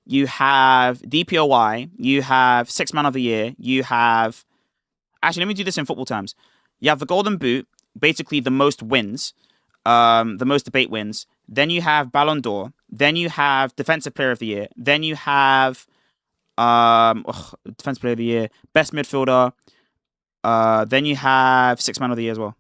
you have DPOY, you have Sixth Man of the Year, you have... Actually, let me do this in football terms. You have the Golden Boot, basically the most wins, the most debate wins. Then you have Ballon d'Or. Then you have Defensive Player of the Year. Then you have Defensive Player of the Year, Best Midfielder. Then you have Sixth Man of the Year as well.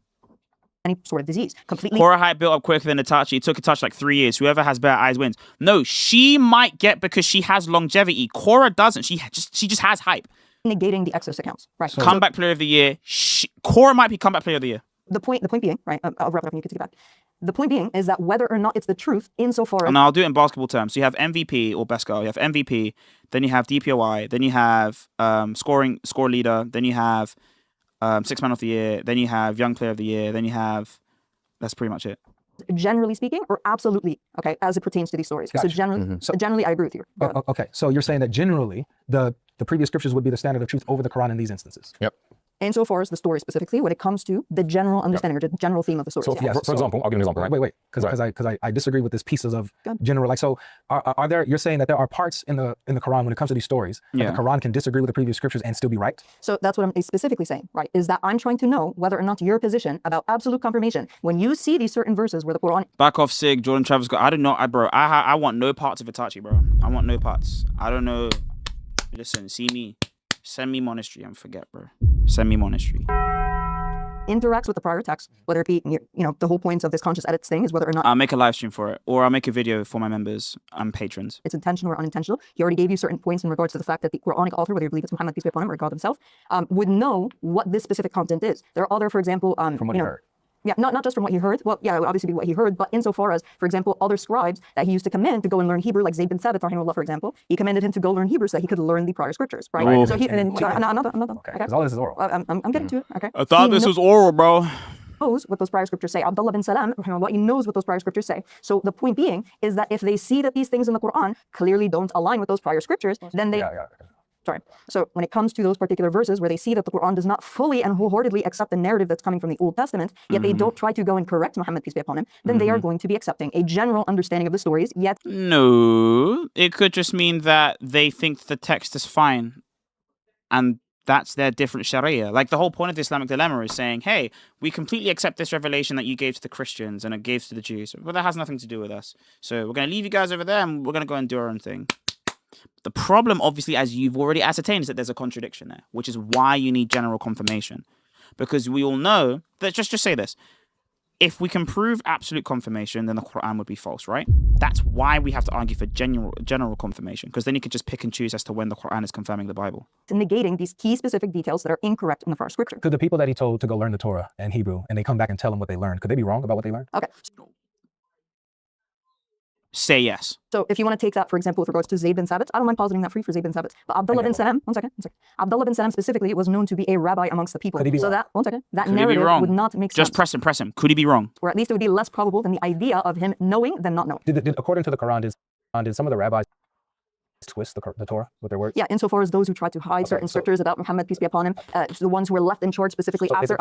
Any sort of disease. Completely. Cora Hype built up quicker than Itachi. It took Itachi like 3 years. Whoever has better eyes wins. No, she might get because she has longevity. Cora doesn't. She just has hype. Negating the Exos accounts. Right. So, comeback Player of the Year. Cora might be Comeback Player of the Year. The point being, right? I'll wrap it up and you can take it back. The point being is that whether or not it's the truth insofar as... And I'll do it in basketball terms. So you have MVP or best girl. You have MVP. Then you have DPOY. Then you have score leader. Then you have Sixth Man of the Year. Then you have Young Player of the Year. Then you have... That's pretty much it. Generally speaking, or absolutely, okay, as it pertains to these stories. Gotcha. So generally, generally, I agree with you. Okay, so you're saying that generally the previous scriptures would be the standard of truth over the Quran in these instances. Yep. Insofar as the story specifically, when it comes to the general understanding or the general theme of the story. So, for example, I'll give an example, right? Wait, because I disagree with this pieces of general, like, so are there, you're saying that there are parts in the Quran when it comes to these stories that the Quran can disagree with the previous scriptures and still be right? So that's what I'm specifically saying, right? Is that I'm trying to know whether or not your position about absolute confirmation, when you see these certain verses where the Quran... Back off Sig, Jordan Travis Scott. I don't know, bro. I want no parts of Itachi, bro. I want no parts. I don't know. Listen, see me. Send me monastery and forget, bro. Send me monastery. Interacts with the prior text, whether it be, the whole point of this conscious edits thing is whether or not... I'll make a live stream for it, or I'll make a video for my members and patrons. It's intentional or unintentional. He already gave you certain points in regards to the fact that the Quranic author, whether you believe it's Muhammad, peace be upon him, or God himself, would know what this specific content is. There are other, for example... From what you heard. Yeah, not just from what he heard. Well, yeah, obviously be what he heard, but insofar as, for example, other scribes that he used to command to go and learn Hebrew, like Zayd bin Thabit, rahimahullah, for example, he commanded him to go learn Hebrew so that he could learn the prior scriptures, right? Oh. So he, and then, I'm not done. Okay, because all this is oral. I'm getting to it, okay? I thought this was oral, bro. Knows what those prior scriptures say. Abdullah bin Salam, rahimahullah, he knows what those prior scriptures say. So the point being is that if they see that these things in the Quran clearly don't align with those prior scriptures, then they... Sorry. So when it comes to those particular verses where they see that the Quran does not fully and wholeheartedly accept the narrative that's coming from the Old Testament, yet they don't try to go and correct Muhammad, peace be upon him, then they are going to be accepting a general understanding of the stories, yet... No, it could just mean that they think the text is fine. And that's their different Sharia. Like the whole point of the Islamic dilemma is saying, hey, we completely accept this revelation that you gave to the Christians and it gave to the Jews, but that has nothing to do with us. So we're going to leave you guys over there and we're going to go and do our own thing. The problem, obviously, as you've already ascertained, is that there's a contradiction there, which is why you need general confirmation. Because we all know that, just say this, if we can prove absolute confirmation, then the Quran would be false, right? That's why we have to argue for general confirmation, because then you could just pick and choose as to when the Quran is confirming the Bible. Negating these key specific details that are incorrect in the first scripture. Could the people that he told to go learn the Torah and Hebrew, and they come back and tell them what they learned, could they be wrong about what they learned? Okay. Say yes. So if you want to take that, for example, with regards to Zayd bin Thabit, I don't mind positing that for you for Zayd bin Thabit. But Abdullah bin Salam, one second. Abdullah bin Salam specifically was known to be a rabbi amongst the people. Could he be so wrong? that, one second, that Could he be narrative wrong? would not make sense. Just press him. Could he be wrong? Or at least it would be less probable than the idea of him knowing than not knowing. According to the Quran, did some of the rabbis twist the Torah with their words? Yeah, insofar as those who tried to hide certain scriptures about Muhammad, peace be upon him, the ones who were left in charge specifically after...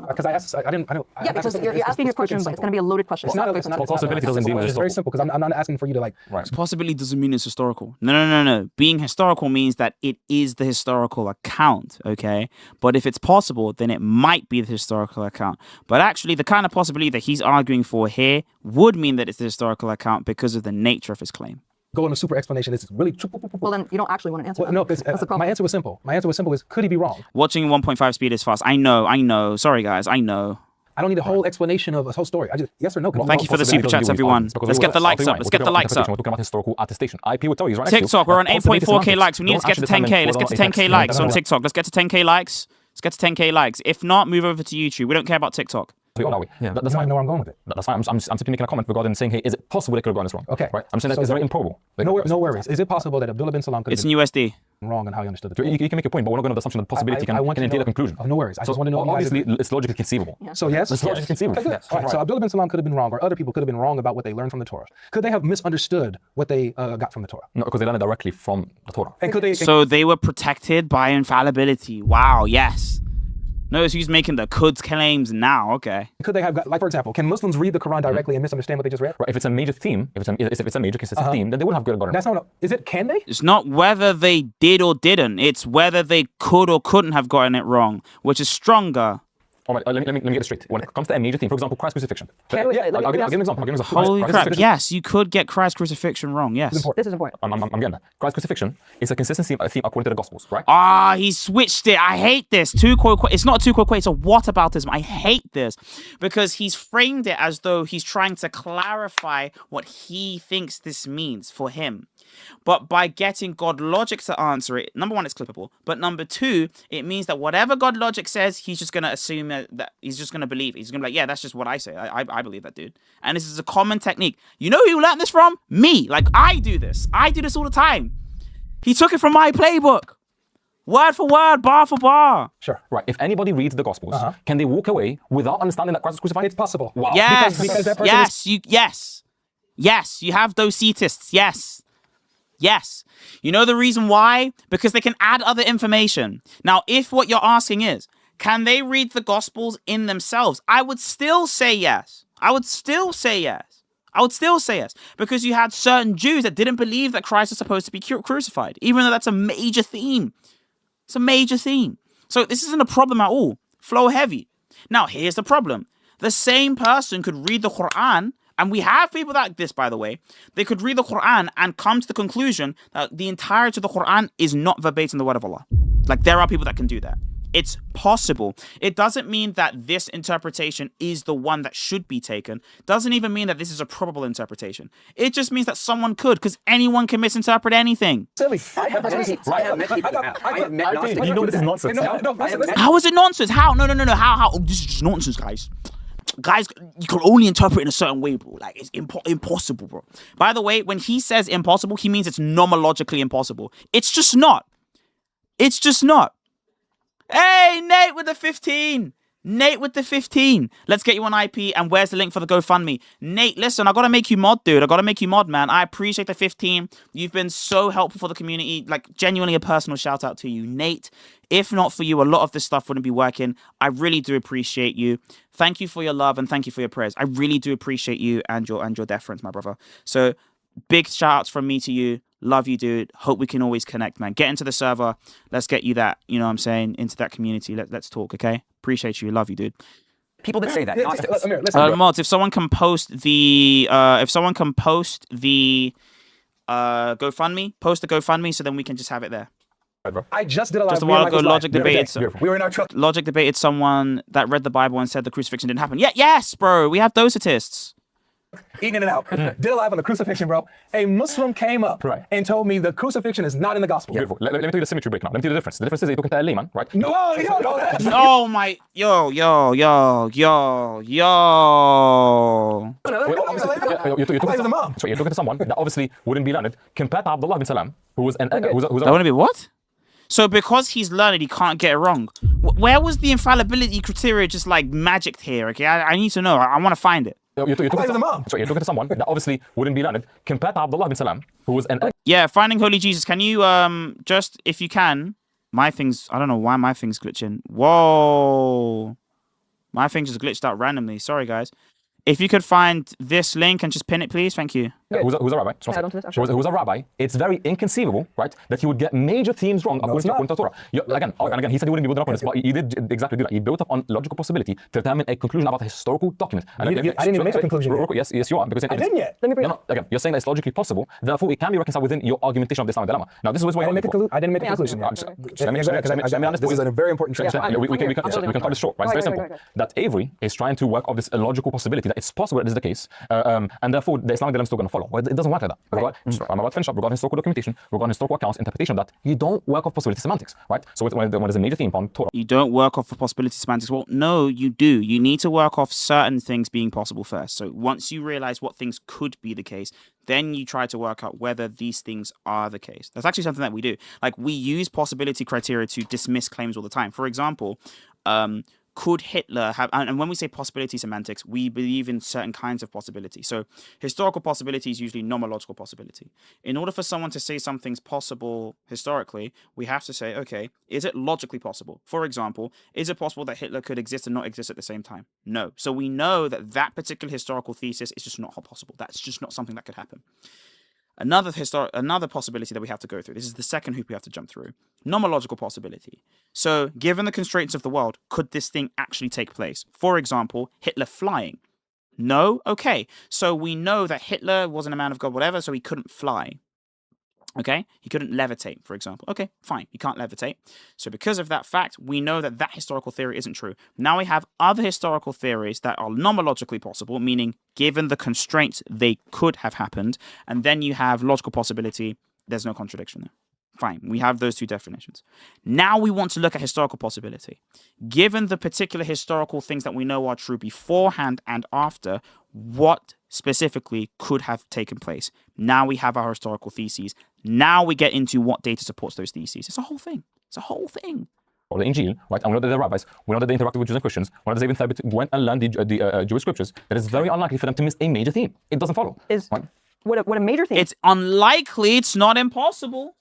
Because I asked, I didn't... Yeah, because you're asking your question, but it's going to be a loaded question. It's not possibility doesn't mean it's very simple, because I'm not asking for you to like... Right. Possibility doesn't mean it's historical. No. Being historical means that it is the historical account, okay? But if it's possible, then it might be the historical account. But actually, the kind of possibility that he's arguing for here would mean that it's the historical account because of the nature of his claim. Go into super explanation. This is really... Well, then you don't actually want to answer that. No, That's the problem. my answer was simple. My answer was simple is, could he be wrong? Watching 1.5 speed is fast. I know. Sorry, guys. I know. I don't need a whole explanation of a whole story. I just, yes or no. Thank you for the super chats, everyone. Let's get the likes up. Let's get the likes up. We're talking about historical attestation. IP will tell you, right? TikTok, we're on 8.4k likes. We need to get to 10k. Let's get to 10k likes on TikTok. Let's get to 10k likes. Let's get to 10k likes. If not, move over to YouTube. We don't care about TikTok. Yeah, that's fine. I know where I'm going with it. That's fine. I'm simply making a comment regarding saying, hey, is it possible they could have gotten this wrong? Okay. Right. I'm saying that it's very improbable. No worries. Is it possible that Abdullah bin Salam could have been USD. wrong on how he understood the Torah? You can make a point, but we're not going to have the assumption that possibility can entail a conclusion. No worries. I just want to know. Obviously, it's logically conceivable. Yeah. So yes, it's logically conceivable. Okay, all right. So Abdullah bin Salam could have been wrong, or other people could have been wrong about what they learned from the Torah. Could they have misunderstood what they got from the Torah? No, because they learned it directly from the Torah. And could they? So they were protected by infallibility. Wow. Yes. Notice who's making the could claims now. Okay. Could they have got, like, for example, can Muslims read the Quran directly and misunderstand what they just read? Right. If it's a major theme, if it's a major consistent theme, then they would have good. That's not. Is it? Can they? It's not whether they did or didn't. It's whether they could or couldn't have gotten it wrong, which is stronger. All right, let me get it straight. When it comes to a major theme, for example, Christ's crucifixion. Can we- I'll give an example. Holy crap! Yes, you could get Christ's crucifixion wrong. Yes. This is important. I'm getting that. Christ's crucifixion is a consistent theme according to the Gospels, right? Ah, he switched it. I hate this. It's not a two-quote. It's a whataboutism. I hate this because he's framed it as though he's trying to clarify what he thinks this means for him. But by getting God logic to answer it, number one, it's clippable. But number two, it means that whatever God logic says, he's just going to assume that he's just going to believe. He's going to be like, yeah, that's just what I say. I believe that, dude. And this is a common technique. You know who you learned this from? Me. Like, I do this. I do this all the time. He took it from my playbook. Word for word, bar for bar. Sure. Right. If anybody reads the Gospels, can they walk away without understanding that Christ was crucified? It's possible. Wow. Yes. Because that person Yes, you have those Docetists. Yes. You know the reason why? Because they can add other information. Now, if what you're asking is, can they read the Gospels in themselves? I would still say yes. Because you had certain Jews that didn't believe that Christ is supposed to be crucified, even though that's a major theme. It's a major theme. So this isn't a problem at all. Flow heavy. Now, here's the problem. The same person could read the Quran, and we have people like this, by the way. They could read the Quran and come to the conclusion that the entirety of the Quran is not verbatim the word of Allah. Like, there are people that can do that. It's possible. It doesn't mean that this interpretation is the one that should be taken. Doesn't even mean that this is a probable interpretation. It just means that someone could, because anyone can misinterpret anything. Silly. I have met Gnostics. You know this is nonsense. How is it nonsense? How? No. How? Oh, this is just nonsense, guys. Guys, you can only interpret in a certain way, bro. Like, it's impossible, bro. By the way, when he says impossible, he means it's nomologically impossible. It's just not. Hey, Nate with the 15. Let's get you on IP. And where's the link for the GoFundMe? Nate, listen, I got to make you mod, dude. Man. I appreciate the 15. You've been so helpful for the community. Like, genuinely a personal shout out to you, Nate. If not for you, a lot of this stuff wouldn't be working. I really do appreciate you. Thank you for your love and thank you for your prayers. I really do appreciate you and your deference, my brother. So big shout outs from me to you. Love you, dude. Hope we can always connect, man. Get into the server. Let's get you that, you know what I'm saying, into that community. Let's talk, okay? Appreciate you. Love you, dude. People that say that. Amir, listen, Mods, if someone can post the GoFundMe, post the GoFundMe so then we can just have it there. I just did a live. Just a while ago, Logic debated. We were in our truck. Logic debated someone that read the Bible and said the crucifixion didn't happen. Yes, bro. We have Docetists. Eating it out. Did a live on the crucifixion, bro. A Muslim came up and told me the crucifixion is not in the gospel. Beautiful. Let me tell you the symmetry break now. Let me tell you the difference. The difference is that you're talking to a layman, right? No. Oh my, yo. You're talking to someone that obviously wouldn't be learned compared to Abdullah bin Salam, who was That wouldn't be what? So because he's learned, he can't get it wrong. Where was the infallibility criteria just like magicked here? Okay, I need to know. I want to find it. You're talking to someone that obviously wouldn't be learned compared to Abdullah bin Salam, who was Yeah, finding Holy Jesus. Can you just, if you can, my things, I don't know why my thing's glitching. Whoa. My thing just glitched out randomly. Sorry, guys. If you could find this link and just pin it, please. Thank you. Who's a rabbi? Who's a rabbi? It's very inconceivable, right, that he would get major themes wrong according to Torah. Again, he said he wouldn't be building up on this, but he did exactly do that. He built up on logical possibility to determine a conclusion about a historical document. I didn't even make a conclusion yet. Yes, you are. Because I didn't yet. Let me bring again, you're saying that it's logically possible, therefore it can be reconciled within your argumentation of the Islamic dilemma. Now, this is where I didn't make a conclusion yet. This is a very important transition. We can cut this short, right? It's very simple. That Avery is trying to work off this illogical possibility that it's possible that this is the case, and therefore the Islamic dilemma is still going to follow. Well, it doesn't work like that. I'm about to finish up regarding historical documentation, regarding historical accounts, interpretation of that. You don't work off possibility semantics, right? So when there's a major theme on Torah, you don't work off of possibility semantics. Well, no, you do. You need to work off certain things being possible first. So once you realize what things could be the case, then you try to work out whether these things are the case. That's actually something that we do. Like, we use possibility criteria to dismiss claims all the time. For example, could Hitler have, and when we say possibility semantics, we believe in certain kinds of possibility. So historical possibility is usually nomological possibility. In order for someone to say something's possible historically, we have to say, okay, is it logically possible? For example, is it possible that Hitler could exist and not exist at the same time? No. So we know that that particular historical thesis is just not possible. That's just not something that could happen. Another possibility that we have to go through. This is the second hoop we have to jump through. Nomological possibility. So, given the constraints of the world, could this thing actually take place? For example, Hitler flying. No? Okay. So we know that Hitler wasn't a man of God, whatever, so he couldn't fly. Okay? He couldn't levitate, for example. Okay, fine. He can't levitate. So because of that fact, we know that that historical theory isn't true. Now we have other historical theories that are nomologically possible, meaning given the constraints, they could have happened. And then you have logical possibility. There's no contradiction there. Fine. We have those two definitions. Now we want to look at historical possibility. Given the particular historical things that we know are true beforehand and after, what specifically could have taken place? Now we have our historical theses. Now we get into what data supports those theses. It's a whole thing. It's a whole thing. Or the Injil, right? And we know that the rabbis, we know that they interacted with Jews and Christians. We know that Zayd bin Thabit went and learned the Jewish scriptures. That it's very unlikely for them to miss a major theme. It doesn't follow. Right? What a major theme. It's unlikely. It's not impossible.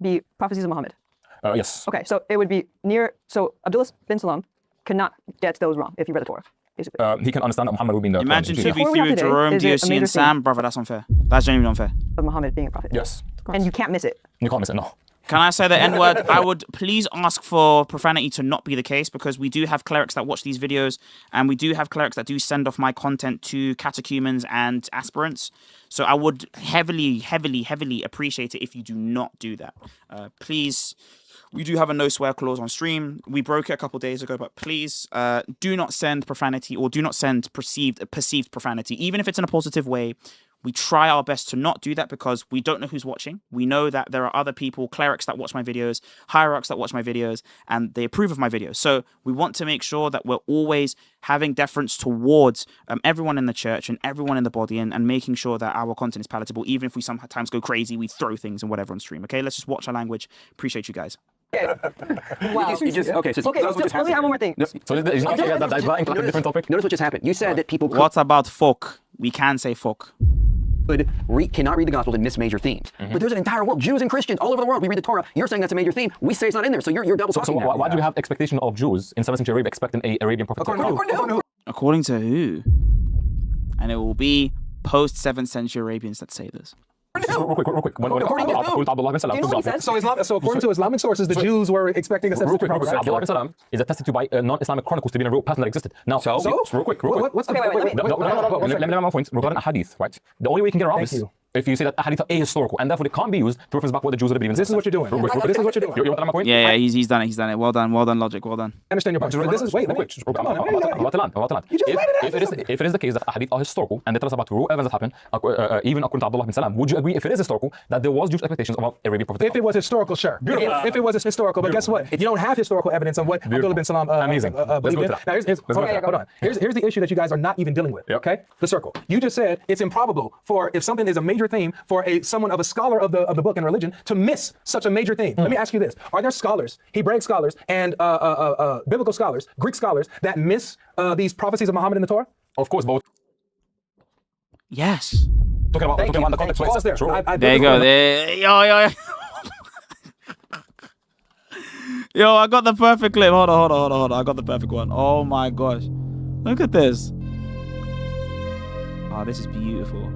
Be prophecies of Muhammad. Yes. Okay, so it would be near. So Abdullah bin Salam cannot get those wrong if he read the Torah. Basically. He can understand that Muhammad will be in the Imagine Quran. 2v3 with Jerome, DOC, and Sam. Brother, that's unfair. That's genuinely unfair. Of Muhammad being a prophet. Yes. And you can't miss it. You can't miss it, no. Can I say the N-word? I would please ask for profanity to not be the case, because we do have clerics that watch these videos, and we do have clerics that do send off my content to catechumens and aspirants. So I would heavily appreciate it if you do not do that. Please, we do have a no swear clause on stream. We broke it a couple days ago, but please do not send profanity, or do not send perceived profanity, even if it's in a positive way. We try our best to not do that because we don't know who's watching. We know that there are other people, clerics that watch my videos, hierarchs that watch my videos, and they approve of my videos. So we want to make sure that we're always having deference towards everyone in the church and everyone in the body, and making sure that our content is palatable. Even if we sometimes go crazy, we throw things and whatever on stream. Okay, let's just watch our language. Appreciate you guys. Wow. Okay, so let me have one more thing. So it's not a different topic. Notice what just happened. You said that people What about folk? We can say folk. cannot read the Gospels and miss major themes. But there's an entire world, Jews and Christians all over the world. We read the Torah. You're saying that's a major theme. We say it's not in there. So you're double talking. So why do we have expectation of Jews in 7th century Arabia expecting a Arabian prophet? According to who? And it will be post 7th century Arabians that say this. Real quick. So according to Islamic sources, the Jews were expecting a Real quick. Abdullah bin Salam is attested to by non-Islamic chronicles to be a real person that existed. Now, real quick. What's the Let me have my point regarding a hadith, right? The only way you can get around this, if you say that hadith are ahistorical, and therefore it can't be used to reference back what the Jews would have believed in. This is what you're doing. This is what you're doing. You want my point? Yeah, he's done it. Well done, logic, well done. I understand your point. This is, wait, come on. I'm about to land. If it is the case that hadith are historical, and they tell us about real events that happened, even according to Abdullah bin Salam, would you agree if it is historical that there was Jewish expectations of Arabian prophet? If it was historical, sure. If it was historical, but guess what? If you don't have historical evidence on what Abdullah bin Salam believed in. Hold on. Here's the issue that you guys are not even dealing with, okay? The circle. You just said it's improbable for, if something is a major theme, for someone of a scholar of the book and religion to miss such a major theme. Let me ask you this. Are there scholars, Hebraic scholars, and biblical scholars, Greek scholars, that miss these prophecies of Muhammad in the Torah? Of course, both. Yes. Talking about the context. Pause there. There you go. Yo. Yo, I got the perfect clip. Hold on. I got the perfect one. Oh my gosh. Look at this. Oh, this is beautiful.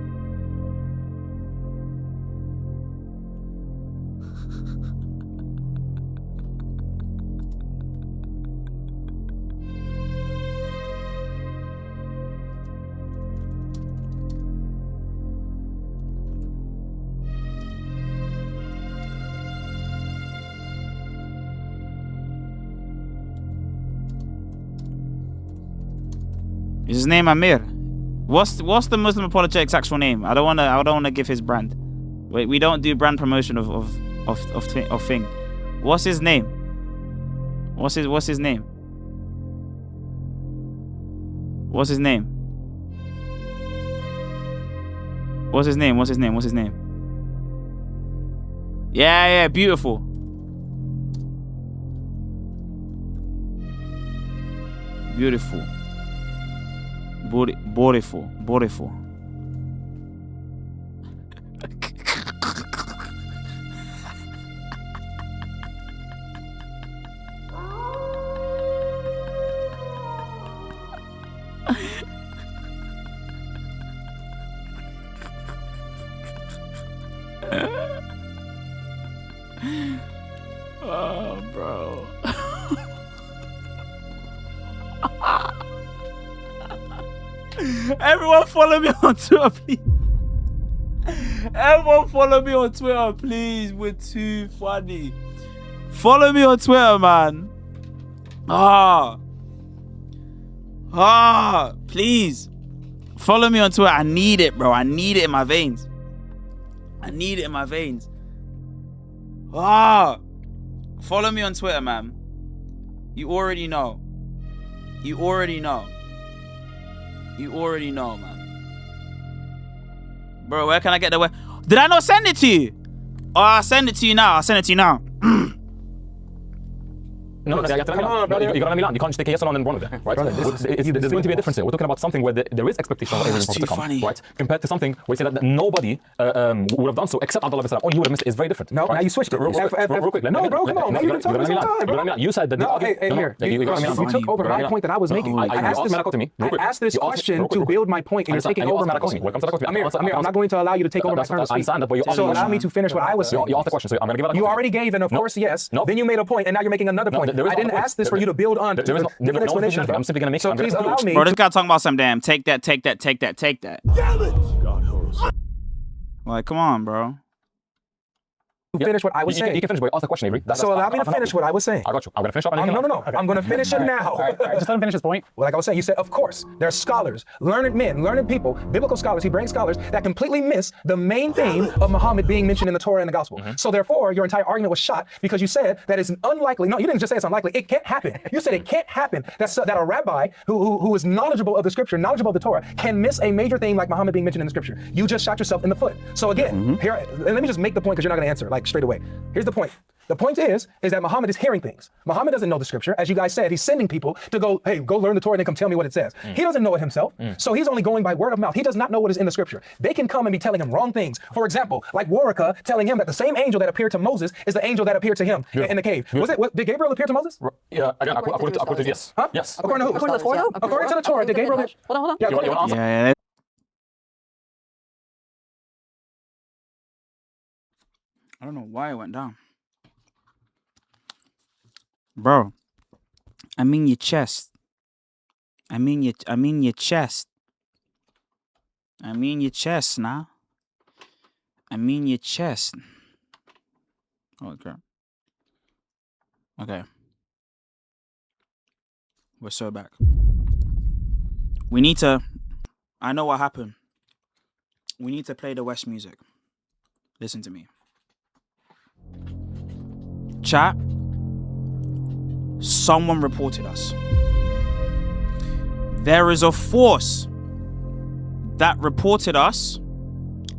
Is his name Amir? What's the Muslim apologetic's actual name? I don't wanna give his brand. We don't do brand promotion of thing. What's his name? What's his name? What's his name? What's his name? What's his name? What's his name? Yeah, beautiful. Beautiful. Beautiful. Oh, bro. Everyone follow me on Twitter, please. Everyone follow me on Twitter, please. We're too funny. Follow me on Twitter, man. Please. Follow me on Twitter. I need it, bro. I need it in my veins. Follow me on Twitter, man. You already know, man. Bro, where can I get the way? Did I not send it to you? Oh, I'll send it to you now. No, you gotta let me land. You can't just take a yes or no and run with it, right? There's going to be a difference here. We're talking about something where there is expectation of everything to come, right? Compared to something where you say that nobody would have done so except Abdullah bin Salam. Only you would have missed it. It's very different. No, now you switched it. Real quick. No, bro, come on. Man, you've been talking this whole time. You said that. No, hey, Amir, you took over my point that I was making. I asked this question to build my point, and you're taking over my point. Amir, I'm not going to allow you to take over my turn to speak. So allow me to finish what I was saying. You asked the question, so I'm going to give it. You already gave, and of course, yes. Then you made a point, and now you're making another point. I didn't ask this for you to build on. There is different explanation. I'm simply going to make. So please allow me. Bro, this guy talking about some damn take that. Damn it! Like, come on, bro. Finish what I was saying. You can finish, but ask the question, Avery. So allow me to finish what I was saying. I got you. I'm going to finish up. No. I'm going to finish it now. All right, just let him finish his point. Well, like I was saying, you said, of course, there are scholars, learned men, learned people, biblical scholars, Hebraic scholars, that completely miss the main theme of Muhammad being mentioned in the Torah and the Gospel. So therefore, your entire argument was shot because you said that it's unlikely. No, you didn't just say it's unlikely. It can't happen. You said it can't happen that a rabbi who is knowledgeable of the Scripture, knowledgeable of the Torah, can miss a major theme like Muhammad being mentioned in the Scripture. You just shot yourself in the foot. So again, here, and let me just make the point because you're not going to answer like straight away. Here's the point. The point is that Muhammad is hearing things. Muhammad doesn't know the Scripture. As you guys said, he's sending people to go learn the Torah and then come tell me what it says. He doesn't know it himself. So he's only going by word of mouth. He does not know what is in the Scripture. They can come and be telling him wrong things. For example, like Waraka telling him that the same angel that appeared to Moses is the angel that appeared to him in the cave. Did Gabriel appear to Moses? Yeah, again, according to yes. Huh? Yes. According to who? According to the Torah? According to the Torah, did Gabriel... Hold on. You want to answer? Yeah. I don't know why it went down. Bro, I'm in your chest. I'm in your chest now. I'm in your chest. Oh crap. Okay. We're so back. We need to... I know what happened. We need to play the West music. Listen to me. Chat. Someone reported us. There is a force that reported us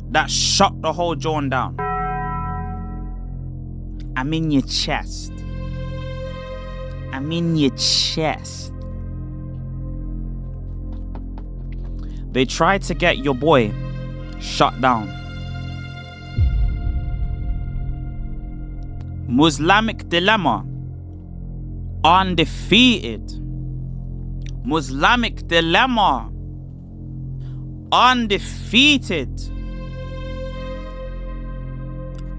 that shut the whole John down. I'm in your chest. I'm in your chest. They tried to get your boy shut down. Islamic dilemma. Undefeated. Islamic dilemma. Undefeated.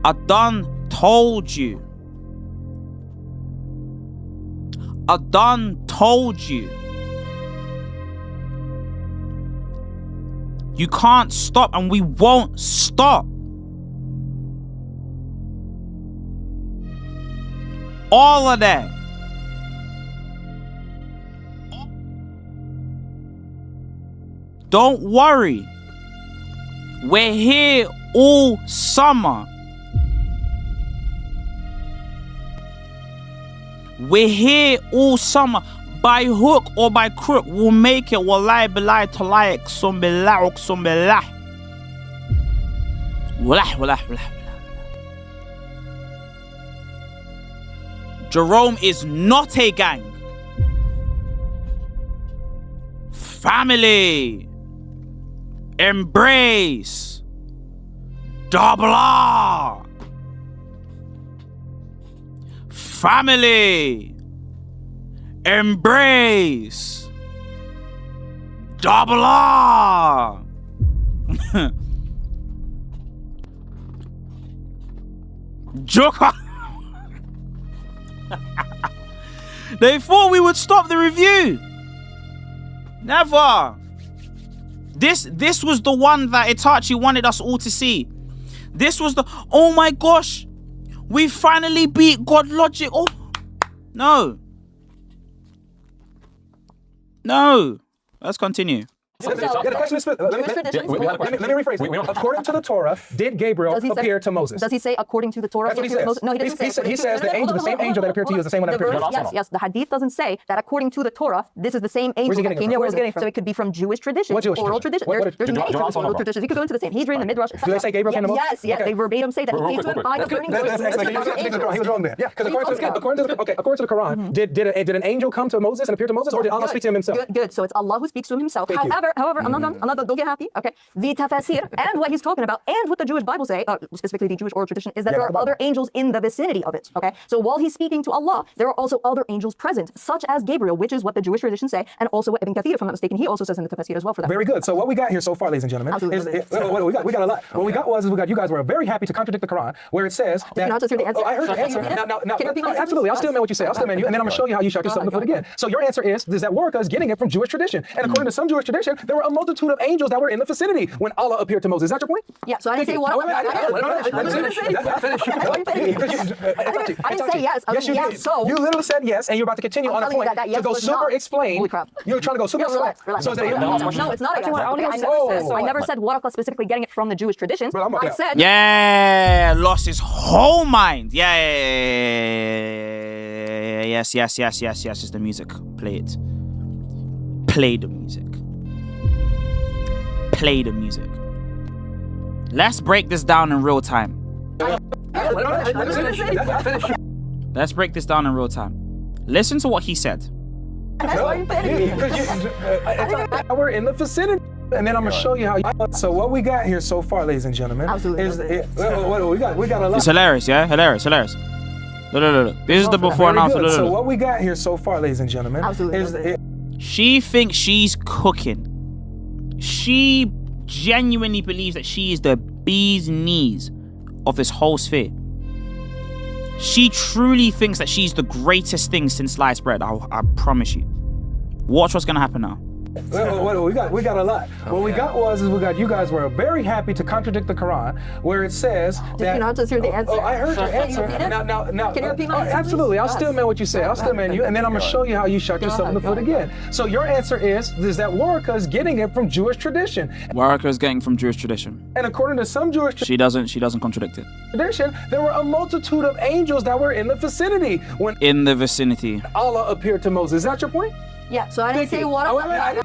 I done told you. I done told you. You can't stop and we won't stop. All of that. Don't worry. We're here all summer. We're here all summer. By hook or by crook, we'll make it. Wallahi billahi talahi uqsum billah uqsum billah. Wallah. Jerome is not a gang. family, embrace, double R, family, embrace, double R. Joker. They thought we would stop the review. Never. This was the one that Itachi wanted us all to see. This was the, oh my gosh, we finally beat God Logic. Oh no. No. Let's continue. The question is, let me rephrase it. According to the Torah, did Gabriel appear to Moses? Does he say according to the Torah? That's what he says. No, he doesn't say. He says the angel, the same angel that appeared to you is the same one that appeared to you. Yes. The Hadith doesn't say that according to the Torah, this is the same angel that came to Moses. So it could be from Jewish tradition, oral tradition. There's many oral traditions. We could go into the same Hadrian, the Midrash. Do they say Gabriel came to Moses? Yes. They verbatim say that he came to him by the burning bush. He was wrong there. Because according to the Quran, did an angel come to Moses and appear to Moses, or did Allah speak to him himself? Good. So it's Allah who speaks to him himself. However, I'm not done. Don't get happy. Okay. The tafsir and what he's talking about and what the Jewish Bible say, specifically the Jewish oral tradition, is that there are other angels in the vicinity of it. Okay. So while he's speaking to Allah, there are also other angels present, such as Gabriel, which is what the Jewish tradition say, and also what Ibn Kathir, if I'm not mistaken, he also says in the tafsir as well for that. Very good. So what we got here so far, ladies and gentlemen, is we got a lot. What we got was you guys were very happy to contradict the Quran, where it says that. Can I just hear the answer? I heard your answer. Now, absolutely. I'll still know what you say. I'll still man you, and then I'm gonna show you how you shot yourself in the foot again. So your answer is that Waraka is getting it from Jewish tradition, and according to some Jewish tradition, there were a multitude of angels that were in the vicinity when Allah appeared to Moses. Is that your point? Yeah. So I didn't say what. I didn't say yes. Yes, you did. You literally said yes, and you're about to continue on a point to go super explain. Holy crap. You're trying to go super explain. So no, it's not. I never said Waraka specifically getting it from the Jewish traditions. I said. Yeah, lost his whole mind. Yeah. Yes. It's the music. Play it. Play the music. Play the music. Let's break this down in real time. Let's break this down in real time. Listen to what he said. We're in the vicinity. And then I'm gonna show you how. So what we got here so far, ladies and gentlemen, is we got a lot. It's hilarious, yeah, hilarious. Look. This is the before and after. So what we got here so far, ladies and gentlemen, is she thinks she's cooking. She genuinely believes that she is the bee's knees of this whole sphere. She truly thinks that she's the greatest thing since sliced bread. I promise you. Watch what's gonna happen now. We got a lot. What we got was you guys were very happy to contradict the Quran, where it says that. Did you not just hear the answer? Oh, I heard your answer. Now. Can you repeat my answer? Absolutely. I'll still man what you say. I'll still man you, and then I'm gonna show you how you shot yourself in the foot again. So your answer is that Waraka is getting it from Jewish tradition. Waraka is getting from Jewish tradition. And according to some Jewish she doesn't contradict it. Tradition, there were a multitude of angels that were in the vicinity when Allah appeared to Moses. Is that your point? Yeah, so I didn't say what. I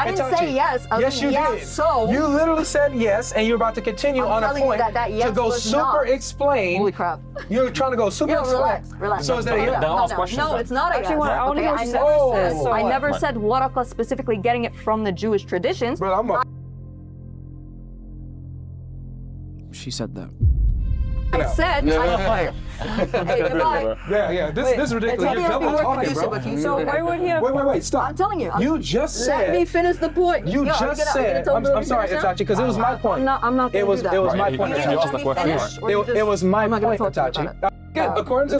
didn't say yes. Yes, you did. So you literally said yes, and you're about to continue on a point to go super explain. Holy crap! You're trying to go super explain. Relax. So is that a yes? No, it's not a yes. I never said Waraka specifically getting it from the Jewish traditions. She said that. I said. Yeah. This is ridiculous. You're double talking, bro. So why would he have? Wait. Stop. I'm telling you. You just said. Let me finish the point. You just said. I'm sorry, Itachi, because it was my point. I'm not. It was my point. It was my point, Itachi. According to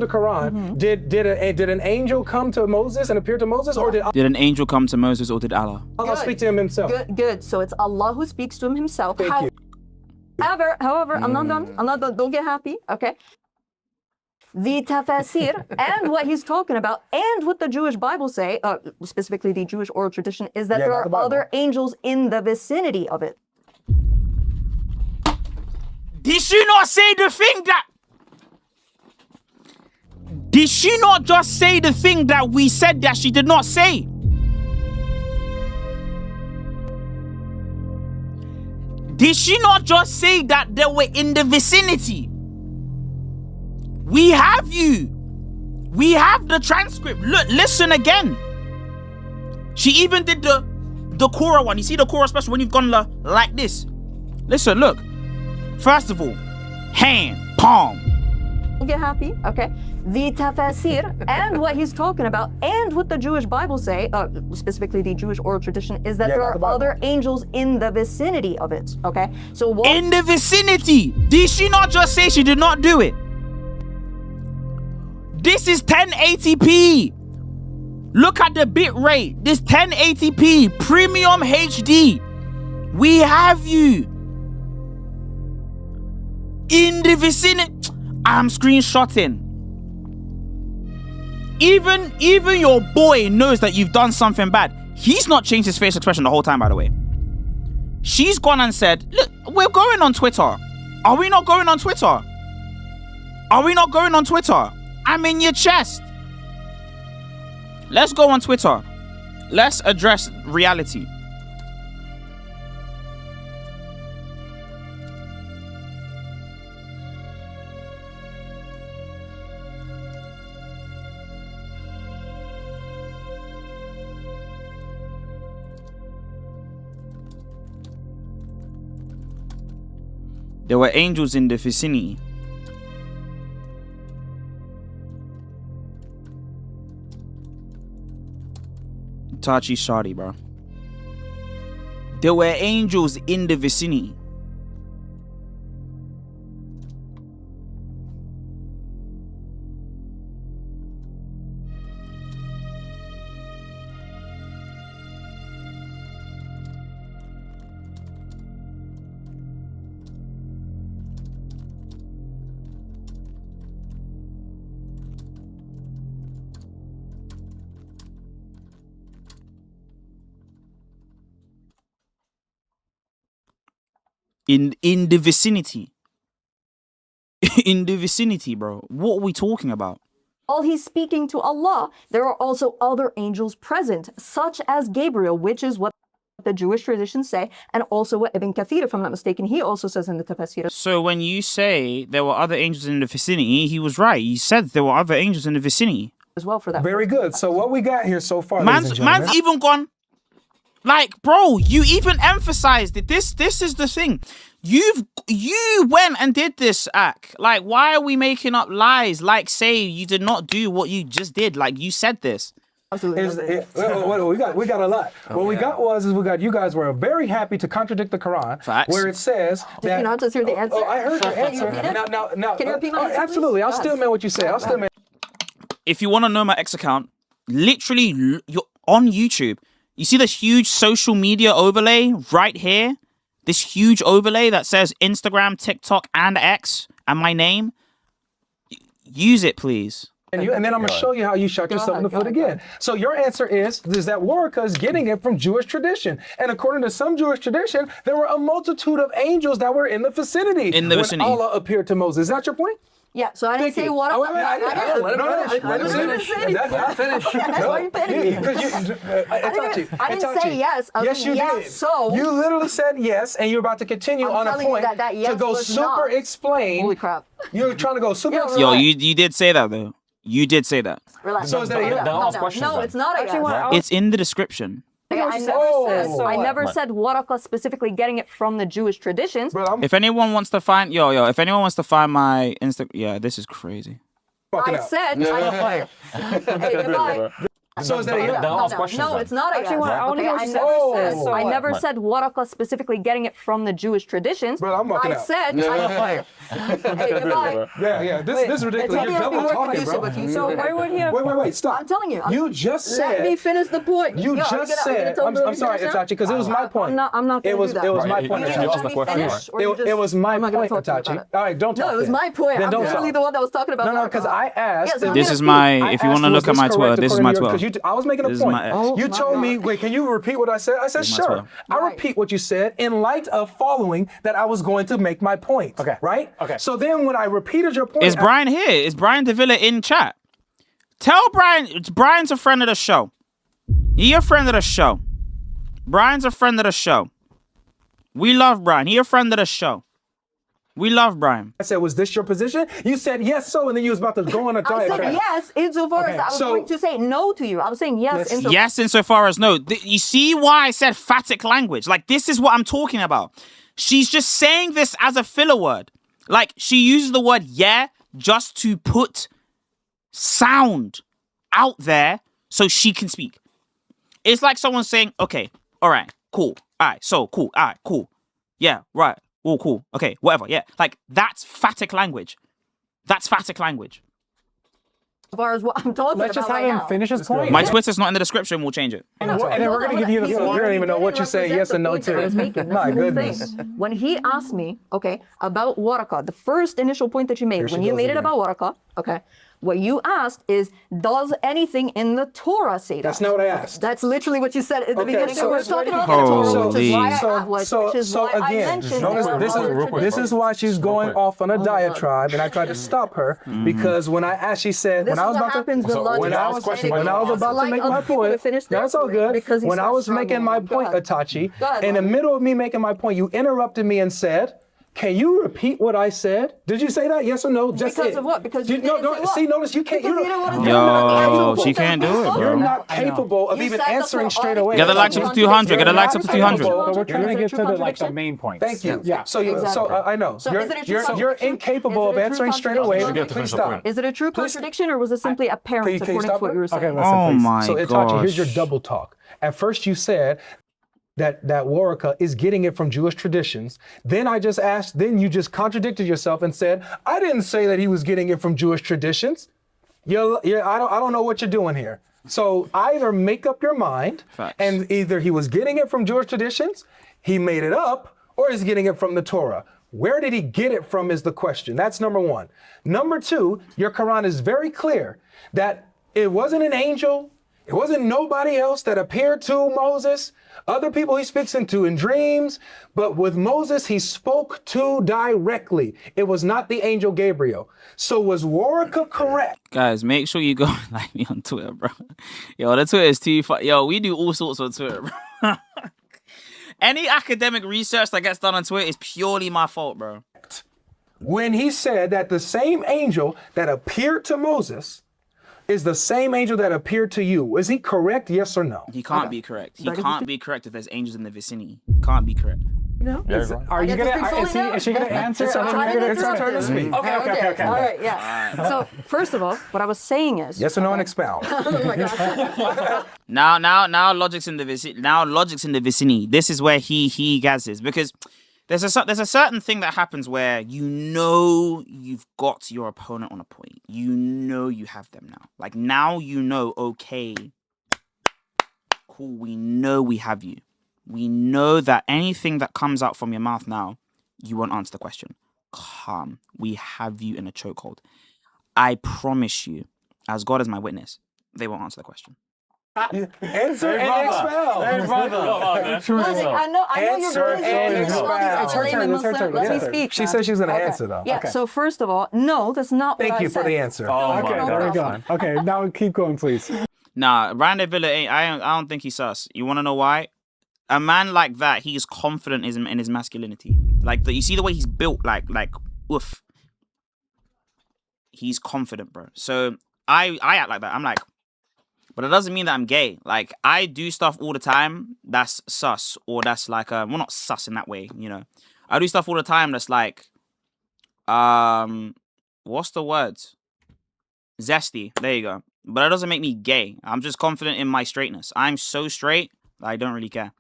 the Quran, did an angel come to Moses and appear to Moses, or did an angel come to Moses, or did Allah? Allah speak to him himself? Good. So it's Allah who speaks to him himself. Thank you. However, I'm not done. Don't get happy, okay? The tafsir and what he's talking about and what the Jewish Bible say, specifically the Jewish oral tradition, is that there are other angels in the vicinity of it. Did she not say the thing that... Did she not just say the thing that we said that she did not say? Did she not just say that they were in the vicinity? We have you. We have the transcript. Look, listen again. She even did the Korah one. You see the Korah special when you've gone like this. Listen, look. First of all, hand, palm. Get happy, okay? The tafasir and what he's talking about and what the Jewish Bible say, specifically the Jewish oral tradition, is that there are other angels in the vicinity of it, okay? So what? In the vicinity. Did she not just say she did not do it? This is 1080p. Look at the bit rate. This 1080p premium HD. We have you in the vicinity. I'm screenshotting. Even your boy knows that you've done something bad. He's not changed his face expression the whole time, by the way. She's gone and said, look, we're going on Twitter. Are we not going on Twitter? Are we not going on Twitter? I'm in your chest. Let's go on Twitter. Let's address reality. There were angels in the vicinity. Tachi Shadi, bro. There were angels in the vicinity. In the vicinity. In the vicinity, bro. What are we talking about? While he's speaking to Allah, there are also other angels present, such as Gabriel, which is what the Jewish traditions say, and also what Ibn Kathir, if I'm not mistaken, he also says in the Tafsir. So when you say there were other angels in the vicinity, he was right. He said there were other angels in the vicinity. As well for that. Very good. So what we got here so far, ladies and gentlemen. Man's even gone. Like, bro, you even emphasized it. This is the thing. You went and did this act. Like, why are we making up lies? Like, say you did not do what you just did. Like, you said this. We got a lot. What we got was you guys were very happy to contradict the Quran. Facts. Where it says that. Did you not just hear the answer? I heard the answer. Now, Can you repeat my answer, absolutely. please? I'll still mean what you say. I'll still mean. If you want to know my X account, literally, you're on YouTube. You see this huge social media overlay right here? This huge overlay that says Instagram, TikTok, and X, and my name? Use it, please. And then I'm going to show you how you shot yourself in the foot again. So your answer is that Warwick is getting it from Jewish tradition. And according to some Jewish tradition, there were a multitude of angels that were in the vicinity. When Allah appeared to Moses. Is that your point? Yeah, so I didn't say what. Let him finish. That's why you're petty. I didn't say yes. Yes, you did. So you literally said yes, and you're about to continue on a point to go super explain. Holy crap! You're trying to go super. Yo, you did say that though. You did say that. Relax. So is that a yes? No, it's not a yes. It's in the description. I never said Waraka specifically getting it from the Jewish traditions. If anyone wants to find if anyone wants to find my this is crazy. I said So is that a yes? No, it's not a yes. I never said Waraka specifically getting it from the Jewish traditions. I said Yeah, this is ridiculous. You're double talking, bro. So why would he have... Wait, stop. I'm telling you. You just said... Let me finish the point. You just said... I'm sorry, Itachi, because it was my point. I'm not going to do that. It was my point. It was my point, Itachi. All right, don't talk. No, it was my point. I'm literally the one that was talking about No, because I asked... This is my... If you want to look at my Twitter, this is my Twitter. I was making a point. You told me, wait, can you repeat what I said? I said, sure. I repeat what you said in light of following that I was going to make my point. Okay. Right? Okay. So then when I repeated your point... Is Brian here? Is Brian Davila in chat? Tell Brian, Brian's a friend of the show. You're a friend of the show. Brian's a friend of the show. We love Brian. He a friend of the show. We love Brian. I said, was this your position? You said yes, so, and then you was about to go on a I diatribe. said yes insofar as I was going to say no to you. I was saying yes insofar. Yes, insofar as no. You see why I said phatic language? Like, this is what I'm talking about. She's just saying this as a filler word. Like, she uses the word yeah just to put sound out there so she can speak. It's like someone saying, okay, all right, cool. All right, so cool. All right, cool. Yeah, right. Oh, cool. Okay, whatever. Yeah. Like, that's phatic language. That's phatic language. As far as what I'm talking Let's just about have right him now. finish his point. My Twitter's not in the description. We'll change it. And then we're going to give you the floor. You don't even know what you say yes or no to. My goodness. When he asked me, okay, about waraka, the first initial point that you made, when you made it about waraka, okay, what you asked is, does anything in the Torah say that? That's not what I asked. That's literally what you said at the beginning. so We're it's talking already- about the Torah, which is why I again, mentioned notice there this are this is why she's going off on a diatribe, and I tried to stop her because when I asked, she said, This when I is was what about happens to, when logic when I is was questioned. about to Like make other my people to point, finish their that's all point good. because he When I starts was making struggling. my Go point, ahead. Itachi, Go ahead, in the Lonnie. middle of me making my point, you interrupted me and said, "Can you repeat what I said? Did you say that? Yes or no? Just Because it. of what? Because you no, didn't say what? see, notice you can't. Because you didn't want to Yo, do it. she can't do it, bro. You're not capable of You even said the answering Torah straight away. Get the likes up to 200. Get the likes up to 200. But we're trying to Is it a get true to the contradiction? main points. Thank you. Yeah. So Exactly. I know. So is it a true You're contradiction? incapable Is of it a true answering straight away. contradiction? Please stop. Is it a true contradiction or was it simply apparent Can you according to stop what it? you were saying? Okay, listen, Oh please. my So Itachi, here's your gosh. double talk. At first you said that Waraka is getting it from Jewish traditions. Then I just asked, then you just contradicted yourself and said, I didn't say that he was getting it from Jewish traditions. I don't know what you're doing here. So either make up your mind, Facts. and either he was getting it from Jewish traditions, he made it up, or he's getting it from the Torah. Where did he get it from is the question. That's number one. Number two, your Quran is very clear that it wasn't an angel, it wasn't nobody else that appeared to Moses, other people he speaks into in dreams, but with Moses, he spoke to directly. It was not the angel Gabriel. So was Waraka correct? Guys, make sure you go like me on Twitter, bro. Yo, the Twitter is too fun. Yo, we do all sorts on Twitter, bro. Any academic research that gets done on Twitter is purely my fault, bro. When he said that the same angel that appeared to Moses is the same angel that appeared to you. Is he correct, yes or no? He can't be correct. He can't be correct if there's angels in the vicinity. He can't be correct. Are you gonna? Is she gonna answer? It's our turn to speak. Okay. All right, yeah. So first of all, what I was saying is, Yes or no and expound. oh my God. Now logic's in the vicinity. Now logic's in the vicinity. This is where he gases because there's a certain thing that happens where you know you've got your opponent on a point. You know you have them now. Like now you know, okay, cool. We know we have you. We know that anything that comes out from your mouth now, you won't answer the question. Calm. We have you in a chokehold. I promise you, as God is my witness, they won't answer the question. Answer and expound. Logic, I know Answer you're busy. and You're expound. Muslim. Let me speak. She said she was going to Okay. answer, though. Yeah, so first of all, no, that's not what I Thank you said. for the answer. Okay, there we go. Okay, now keep going, please. Nah, Ryan Villa ain't. I don't think he's sus. You want to know why? A man like that, he is confident in his masculinity. Like you see the way he's built. Like oof. He's confident, bro. So I act like that. I'm like, but it doesn't mean that I'm gay. Like I do stuff all the time that's sus, or that's like well, not sus in that way. You know, I do stuff all the time that's like, what's the word? Zesty. There you go. But that doesn't make me gay. I'm just confident in my straightness. I'm so straight that I don't really care.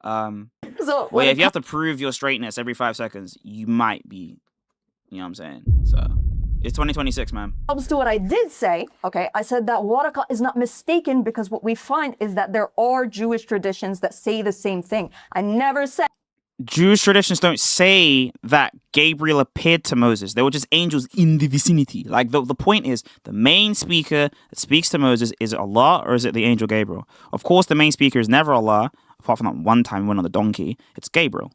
So Well, if you have to prove your straightness every 5 seconds, you might be, you know what I'm saying? So, it's 2026, man. comes to what I did say, okay, I said that Waraka is not mistaken because what we find is that there are Jewish traditions that say the same thing. I never said Jewish traditions don't say that Gabriel appeared to Moses. They were just angels in the vicinity. Like, the point is, the main speaker that speaks to Moses, is it Allah or is it the angel Gabriel? Of course, the main speaker is never Allah, apart from that one time he went on the donkey. It's Gabriel.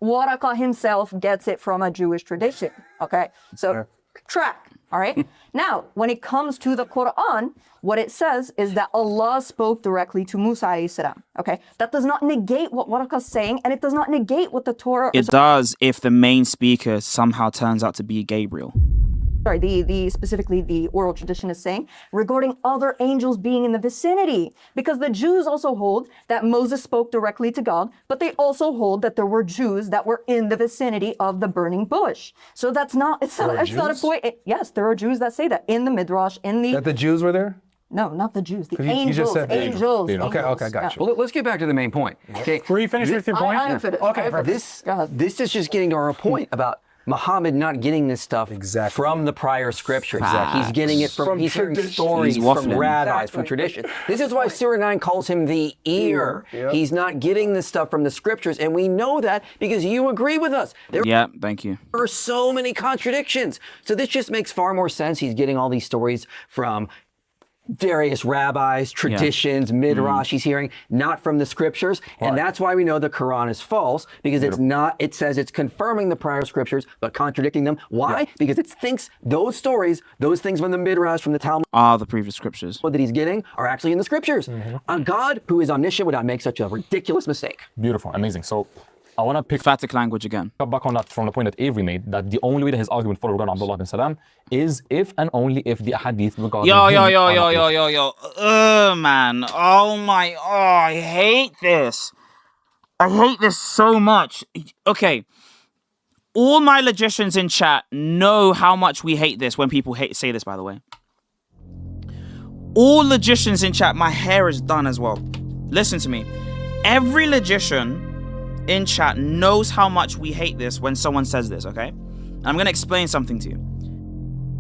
Waraka himself gets it from a Jewish tradition, okay? So track. All right. Now, when it comes to the Quran, what it says is that Allah spoke directly to Musa alayhi salam. Okay. That does not negate what Waraqah is saying, and it does not negate what the Torah. It does if the main speaker somehow turns out to be Gabriel. Sorry, specifically the oral tradition is saying regarding other angels being in the vicinity, because the Jews also hold that Moses spoke directly to God, but they also hold that there were Jews that were in the vicinity of the burning bush. So it's not a point. Yes, there are Jews that say that in the Midrash, that the Jews were there. No, not the Jews. The You just said angels. Okay, got you. Well, let's get back to the main point. Okay. Were you finished with your point? I am finished. Okay, This is just getting to our point about Muhammad not getting this stuff from the prior scriptures. He's getting it from he's hearing stories from rabbis, from tradition. This is why Surah 9 calls him the ear. He's not getting this stuff from the scriptures, and we know that because you agree with us. Yeah, thank you. There are so many contradictions. So this just makes far more sense. He's getting all these stories from various rabbis, traditions, midrash he's hearing, not from the scriptures. And that's why we know the Quran is false, because it's not, it says it's confirming the prior scriptures, but contradicting them. Why? Because it thinks those stories, those things from the midrash, from the Talmud, are the previous scriptures that he's getting are actually in the scriptures. A God who is omniscient would not make such a ridiculous mistake. Beautiful, amazing. So I want to pick emphatic language again. back on that from the point that Avery made, that the only way that his argument for regarding Abdullah bin Salam is if and only if the hadith regarding Yo, man. I hate this. I hate this so much. Okay. All my logicians in chat know how much we hate this when people say this, by the way. All logicians in chat, my hair is done as well. Listen to me. Every logician in chat knows how much we hate this when someone says this, okay? I'm going to explain something to you.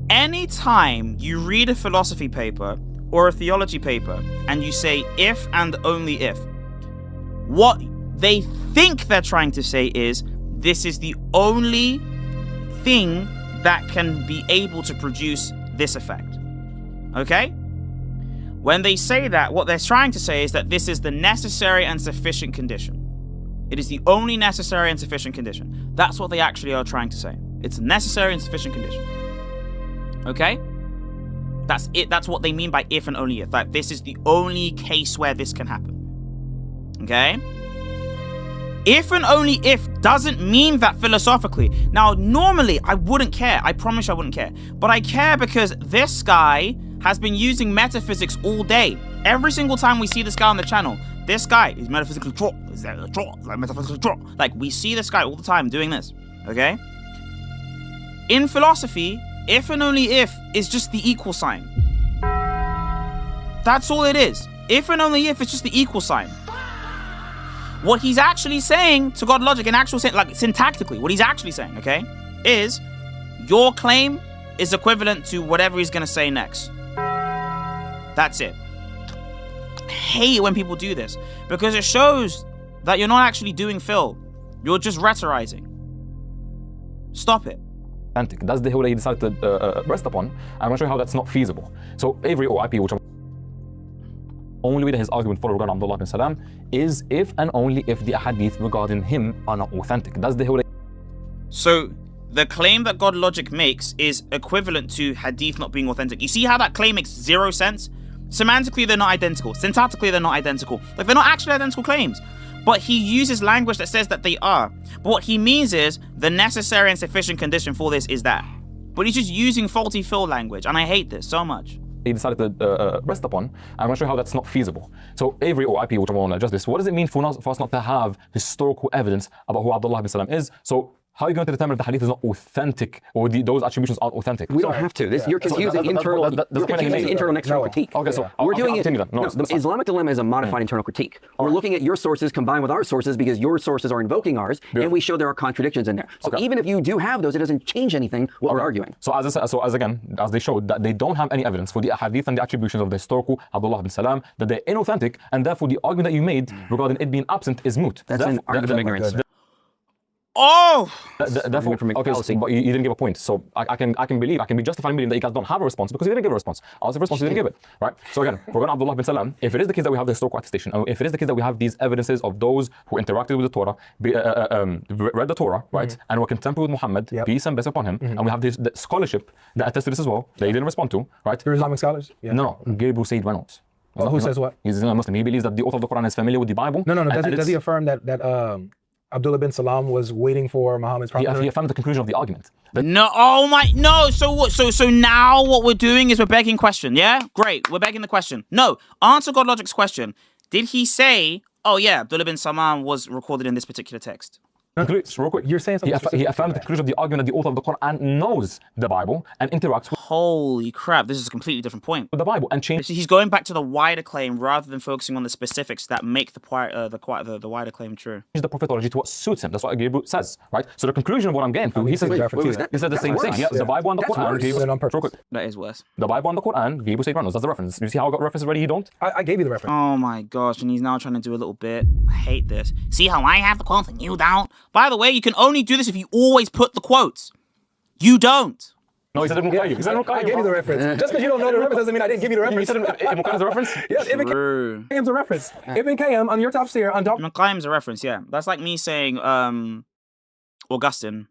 Anytime you read a philosophy paper or a theology paper and you say if and only if, what they think they're trying to say is this is the only thing that can be able to produce this effect, okay? When they say that, what they're trying to say is that this is the necessary and sufficient condition. It is the only necessary and sufficient condition. That's what they actually are trying to say. It's a necessary and sufficient condition. Okay? That's it. That's what they mean by if and only if. Like, this is the only case where this can happen. Okay? If and only if doesn't mean that philosophically. Now, normally, I wouldn't care. I promise I wouldn't care. But I care because this guy has been using metaphysics all day. Every single time we see this guy on the channel, this guy is metaphysically true. Like metaphysically true. Like, we see this guy all the time doing this. Okay? In philosophy, if and only if is just the equal sign. That's all it is. If and only if is just the equal sign. What he's actually saying to God logic, in actual sense, like syntactically, what he's actually saying, okay, is your claim is equivalent to whatever he's gonna say next. That's it. I hate when people do this because it shows that you're not actually doing Phil. You're just rhetoricizing. Stop it. That's the whole that he decided to rest upon. I'm going to show you how that's not feasible. So Avery or IP, which only way that his argument for regarding Abdullah bin Salam is if and only if the hadith regarding him are not authentic. That's the whole. So the claim that God logic makes is equivalent to hadith not being authentic. You see how that claim makes zero sense? Semantically, they're not identical. Syntactically, they're not identical. Like, they're not actually identical claims. But he uses language that says that they are. But what he means is the necessary and sufficient condition for this is that. But he's just using faulty Phil language, and I hate this so much. He decided to rest upon. I'm going to show you how that's not feasible. So Avery or IP, which I want to adjust this, what does it mean for us not to have historical evidence about who Abdullah bin Salam is? So how are you going to determine if the hadith is not authentic or those attributions aren't authentic? We don't have to. You're confusing internal and external critique. Okay, so we're doing it. No, the Islamic dilemma is a modified internal critique. We're looking at your sources combined with our sources because your sources are invoking ours, and we show there are contradictions in there. So even if you do have those, it doesn't change anything what we're arguing. So as they showed that they don't have any evidence for the hadith and the attributions of the historical Abdullah bin Salam, that they're inauthentic, and therefore the argument that you made regarding it being absent is moot. That's an argument of ignorance. Oh! That's what from okay, but you didn't give a point. So I can be justified in believing that you guys don't have a response because you didn't give a response. I'll say response, you didn't give it. Right? So again, we're going to Abdullah bin Salam. If it is the case that we have the historical attestation, and if it is the case that we have these evidences of those who interacted with the Torah, read the Torah, right, and were contemporary with Muhammad, peace and blessing upon him, and we have this the scholarship that attests to this as well, that he didn't respond to, right? You're Islamic scholars? Yeah. No, Gabriel Said Reynolds. Oh, who says what? He's a Muslim. He believes that the author of the Quran is familiar with the Bible. No. Does he affirm that Abdullah bin Salam was waiting for Muhammad's prophet? He affirmed the conclusion of the argument. No, oh my, no. So what? So now what we're doing is we're begging question. Yeah, great. We're begging the question. No, answer God Logic's question. Did he say, oh yeah, Abdullah bin Salam was recorded in this particular text? Real quick. You're saying something he affirmed the conclusion of the argument that the author of the Quran knows the Bible and interacts with Holy crap! This is a completely different point. the Bible and change. He's going back to the wider claim rather than focusing on the specifics that make the wider claim true. The prophetology to what suits him. That's what Gabriel says, right? So the conclusion of what I'm getting to, he said the same thing. Yeah, the Bible and the Quran. Real quick. That is worse. The Bible and the Quran, Gabriel Said Reynolds. That's the reference. You see how I got references ready? You don't? I gave you the reference. Oh my gosh, and he's now trying to do a little bit. I hate this. See how I have the quotes and you don't? By the way, you can only do this if you always put the quotes. You don't. No, he said Ibn Qayyim. He said Ibn Qayyim. I gave you the reference. Just because you don't know the reference doesn't mean I didn't give you the reference. He said Ibn Qayyim's a reference? Yes, Ibn Qayyim's a reference. Ibn Qayyim on your top tier on top. Ibn Qayyim's a reference, yeah. That's like me saying Augustine,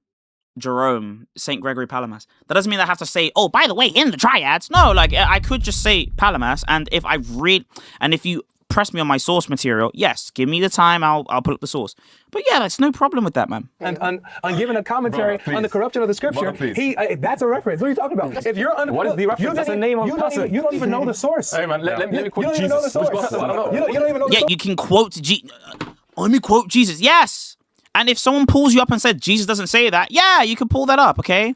Jerome, St. Gregory Palamas. That doesn't mean I have to say, oh, by the way, in the triads. No, like I could just say Palamas, and if I read, and if you press me on my source material, yes, give me the time, I'll pull up the source. But yeah, that's no problem with that, man. And on giving a commentary on the corruption of the scripture, that's a reference. What are you talking about? If you're what is the reference? That's the name of the person. You don't even know the source. Hey man, let me quote Jesus. You don't even know the source. You don't even know the source. Yeah, you can quote let me quote Jesus. Yes. And if someone pulls you up and said Jesus doesn't say that, yeah, you can pull that up, okay?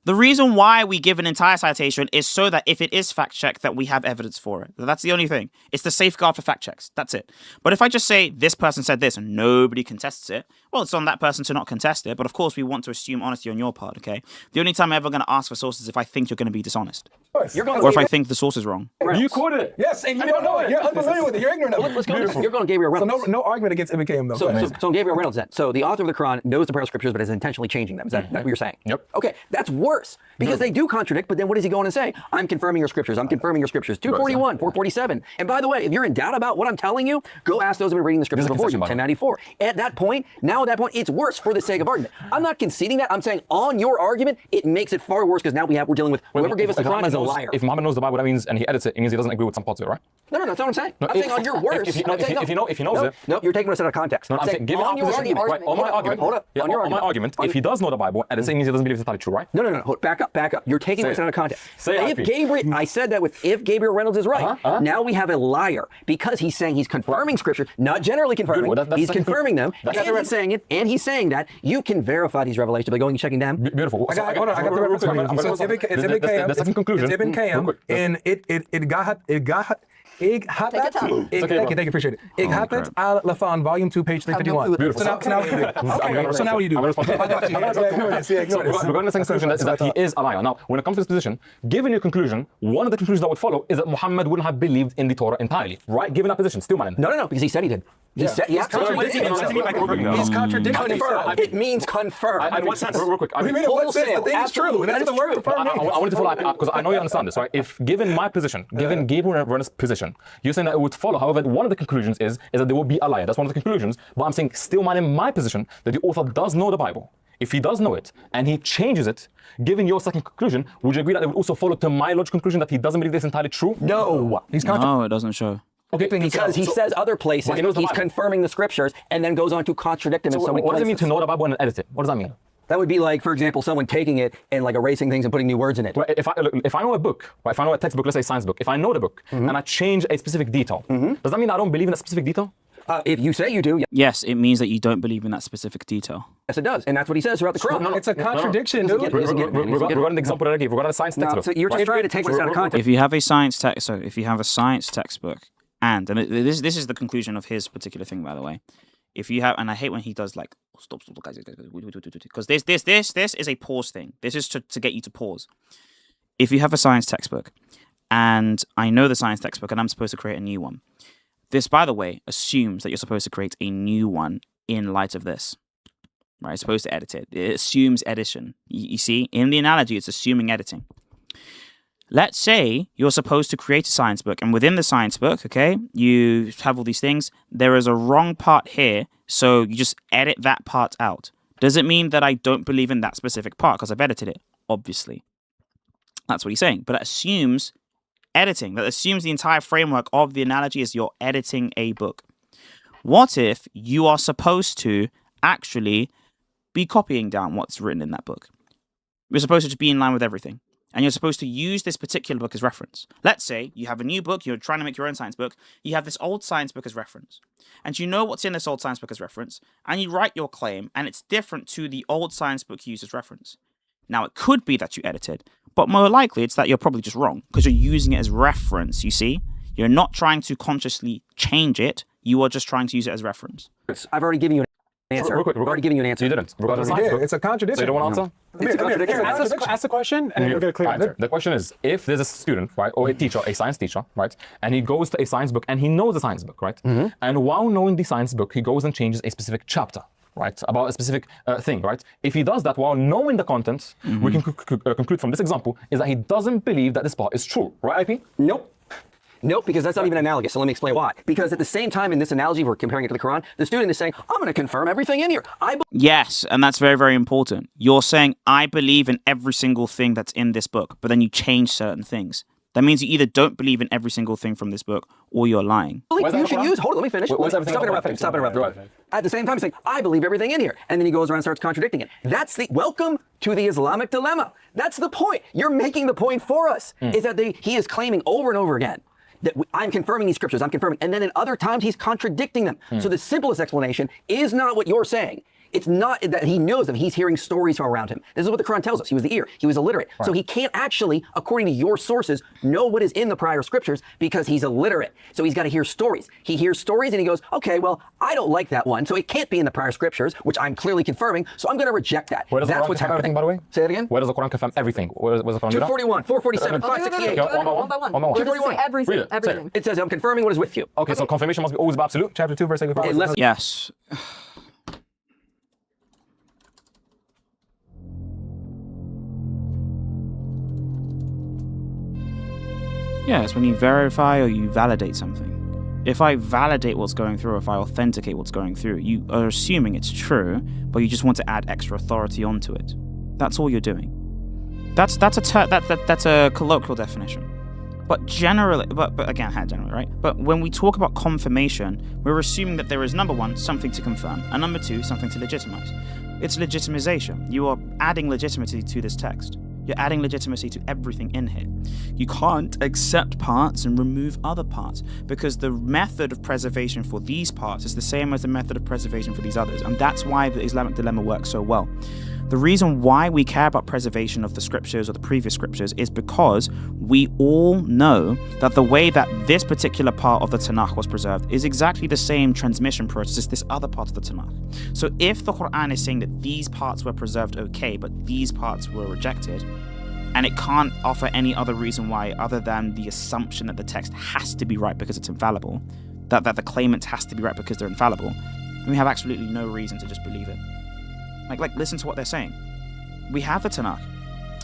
The reason why we give an entire citation is so that if it is fact-checked, that we have evidence for it. That's the only thing. It's the safeguard for fact checks. That's it. But if I just say, this person said this, and nobody contests it, well, it's on that person to not contest it. But of course, we want to assume honesty on your part, okay? The only time I'm ever going to ask for sources is if I think you're going to be dishonest. Or if I think the source is wrong. You quoted it. Yes, and you don't know it. You're unfamiliar with it. You're ignorant of it. Let's go. You're going to Gabriel Reynolds. So no argument against Ibn Qayyim, though. So Gabriel Reynolds then. So the author of the Quran knows the prayer scriptures, but is intentionally changing them. Is that what you're saying? Yep. Okay, that's worse because they do contradict, but then what is he going to say? I'm confirming your scriptures. I'm confirming your scriptures. 241, 447. And by the way, if you're in doubt about what I'm telling you, go ask those who have been reading the scriptures before you. 1094. At that point, it's worse for the sake of argument. I'm not conceding that. I'm saying on your argument, it makes it far worse because now we're dealing with whoever gave us the Quran is a liar. If Muhammad knows the Bible, that means, and he edits it means he doesn't agree with some parts of it, right? No, that's not what I'm saying. I'm saying on your words. If he knows it. No, you're taking us out of context. No, I'm saying, given our position, right, on my argument, hold up. On my argument, if he does know the Bible, and it means he doesn't believe it's entirely true, right? No. Back up. You're taking us out of context. I said that if Gabriel Reynolds is right, now we have a liar because he's saying he's confirming scripture, not generally confirming. He's confirming them, and he's saying it, and he's saying that you can verify these revelations by going and checking them. Beautiful. I got the reference. It's Ibn Qayyim. The second conclusion. It's Ibn Qayyim, and it got. Thank you, appreciate it. Ighatat al-Lafan, volume 2, page 351. Beautiful. So now what do you do? Regarding the second conclusion is that he is a liar. Now, when it comes to this position, given your conclusion, one of the conclusions that would follow is that Muhammad wouldn't have believed in the Torah entirely, right? Given that position, still man. No, because he said he did. He's contradicting. He's contradicting. It means confirm. In what sense? Real quick. The thing is true. That's the word confirm. I wanted to follow up because I know you understand this, right? If given my position, given Gabriel Reynolds' position, you're saying that it would follow. However, one of the conclusions is that there will be a liar. That's one of the conclusions. But I'm saying, still man, in my position, that the author does know the Bible. If he does know it and he changes it, given your second conclusion, would you agree that it would also follow to my logical conclusion that he doesn't believe this entirely true? No. No, it doesn't show. Okay, because he says other places he's confirming the scriptures and then goes on to contradict them in so many places. What does it mean to know the Bible and edit it? What does that mean? That would be like, for example, someone taking it and like erasing things and putting new words in it. Well, if I know a book, right, if I know a textbook, let's say science book, if I know the book and I change a specific detail, does that mean I don't believe in a specific detail? If you say you do, yes, it means that you don't believe in that specific detail. Yes, it does, and that's what he says throughout the Quran. It's a contradiction, dude. Regarding the example that I gave, regarding the science textbook. So you're just trying to take this out of context. If you have a science textbook, and this is the conclusion of his particular thing, by the way. If you have, and I hate when he does like stop, guys, because this is a pause thing. This is to get you to pause. If you have a science textbook, and I know the science textbook, and I'm supposed to create a new one. This, by the way, assumes that you're supposed to create a new one in light of this. right? It's supposed to edit it. It assumes edition. You see, in the analogy, it's assuming editing. Let's say you're supposed to create a science book, and within the science book, okay, you have all these things. There is a wrong part here, so you just edit that part out. Does it mean that I don't believe in that specific part because I've edited it? Obviously. That's what he's saying. But it assumes editing. That assumes the entire framework of the analogy is you're editing a book. What if you are supposed to actually be copying down what's written in that book? You're supposed to just be in line with everything. And you're supposed to use this particular book as reference. Let's say you have a new book, you're trying to make your own science book, you have this old science book as reference. And you know what's in this old science book as reference, and you write your claim, and it's different to the old science book used as reference. Now, it could be that you edited, but more likely it's that you're probably just wrong, because you're using it as reference, you see? You're not trying to consciously change it, you are just trying to use it as reference. I've already given you an answer. I've already given you an answer. You didn't. It's a contradiction. So you don't want to answer? Ask the question, and we'll get a clear answer. The question is, if there's a student, right, or a teacher, a science teacher, right, and he goes to a science book and he knows the science book, right, and while knowing the science book, he goes and changes a specific chapter, right, about a specific thing, right? If he does that while knowing the content, we can conclude from this example is that he doesn't believe that this part is true, right, IP? Nope. Nope, because that's not even analogous. So let me explain why. Because at the same time in this analogy, we're comparing it to the Quran, the student is saying, I'm going to confirm everything in here. Yes, and that's very, very important. You're saying, I believe in every single thing that's in this book, but then you change certain things. That means you either don't believe in every single thing from this book, or you're lying. You should use, hold on, let me finish. Stop interrupting. At the same time, he's saying, I believe everything in here. And then he goes around and starts contradicting it. That's the, welcome to the Islamic dilemma. That's the point. You're making the point for us, is that he is claiming over and over again that I'm confirming these scriptures, I'm confirming, and then in other times he's contradicting them. So the simplest explanation is not what you're saying. It's not that he knows them, he's hearing stories from around him. This is what the Quran tells us. He was the ear, he was illiterate. Right. So he can't actually, according to your sources, know what is in the prior scriptures because he's illiterate. So he's got to hear stories. He hears stories and he goes, okay, well, I don't like that one, so it can't be in the prior scriptures, which I'm clearly confirming, so I'm going to reject that. That's what's happening. Everything, by the way? Say that again? Where does the Quran confirm everything? Where does the Quran do that? 241, 447, 568. One by one. 241. Everything. It says, I'm confirming what is with you. Okay, so confirmation must be always absolute. Chapter 2, verse 8. Yes. Yeah, it's when you verify or you validate something. If I validate what's going through, or if I authenticate what's going through, you are assuming it's true, but you just want to add extra authority onto it. That's all you're doing. That's a colloquial definition. But generally, but again, generally, right? But when we talk about confirmation, we're assuming that there is, number one, something to confirm, and number two, something to legitimize. It's legitimization. You are adding legitimacy to this text. You're adding legitimacy to everything in here. You can't accept parts and remove other parts because the method of preservation for these parts is the same as the method of preservation for these others. And that's why the Islamic dilemma works so well. The reason why we care about preservation of the scriptures or the previous scriptures is because we all know that the way that this particular part of the Tanakh was preserved is exactly the same transmission process as this other part of the Tanakh. So if the Quran is saying that these parts were preserved okay, but these parts were rejected, and it can't offer any other reason why other than the assumption that the text has to be right because it's infallible, that the claimant has to be right because they're infallible, then we have absolutely no reason to just believe it. Like listen to what they're saying. We have the Tanakh.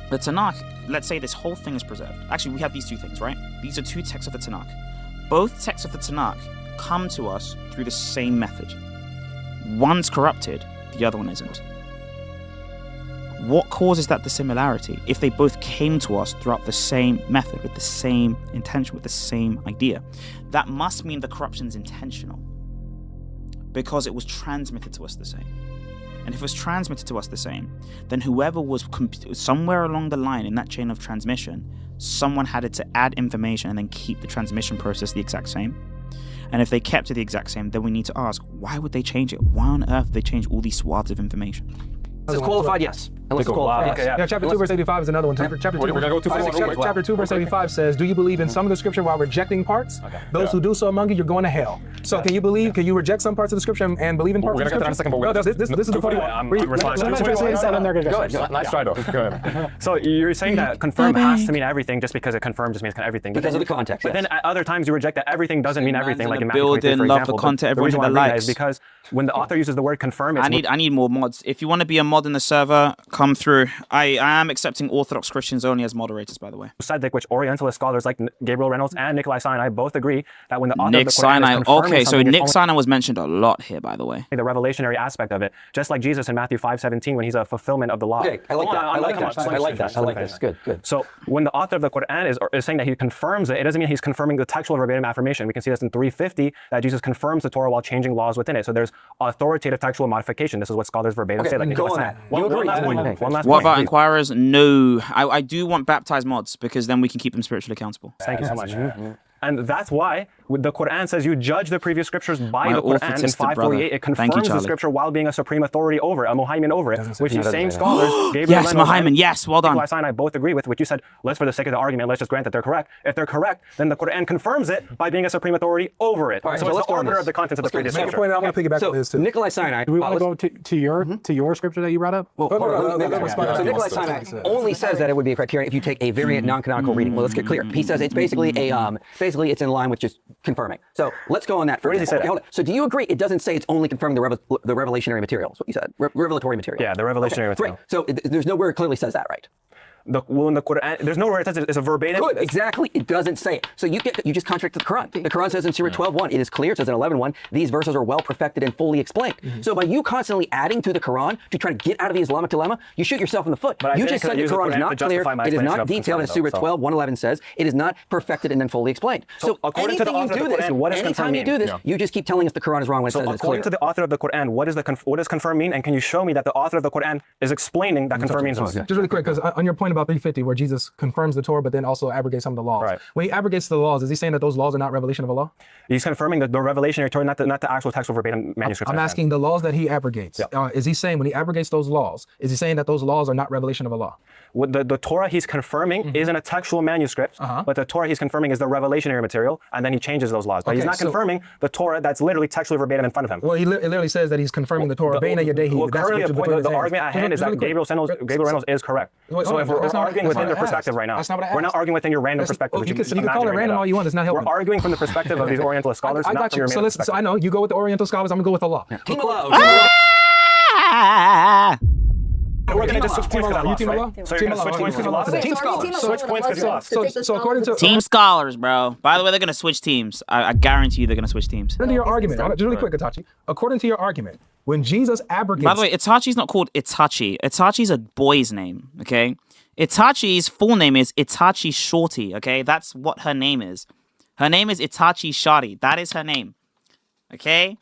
The Tanakh, let's say this whole thing is preserved. Actually, we have these two things, right? These are two texts of the Tanakh. Both texts of the Tanakh come to us through the same method. One's corrupted, the other one isn't. What causes that dissimilarity if they both came to us throughout the same method, with the same intention, with the same idea? That must mean the corruption is intentional because it was transmitted to us the same. And if it was transmitted to us the same, then whoever was somewhere along the line in that chain of transmission, someone had to add information and then keep the transmission process the exact same. And if they kept it the exact same, then we need to ask, why would they change it? Why on earth would they change all these swaths of information? Is qualified? Yes. let's call it fast. Yeah, chapter 2, verse 85 is another one. Chapter 2, We're gonna go too fast. chapter 2, verse 85 says, do you believe in some of the scripture while rejecting parts? Those who do so among you, you're going to hell. So can you reject some parts of the scripture and believe in parts We're of the gonna scripture? get that in a second, but this is the funny one. I'm responding. Go ahead. Nice try, though. Go ahead. So you're saying that confirm has to mean everything just because it confirms just means everything. Because of the context. But then at other times you reject that everything doesn't mean everything, like in Matthew build 23, in for love example. for content, The reason why everyone I that bring that is likes. because when the author uses the word confirm, it's I need more mods. If you want to be a mod in the server, come through. I am accepting Orthodox Christians only as moderators, by the way. Saddik, which Orientalist scholars like Gabriel Reynolds and Nikolai Sinai both agree that when the author Nick of the Quran Sinai. is confirming Okay, so something, it's Nick only Sinai was mentioned a lot here, by the way. the revelationary aspect of it, just like Jesus in Matthew 5:17 when he's a fulfillment of the law. Okay, I like that. I like this. Good. So when the author of the Quran is saying that he confirms it doesn't mean he's confirming the textual verbatim affirmation. We can see this in 350 that Jesus confirms the Torah while changing laws within it. So there's authoritative textual modification. This is what scholars verbatim say. Like go on that. One last point. What about inquirers? No. I do want baptized mods because then we can keep them spiritually accountable. Thank you so much. And that's why the Quran says you judge the previous scriptures by the Quran. In 548, it confirms the scripture while being a supreme authority over it, a Muhaymin over it, which these same scholars, Gabriel Yes, Reynolds Muhaymin, and yes, well done. Nikolai Sinai both agree with, which you said, let's for the sake of the argument, let's just grant that they're correct. If they're correct, then the Quran confirms it by being a supreme authority over it. Right, so it's the arbiter of the contents of the previous scripture. I'm going to piggyback on this too. Nikolai Sinai. Do we want to go to your scripture that you brought up? So Nikolai Sinai only says that it would be a criterion if you take a variant non-canonical reading. Well, let's get clear. He says it's basically basically it's in line with just confirming. So let's go on that. Where does he say that? Hold on. So do you agree it doesn't say it's only confirming the revelationary material? That's what you said. Revelatory material. Yeah, the revelationary material. Right. So there's nowhere it clearly says that, right? Well, in the Quran, there's nowhere it says it's a verbatim. Good, exactly. It doesn't say it. So you just contradict the Quran. The Quran says in Surah 12:1, it is clear. It says in 11:1, these verses are well perfected and fully explained. So by you constantly adding to the Quran to try to get out of the Islamic dilemma, you shoot yourself in the foot. But you just said the Quran is not clear. It is not detailed, as Surah 12:111 says. It is not perfected and then fully explained. So according to the author of the Quran, what does confirm mean? Anytime you do this, you just keep telling us the Quran is wrong when it says it's clear. According to the author of the Quran, what does confirm mean? And can you show me that the author of the Quran is explaining that confirm means what? Just really quick, because on your point about 350, where Jesus confirms the Torah, but then also abrogates some of the laws. Right. When he abrogates the laws, is he saying that those laws are not revelation of Allah? He's confirming the revelationary Torah, not the actual textual verbatim manuscript. I'm asking the laws that he abrogates. Is he saying when he abrogates those laws, is he saying that those laws are not revelation of Allah? The Torah he's confirming isn't a textual manuscript, but the Torah he's confirming is the revelationary material, and then he changes those laws. But he's not confirming the Torah that's literally textually verbatim in front of him. Well, it literally says that he's confirming the Torah. Well, currently the argument at hand is that Gabriel Reynolds is correct. So if we're arguing within your perspective right now, we're not arguing within your random perspective. You can call it random all you want. It's not helping. We're arguing from the perspective of these Orientalist scholars. I got you. So I know you go with the Oriental scholars. I'm gonna go with Allah. Team Allah. We're going to just switch points because I lost, Team right? Allah? So you're going to switch points because you lost? Team scholars. Switch points because you lost. So according to Team scholars, bro. By the way, they're gonna switch teams. I guarantee you, they're gonna switch teams. According to your argument, just really quick, Itachi. According to your argument, when Jesus abrogates. By the way, Itachi's not called Itachi. Itachi's a boy's name. Okay. Itachi's full name is Itachi Shorty. Okay, that's what her name is. Her name is Itachi Shari. That is her name. Okay.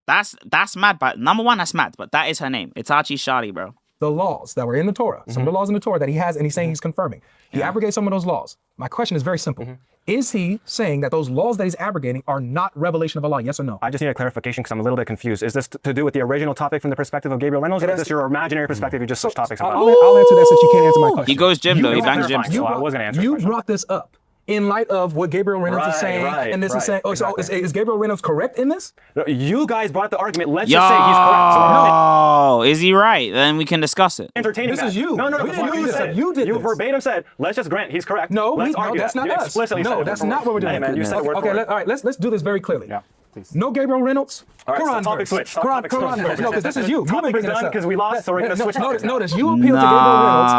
That's mad. But number one, that's mad. But that is her name, Itachi Shari, bro. The laws that were in the Torah, some of the laws in the Torah that he has, and he's saying he's confirming. He abrogates some of those laws. My question is very simple. Is he saying that those laws that he's abrogating are not revelation of Allah? Yes or no? I just need a clarification because I'm a little bit confused. Is this to do with the original topic from the perspective of Gabriel Reynolds, or is this your imaginary perspective? You just switched topics about? I'll answer that since you can't answer my question. He goes gym though. He bangs gym. So I was going to answer. You brought this up in light of what Gabriel Reynolds is saying, and this is saying. Oh, so is Gabriel Reynolds correct in this? No, you guys brought the argument. Let's just say he's correct. So is he right? Then we can discuss it. Entertaining This that. is you. No, We didn't do this. You did You this. verbatim said, let's just grant he's correct. No, let's argue that's that. not You us. explicitly said No, it. that's not what we're doing. Hey, man, you said it word for Okay, word. all right, let's do this very clearly. Yeah. Please. No Gabriel Reynolds. All right, Quran so topic verse. switch. Quran verse. No, because this is you. You've been Topic is bringing this done up. because we lost, so we're going to switch topics. Notice, you appealed to Gabriel Reynolds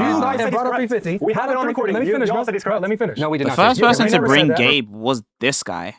You guys and said brought up he's correct. 350. We have it on recording. Let me finish, You bro. all said he's correct. Let me finish. No, we did The not. first person we to never bring said that. Gabe was this guy.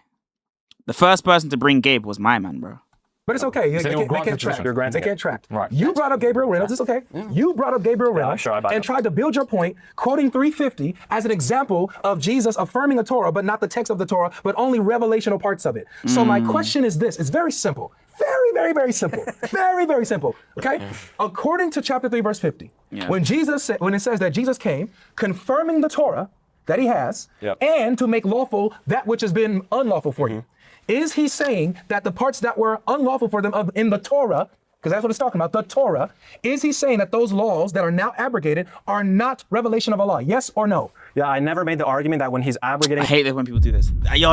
The first person to bring Gabe was my man, bro. But it's okay. They can't track. You're granting They can't track. Right. You brought up Gabriel Reynolds. It's okay. You brought up Gabriel Reynolds sure, I back and up. tried to build your point, quoting 350 as an example of Jesus affirming the Torah, but not the text of the Torah, but only revelational parts of it. So my question is this. It's very simple. Very, very, very simple. Very, very simple. Okay? According to chapter 3, verse 50, when it says that Jesus came, confirming the Torah that he has, and to make lawful that which has been unlawful for you. Is he saying that the parts that were unlawful for them in the Torah because that's what it's talking about, the Torah, is he saying that those laws that are now abrogated are not revelation of Allah? Yes or no? Yeah, I never made the argument that when he's abrogating. I hate it when people do this. Yo,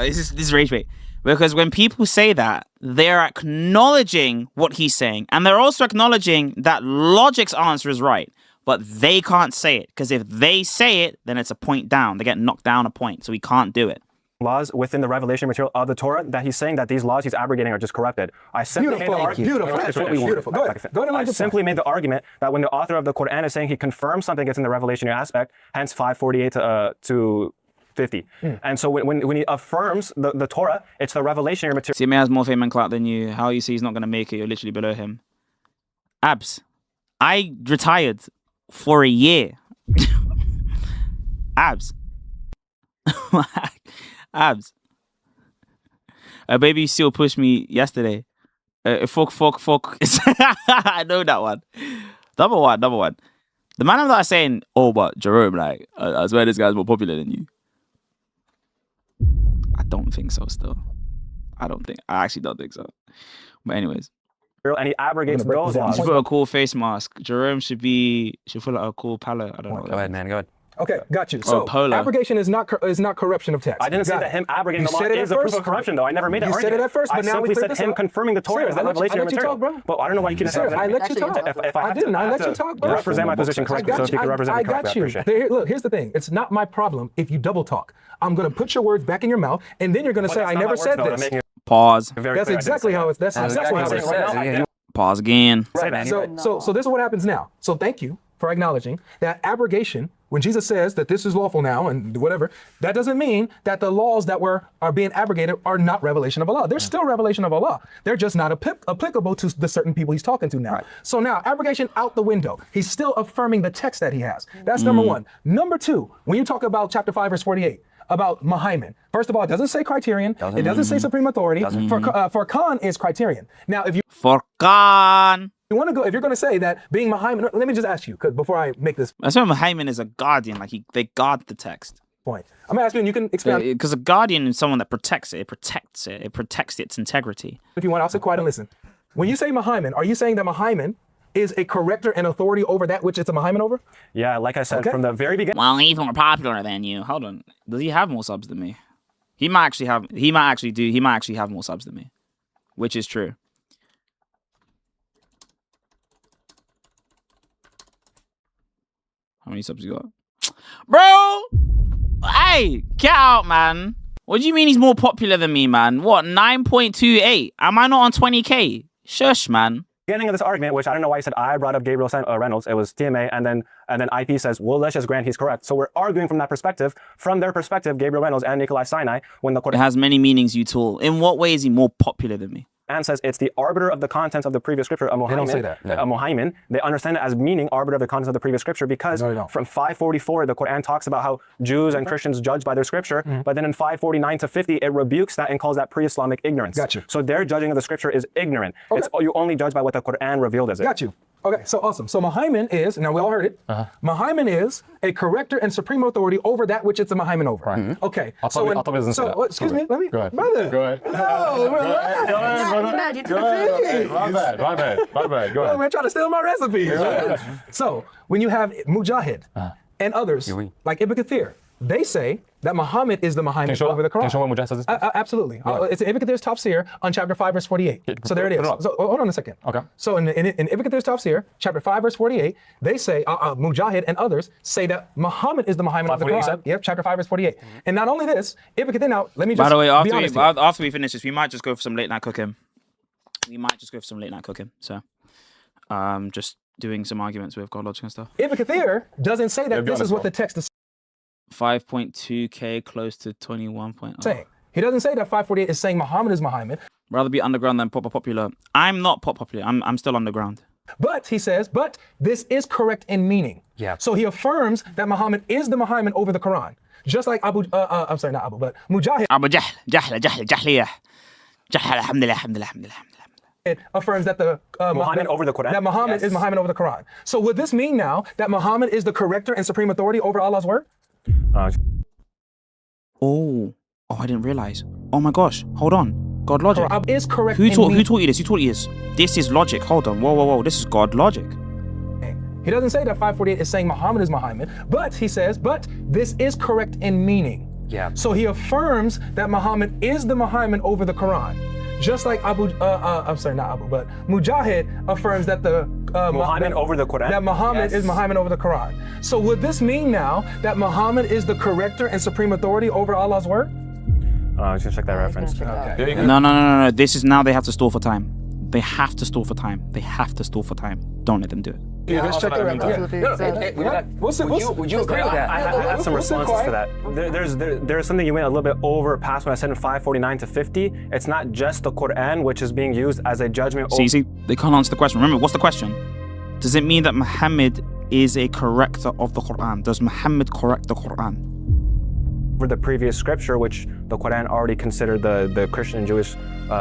this is rage bait. Because when people say that, they're acknowledging what he's saying. And they're also acknowledging that logic's answer is right. But they can't say it. Because if they say it, then it's a point down. They get knocked down a point. So he can't do it. Laws within the revelation material of the Torah, that he's saying that these laws he's abrogating are just corrupted. I simply made the argument. Beautiful. Go ahead. I simply made the argument that when the author of the Quran is saying he confirms something that's in the revelation aspect, hence 548 to 50. And so when he affirms the Torah, it's the revelation material. See, has more fame and clout than you. How you see he's not going to make it, you're literally below him. Abs, I retired for a year. Abs. Abs. A baby still pushed me yesterday. Fuck. I know that one. Number one. The man that are saying, oh, but Jerome, like, I swear this guy's more popular than you. I don't think so still. I actually don't think so. But anyways. And he abrogates those laws. Should put a cool face mask. Jerome should put like a cool palette. I don't know. Go ahead, man. Go ahead. Okay, got you. So abrogation is not corruption of text. I didn't say that him abrogating the law is a proof of corruption, though. I never made that argument. You said it at first, but now we simply said him confirming the Torah is the revelation material. But I don't know why you keep saying that. I let you talk. I didn't. I let you talk, bro. Represent my position correctly. So if you can represent me correctly, I appreciate it. Look, here's the thing. It's not my problem if you double talk. I'm going to put your words back in your mouth, and then you're going to say, I never said this. Pause. That's exactly how it's. That's exactly how it's. Pause again. Right. So this is what happens now. So thank you for acknowledging that abrogation, when Jesus says that this is lawful now and whatever, that doesn't mean that the laws that are being abrogated are not revelation of Allah. They're still revelation of Allah. They're just not applicable to the certain people he's talking to now. Right. So now abrogation out the window. He's still affirming the text that he has. That's number one. Number two, when you talk about chapter 5, verse 48, about Muhammad. First of all, it doesn't say criterion. It doesn't say supreme authority. For Khan is criterion. Now, if you Furqan. You want to go, if you're going to say that being Muhammad, let me just ask you, before I make this I swear Muhammad is a guardian, like they guard the text. point. I'm going to ask you, and you can expand. Because a guardian is someone that protects it. It protects its integrity. If you want, I'll sit quiet and listen. When you say Muhammad, are you saying that Muhammad is a corrector and authority over that which it's a Muhammad over? Yeah, like I said from the very beginning. Well, he's more popular than you. Hold on. Does he have more subs than me? He might actually have more subs than me, which is true. How many subs you got? Bro! Hey, get out, man. What do you mean he's more popular than me, man? What, 9.28? Am I not on 20K? Shush, man. Beginning of this argument, which I don't know why you said I brought up Gabriel Reynolds, it was TMA, and then IP says, well, let's just grant he's correct. So we're arguing from that perspective. From their perspective, Gabriel Reynolds and Nikolai Sinai, when the Quran has many meanings, you tool. In what way is he more popular than me? and says it's the arbiter of the contents of the previous scripture, a muhaymin. They don't say that. A muhaymin. They understand it as meaning arbiter of the contents of the previous scripture because from 544, the Quran talks about how Jews and Christians judge by their scripture, but then in 549 to 50, it rebukes that and calls that pre-Islamic ignorance. Gotcha. So their judging of the scripture is ignorant. It's, you only judge by what the Quran revealed as it. Got you. Okay, so awesome. So muhaymin is, now we all heard it, muhaymin is a corrector and supreme authority over that which it's a muhaymin over. Right. Okay. Excuse me, let me, go ahead. Brother. Go ahead. No, relax. My bad. Go ahead. Man, trying to steal my recipes. So when you have Mujahid and others, like Ibn Kathir, they say that Muhammad is the Muhammad over the Quran. Can you show what Mujahid says? Absolutely. It's Ibn Kathir's Tafsir on chapter 5, verse 48. So there it is. So hold on a second. Okay. So in Ibn Kathir's Tafsir, chapter 5, verse 48, they say, Mujahid and others say that Muhammad is the Muhammad of the Quran. Yep, chapter 5, verse 48. And not only this, Ibn Kathir, now let me just By the way, be after we finish this, we might just go for some late night cooking. So, just doing some arguments with God logic and stuff. Ibn Kathir doesn't say that this is what the text is 5.2K close to 21. saying. He doesn't say that 548 is saying Muhammad is Muhammad. Rather be underground than popular. I'm not popular. I'm still underground. But he says, but this is correct in meaning. Yeah. So he affirms that Muhammad is the Muhammad over the Quran. Just like I'm sorry, not Abu, but Mujahid. Abu Jahliyah. Alhamdulillah. It affirms that the Muhammad over the Quran. That Muhammad is Muhammad over the Quran. So would this mean now that Muhammad is the corrector and supreme authority over Allah's word? Oh, I didn't realize. Oh my gosh, hold on. God logic. Quran is correct. Who in taught meaning. you this? Who taught you this? This is logic. Hold on. Whoa. This is God logic. He doesn't say that 548 is saying Muhammad is Muhammad, but he says, but this is correct in meaning. Yeah. So he affirms that Muhammad is the Muhammad over the Quran. Just like Mujahid affirms that the Muhammad over the Quran. That Muhammad is Muhammad over the Quran. So would this mean now that Muhammad is the corrector and supreme authority over Allah's word? I was gonna check that reference. Okay. No. This is now they have to stall for time. They have to stall for time. Don't let them do it. Yeah, let's check the reference. Would you agree with that? I have some responses to that. There's something you went a little bit over past when I said in 549 to 50. It's not just the Quran which is being used as a judgment. See, they can't answer the question. Remember, what's the question? Does it mean that Muhammad is a corrector of the Quran? Does Muhammad correct the Quran? For the previous scripture, which the Quran already considered the Christian and Jewish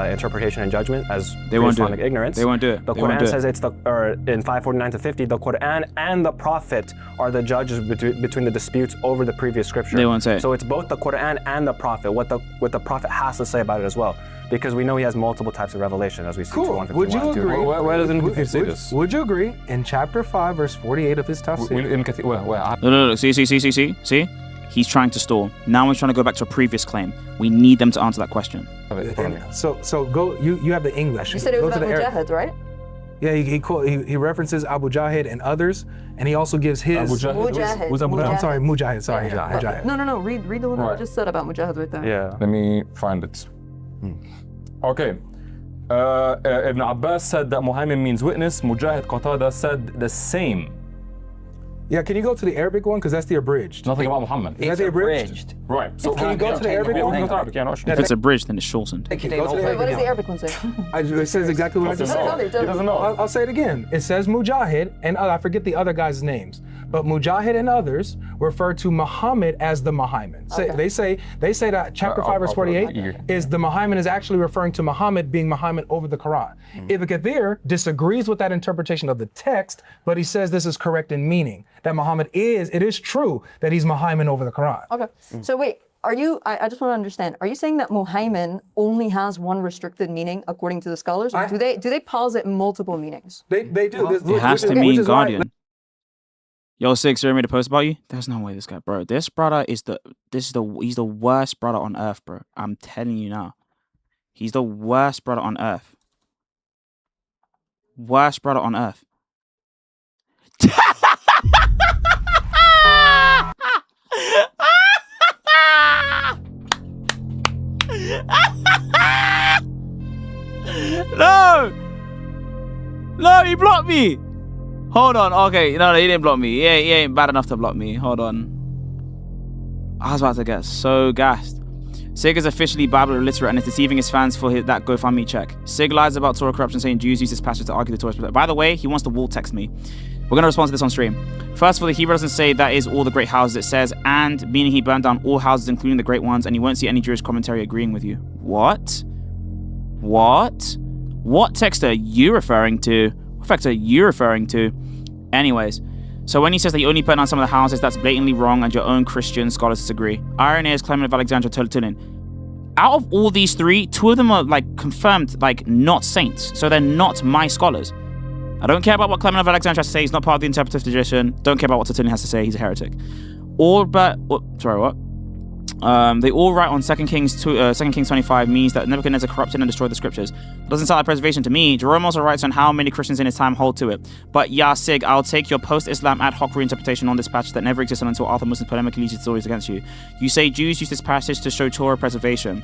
interpretation and judgment as Islamic ignorance. They won't do it. The Quran says it's in 549 to 50, the Quran and the Prophet are the judges between the disputes over the previous scripture. They won't say it. So it's both the Quran and the Prophet, what the Prophet has to say about it as well. Because we know he has multiple types of revelation, as we see. Cool. Would you agree? Why doesn't Kathir say this? Would you agree in chapter 5, verse 48 of his tafsir? Look. See? He's trying to stall. Now he's trying to go back to a previous claim. We need them to answer that question. So go. You have the English. You said it was Go to about the Mujahid, right? Yeah, he references Abu Jahid and others, and he also gives his. Mujahid. I'm sorry, Mujahid. Sorry, Mujahid. No. Read the one I just said about Mujahid right there. Yeah. Let me find it. Okay. Ibn Abbas said that Muhammad means witness. Mujahid Qatada said the same. Yeah, can you go to the Arabic one? Because that's the abridged. Nothing about Muhammad. Yeah, the abridged. Right. So Can you go to the Arabic one? If it's abridged, then it's shortened. Wait, what does the Arabic one say? It says exactly what I just said. He doesn't know. I'll say it again. It says Mujahid, and I forget the other guys' names, but Mujahid and others refer to Muhammad as the Muhammad. They say that chapter 5 verse 48 is the Muhammad is actually referring to Muhammad being Muhammad over the Quran. Ibn Kathir disagrees with that interpretation of the text, but he says this is correct in meaning. That Muhammad it is true that he's Muhammad over the Quran. Okay. So wait, are you, I just want to understand, are you saying that Muhammad only has one restricted meaning according to the scholars? Or do they posit multiple meanings? They do. It has to mean guardian. Yo, Six, you made a post about you? There's no way this guy, bro. This brother he's the worst brother on earth, bro. I'm telling you now. He's the worst brother on earth. Worst brother on earth. No, he blocked me. Hold on. Okay, no, he didn't block me. He ain't bad enough to block me. Hold on. I was about to get so gassed. Sig is officially Bible illiterate and is deceiving his fans for that GoFundMe check. Sig lies about Torah corruption, saying Jews use this passage to argue the Torah. By the way, he wants to wall text me. We're going to respond to this on stream. First of all, the Hebrew doesn't say that is all the great houses. It says, and, meaning he burned down all houses, including the great ones, and you won't see any Jewish commentary agreeing with you. What? What text are you referring to? What fact are you referring to? Anyways, so when he says that you only burn down some of the houses, that's blatantly wrong, and your own Christian scholars disagree. Irenaeus, Clement of Alexandria, Tertullian. Out of all these three, two of them are confirmed not saints, so they're not my scholars. I don't care about what Clement of Alexandria has to say. He's not part of the interpretive tradition. Don't care about what Tertullian has to say. He's a heretic. They all write on 2 Kings 25 means that Nebuchadnezzar corrupted and destroyed the scriptures. It doesn't sound like preservation to me. Jerome also writes on how many Christians in his time hold to it. But yeah, Sig, I'll take your post-Islam ad hoc reinterpretation on this passage that never existed until Arthur Muslims polemically used stories against you. You say Jews use this passage to show Torah preservation.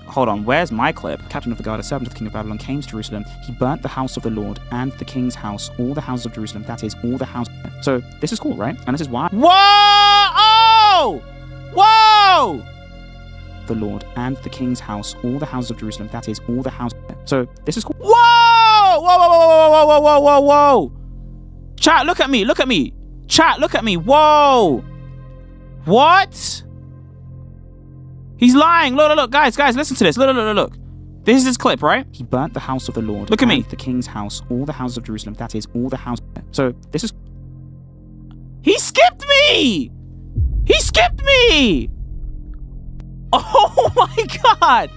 Hold on, where's my clip? Captain of the guard, a servant of the king of Babylon, came to Jerusalem. He burnt the house of the Lord and the king's house, all the houses of Jerusalem. That is, all the houses. So this is cool, right? And this is why. Whoa! The Lord and the king's house, all the houses of Jerusalem. That is, all the houses. So this is cool. Whoa! Chat, look at me. Chat, look at me. Whoa! What? He's lying. Look, guys, listen to this. Look. This is his clip, right? He burnt the house of the Lord. Look at me. The king's house, all the houses of Jerusalem. That is, all the houses. So this is. He skipped me. Oh my God.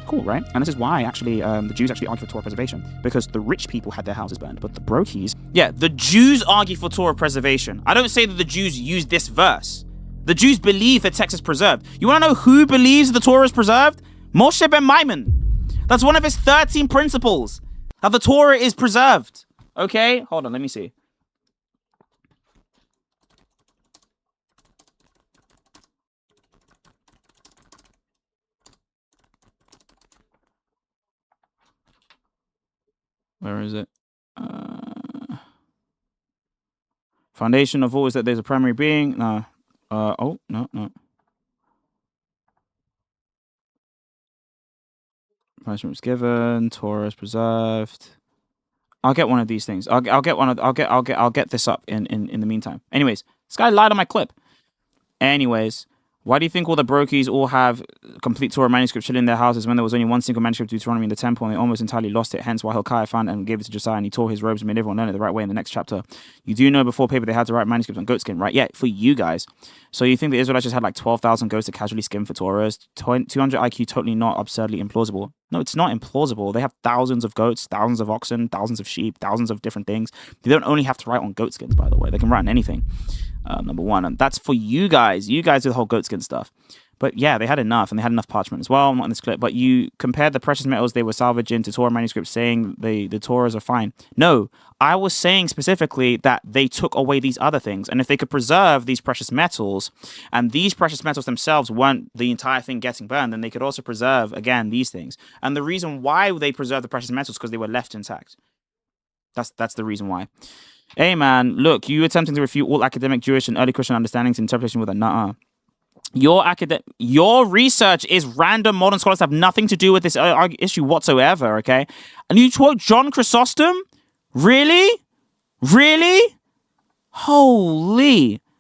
Cool, right? And this is why actually the Jews actually argue for Torah preservation, because the rich people had their houses burned, but the brokies, yeah, the Jews argue for Torah preservation. I don't say that the Jews use this verse. The Jews believe the text is preserved. You want to know who believes the Torah is preserved? Moshe ben Maimon. That's one of his 13 principles, that the Torah is preserved. Okay, hold on, let me see. Where is it? Foundation of all is that there's a primary being. No. Oh, no. Punishment was given. Torah is preserved. I'll get one of these things. I'll get this up in the meantime. Anyways, this guy lied on my clip. Anyways, why do you think all the brokies all have complete Torah manuscripts still in their houses when there was only one single manuscript of Deuteronomy in the temple and they almost entirely lost it? Hence why Hilkiah found it and gave it to Josiah and he tore his robes and made everyone learn it the right way in the next chapter. You do know before paper they had to write manuscripts on goatskin, right? Yeah, for you guys. So you think the Israelites just had like 12,000 goats to casually skim for Torahs? 200 IQ, totally not absurdly implausible. No, it's not implausible. They have thousands of goats, thousands of oxen, thousands of sheep, thousands of different things. They don't only have to write on goatskins, by the way. They can write on anything. Number one. And that's for you guys. You guys do the whole goatskin stuff. But yeah, they had enough, and they had enough parchment as well. Not in this clip, but you compared the precious metals they were salvaging to Torah manuscripts, saying the Torahs are fine. No, I was saying specifically that they took away these other things, and if they could preserve these precious metals, and these precious metals themselves weren't the entire thing getting burned, then they could also preserve again these things. And the reason why they preserved the precious metals because they were left intact. That's the reason why. Hey man, look, you attempting to refute all academic Jewish and early Christian understandings and interpretation with a nuh-uh. Your research is random. Modern scholars have nothing to do with this issue whatsoever, okay? And you quote John Chrysostom? Really? Holy.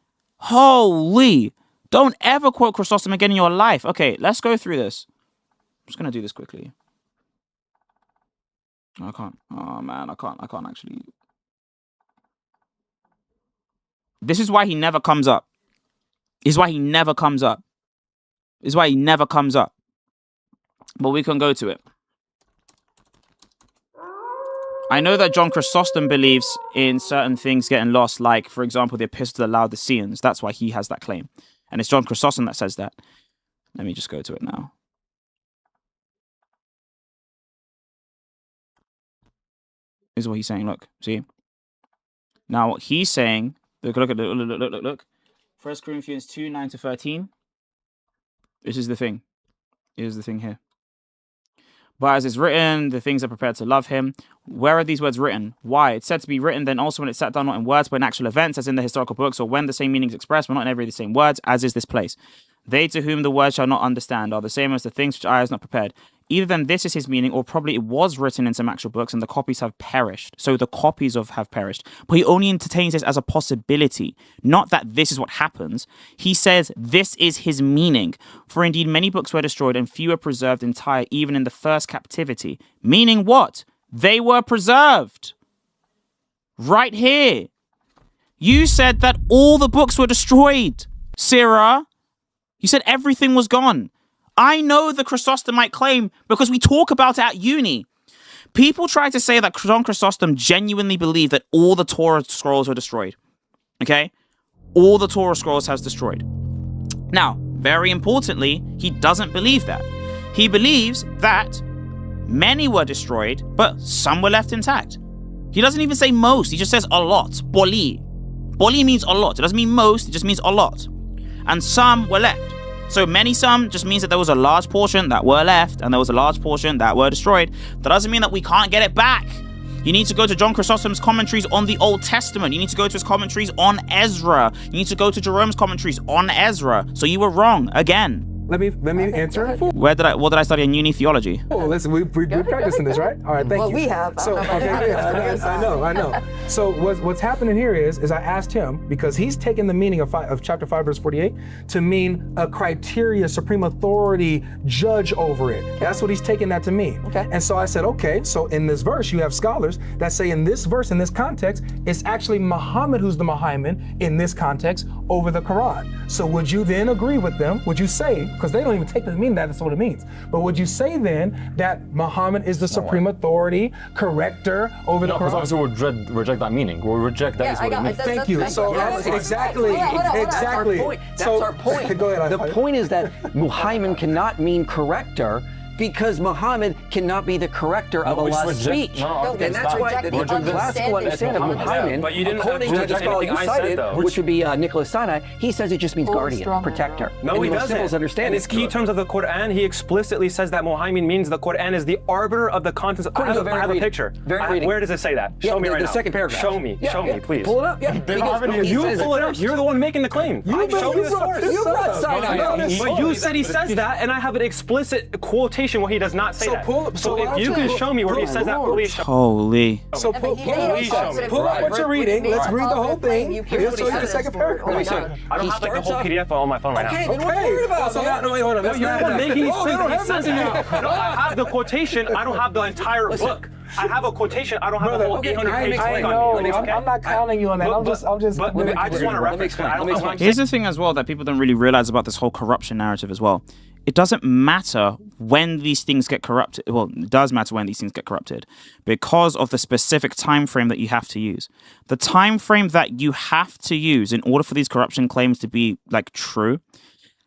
Don't ever quote Chrysostom again in your life. Okay, let's go through this. I'm just going to do this quickly. I can't. Oh, man, I can't actually. This is why he never comes up. This is why he never comes up. But we can go to it. I know that John Chrysostom believes in certain things getting lost, like, for example, the Epistle to the Laodiceans. That's why he has that claim. And it's John Chrysostom that says that. Let me just go to it now. This is what he's saying. Look, see? Now, what he's saying, look. 1 Corinthians 2, 9-13. This is the thing. Here's the thing here. But as it's written, the things are prepared to love him. Where are these words written? Why? It's said to be written then also when it's sat down not in words but in actual events, as in the historical books, or when the same meaning is expressed, but not in every the same words, as is this place. They to whom the word shall not understand are the same as the things which eye has not prepared. Either then this is his meaning, or probably it was written in some actual books and the copies have perished. So the copies have perished. But he only entertains this as a possibility, not that this is what happens. He says this is his meaning. For indeed many books were destroyed and few were preserved entire, even in the first captivity. Meaning what? They were preserved. Right here. You said that all the books were destroyed, Sarah. You said everything was gone. I know the Chrysostomite claim because we talk about it at uni. People try to say that John Chrysostom genuinely believed that all the Torah scrolls were destroyed. Okay? All the Torah scrolls has destroyed. Now, very importantly, he doesn't believe that. He believes that many were destroyed, but some were left intact. He doesn't even say most, he just says a lot. Boli. Boli means a lot. It doesn't mean most, it just means a lot. And some were left. So some just means that there was a large portion that were left and there was a large portion that were destroyed. That doesn't mean that we can't get it back. You need to go to John Chrysostom's commentaries on the Old Testament. You need to go to his commentaries on Ezra. You need to go to Jerome's commentaries on Ezra. So you were wrong again. Let me answer. What did I study in uni? Theology. Oh, listen, we're practicing this, right? All right, thank you. Well, we have. So, okay, yeah, I know. So what's happening here is I asked him, because he's taken the meaning of chapter 5, verse 48 to mean a criteria, supreme authority, judge over it. That's what he's taking that to mean. Okay. And so I said, okay, so in this verse, you have scholars that say in this verse, in this context, it's actually Muhammad who's the Muhammad in this context over the Quran. So would you then agree with them? Would you say because they don't even take the meaning that's what it means. But would you say then that Muhammad is the supreme authority, corrector over the Because Quran? obviously we'll reject that meaning. We'll reject that is what it means. Thank you. So exactly. That's our point. Go ahead. The point is that Muhammad cannot mean corrector, because Muhammad cannot be the corrector of Allah's speech. And that's why the classical understanding of Muhammad, according to the scholar you cited, which would be Nicholas Sinai, he says it just means guardian, protector. No, he doesn't. In his key terms of the Quran, he explicitly says that Muhammad means the Quran is the arbiter of the contents. I have a picture. Where does it say that? Show me right now. The second paragraph. Show me, please. Pull it up. Yeah. You pull it up. You're the one making the claim. Show me the source. You brought Sinai. But you said he says that, and I have an explicit quotation where he does not say that. So if you can show me where he says that, please show me. Holy. So pull up what you're reading. Let's read the whole thing. He'll show you the second paragraph. I don't have like the whole PDF on my phone right now. Okay. So now, no, wait, hold on. You're the one making these claims. He says it now. No, I have the quotation. I don't have the entire book. I have a quotation. I don't have the whole 800-page I thing know. on me. I'm not counting you on that. I'm just. But I just want to reference. Here's the thing as well that people don't really realize about this whole corruption narrative as well. It doesn't matter when these things get corrupted. Well, it does matter when these things get corrupted because of the specific time frame that you have to use. The time frame that you have to use in order for these corruption claims to be like true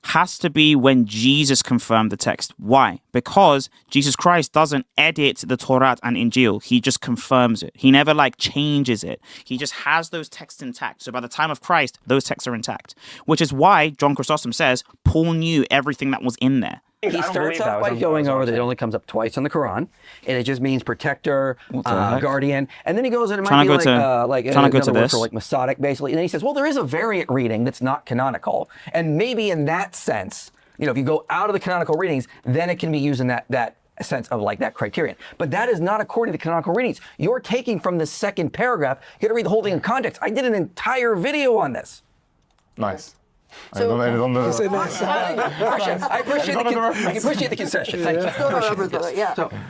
has to be when Jesus confirmed the text. Why? Because Jesus Christ doesn't edit the Torah and Injil. He just confirms it. He never like changes it. He just has those texts intact. So by the time of Christ, those texts are intact, which is why John Chrysostom says Paul knew everything that was in there. He starts off by going over that it only comes up twice in the Quran, and it just means protector, guardian, and then he goes and it might be like another word for like Masonic, basically. And then he says, well, there is a variant reading that's not canonical, and maybe in that sense, you know, if you go out of the canonical readings, then it can be used in that sense of like that criterion. But that is not according to the canonical readings. You're taking from the second paragraph. You got to read the whole thing in context. I did an entire video on this. Nice. I appreciate the concession. Thank you.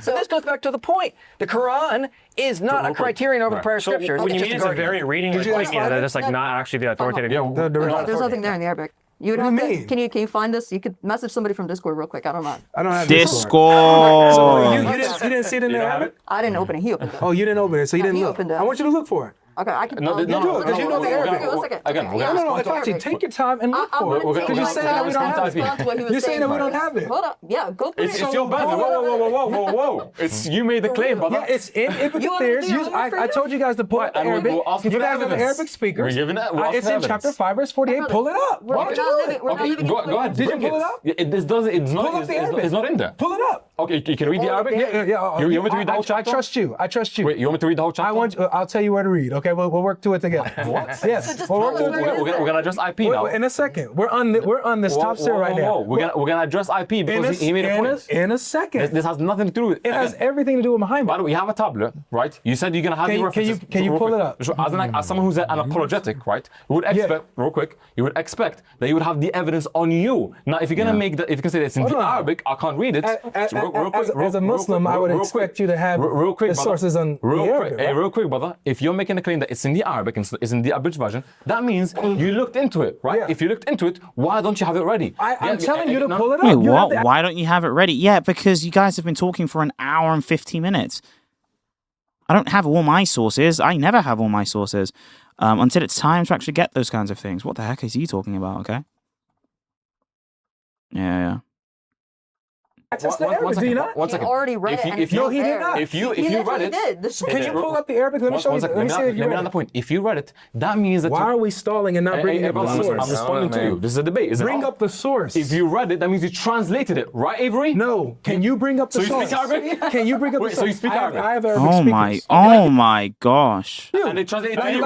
So this goes back to the point. The Quran is not a criterion over the prior scriptures. When you mean it's a variant reading, that's like not actually the authoritative. There's nothing there in the Arabic. You would have to, can you find us? You could message somebody from Discord real quick. I don't know. I don't have Discord. So you didn't see it in there? I didn't open it. He opened it. Oh, you didn't open it, so you didn't look. Opened it. I want you to look for it. Okay, I can. No, because you know the Arabic. Again, take your time and look for it. Because you're saying that we don't have it. You're saying that we don't have it. Hold up. Yeah, go put it. It's your brother. Whoa. It's you made the claim, brother. Yeah, it's in Ibn Kathir's. I told you guys to pull up the Arabic. You guys have Arabic speakers. It's in chapter 5, verse 48. Pull it up. Why don't you do it? Okay, go ahead. Did you pull it up? It's not in there. Pull it up. Okay, can you read the Arabic? Yeah. You want me to read the whole chapter? I trust you. Wait, you want me to read the whole chapter? I'll tell you where to read. Okay, we'll work to it together. What? Yes. We're gonna address IP now. In a second. We're on this top tier right now. We're gonna address IP because he made a point. In a second. This has nothing to do with it. It has everything to do with Muhammad. By the way, you have a tablet, right? You said you're gonna have the references. Can you pull it up? As someone who's an apologetic, right? You would expect, real quick, you would expect that you would have the evidence on you. Now, if you're gonna make that, if you can say it's in the Arabic, I can't read it. As a Muslim, I would expect you to have the sources on the Arabic. Hey, real quick, brother. If you're making a claim that it's in the Arabic and it's in the abridged version, that means you looked into it, right? If you looked into it, why don't you have it ready? I'm telling you to pull it up. Wait, what? Why don't you have it ready? Yeah, because you guys have been talking for an hour and 50 minutes. I don't have all my sources. I never have all my sources until it's time to actually get those kinds of things. What the heck is he talking about, okay? Yeah. One second. He already read it. If you read it, can you pull up the Arabic? Let me show you. Let me see if you read it. Point. If you read it, that means that. Why are we stalling and not bringing up the source? I'm responding to you. This is a debate. Bring up the source. If you read it, that means you translated it, right, Avery? No. Can you bring up the source? So you speak Arabic? Can you bring up the source? So you speak Arabic? I have Arabic speakers. Oh my gosh. And they translate it to you.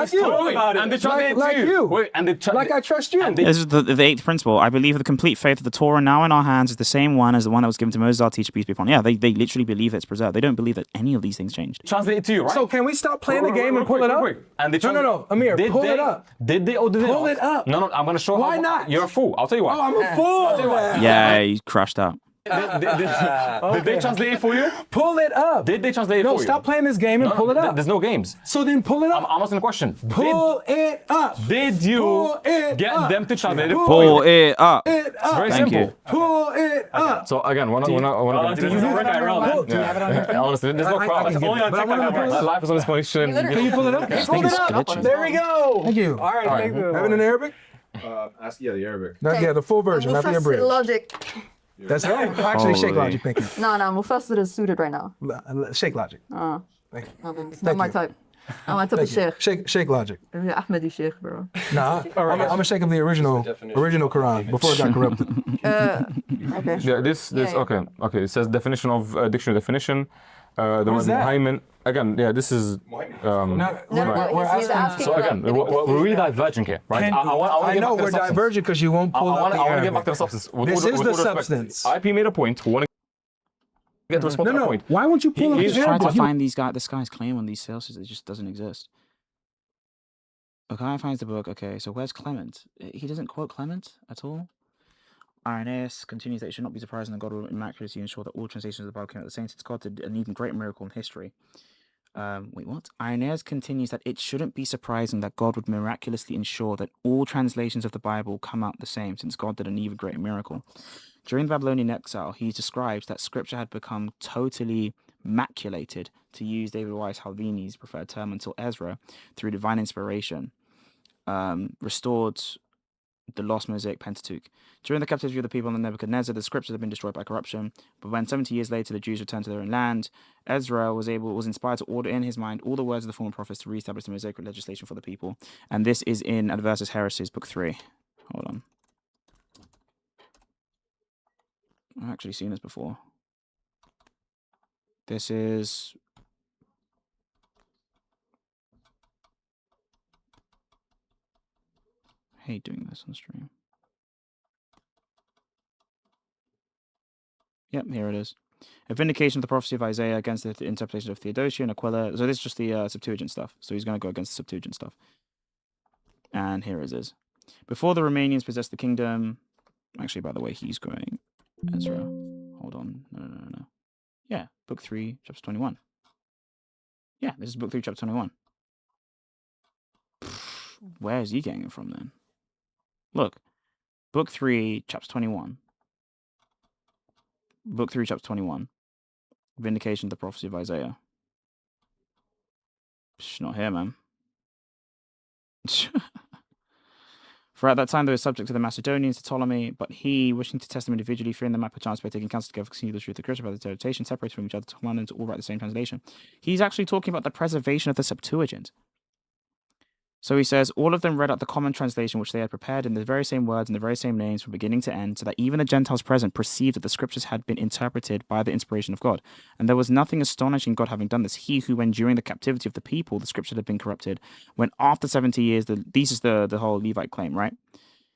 And they translate it to you. Wait, and they like I trust you. This is the eighth principle. I believe the complete faith of the Torah now in our hands is the same one as the one that was given to Moses, our teacher, peace be upon him. Yeah, they literally believe it's preserved. They don't believe that any of these things changed. Translate it to you, right? So can we stop playing the game and pull it up? And No, Amir, pull it up. Did they or did they pull it up? No, I'm going to show Why not? You're a fool. I'll tell you why. Oh, I'm a fool. Yeah, he crashed out. Did they translate it for you? Pull it up. Did they translate it for you? No, stop playing this game and pull it up. There's no games. So then pull it up. I'm asking a question. Pull it up. Did you get them to translate it for you? Pull it up. up. very Thank simple. you. Pull it up. So again, when I There's no work IRL, man. Do you have it on your phone? honestly, there's no I problem. can get it, but I want to pull it up. Life is on explanation. Can you pull it up? Pull it up. There we go. Thank you. All right, thank you. Have it in Arabic? The Arabic. Yeah, the full version, not the Mufassir abridged. logic. That's right. Actually, Shake Logic, thank you. No, Mufassir is suited right now. Shake Logic. It's not my type. I'm my type of sheikh. Shake Logic. Ahmadi sheikh, bro. Nah, I'm a shake of the original Quran before it got corrupted. Okay. Yeah, this Yeah. okay. It says definition of dictionary definition. The What is word that? Muhaymin. Again, yeah, this is. He's asking. So again, we're really diverging here, right? I know we're divergent because you won't pull I up want the to get back to the Arabic. substance. This is the respect, substance. IP made a point. We want to get to respond to that point. Why won't you pull up He's the trying to Arabic? find this guy's claim on these sources. It just doesn't exist. Okay, finds the book. Okay, so where's Clement? He doesn't quote Clement at all. Irenaeus continues that it should not be surprising that God will immaculately ensure that all translations of the Bible came out the same, since God did an even greater miracle in history. Wait, what? Irenaeus continues that it shouldn't be surprising that God would miraculously ensure that all translations of the Bible come out the same, since God did an even greater miracle. During the Babylonian exile, he describes that Scripture had become totally maculated, to use David Weiss Halvini's preferred term, until Ezra, through divine inspiration, restored the lost Mosaic Pentateuch. During the captivity of the people under Nebuchadnezzar, the scriptures had been destroyed by corruption. But when 70 years later the Jews returned to their own land, Ezra was inspired to order in his mind all the words of the former prophets to reestablish the Mosaic legislation for the people. And this is in Adversus Heresies, book 3. Hold on. I've actually seen this before. This is... I hate doing this on stream. Yep, here it is. A vindication of the prophecy of Isaiah against the interpretation of Theodosia and Aquila. So this is just the Septuagint stuff. So he's going to go against the Septuagint stuff. And here it is. Before the Romanians possessed the kingdom... Actually, by the way, he's going... Ezra. Hold on. No. Yeah, book 3, chapter 21. Yeah, this is book 3, chapter 21. Where is he getting it from then? Look, book 3, chapter 21. Book 3, chapter 21. Vindication of the prophecy of Isaiah. It's not here, man. For at that time they were subject to the Macedonians, to Ptolemy, but he, wishing to test them individually, fearing them might perchance by taking counsel together, continue the truth of Christ by the interpretation, separated from each other to command them to all write the same translation. He's actually talking about the preservation of the Septuagint. So he says, all of them read out the common translation which they had prepared in the very same words and the very same names from beginning to end, so that even the Gentiles present perceived that the scriptures had been interpreted by the inspiration of God. And there was nothing astonishing God having done this. He who, when during the captivity of the people, the scripture had been corrupted, when after 70 years, this is the whole Levite claim, right?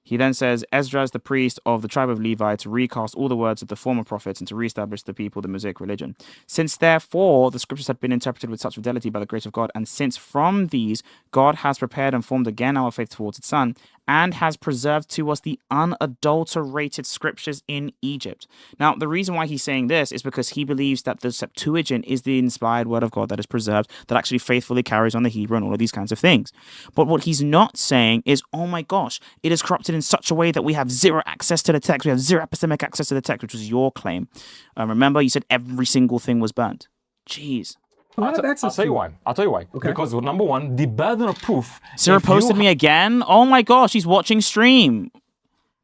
He then says, Ezra is the priest of the tribe of Levi to recast all the words of the former prophets and to reestablish the people the Mosaic religion. Since therefore the scriptures had been interpreted with such fidelity by the grace of God, and since from these God has prepared and formed again our faith towards its Son, and has preserved to us the unadulterated scriptures in Egypt. Now, the reason why he's saying this is because he believes that the Septuagint is the inspired word of God that is preserved, that actually faithfully carries on the Hebrew and all of these kinds of things. But what he's not saying is, oh my gosh, it is corrupted in such a way that we have zero access to the text. We have zero epistemic access to the text, which was your claim. Remember, you said every single thing was burnt. Jeez. I'll tell you why. Okay. Because number one, the burden of proof. Sarah posted me again. Oh my gosh, he's watching stream.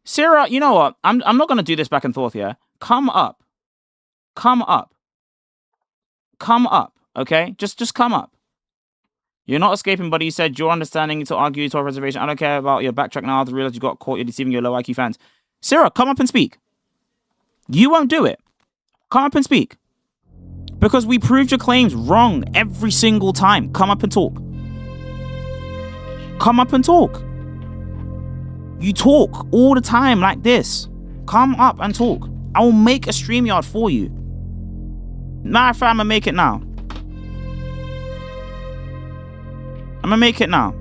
Sarah, you know what? I'm not gonna do this back and forth here. Come up. Okay, just come up. You're not escaping, buddy. You said your understanding to argue Torah preservation. I don't care about your backtrack now. I realize you got caught. You're deceiving your low IQ fans. Sarah, come up and speak. You won't do it. Come up and speak. Because we proved your claims wrong every single time. Come up and talk. You talk all the time like this. Come up and talk. I will make a StreamYard for you. Matter of fact, I'm gonna make it now.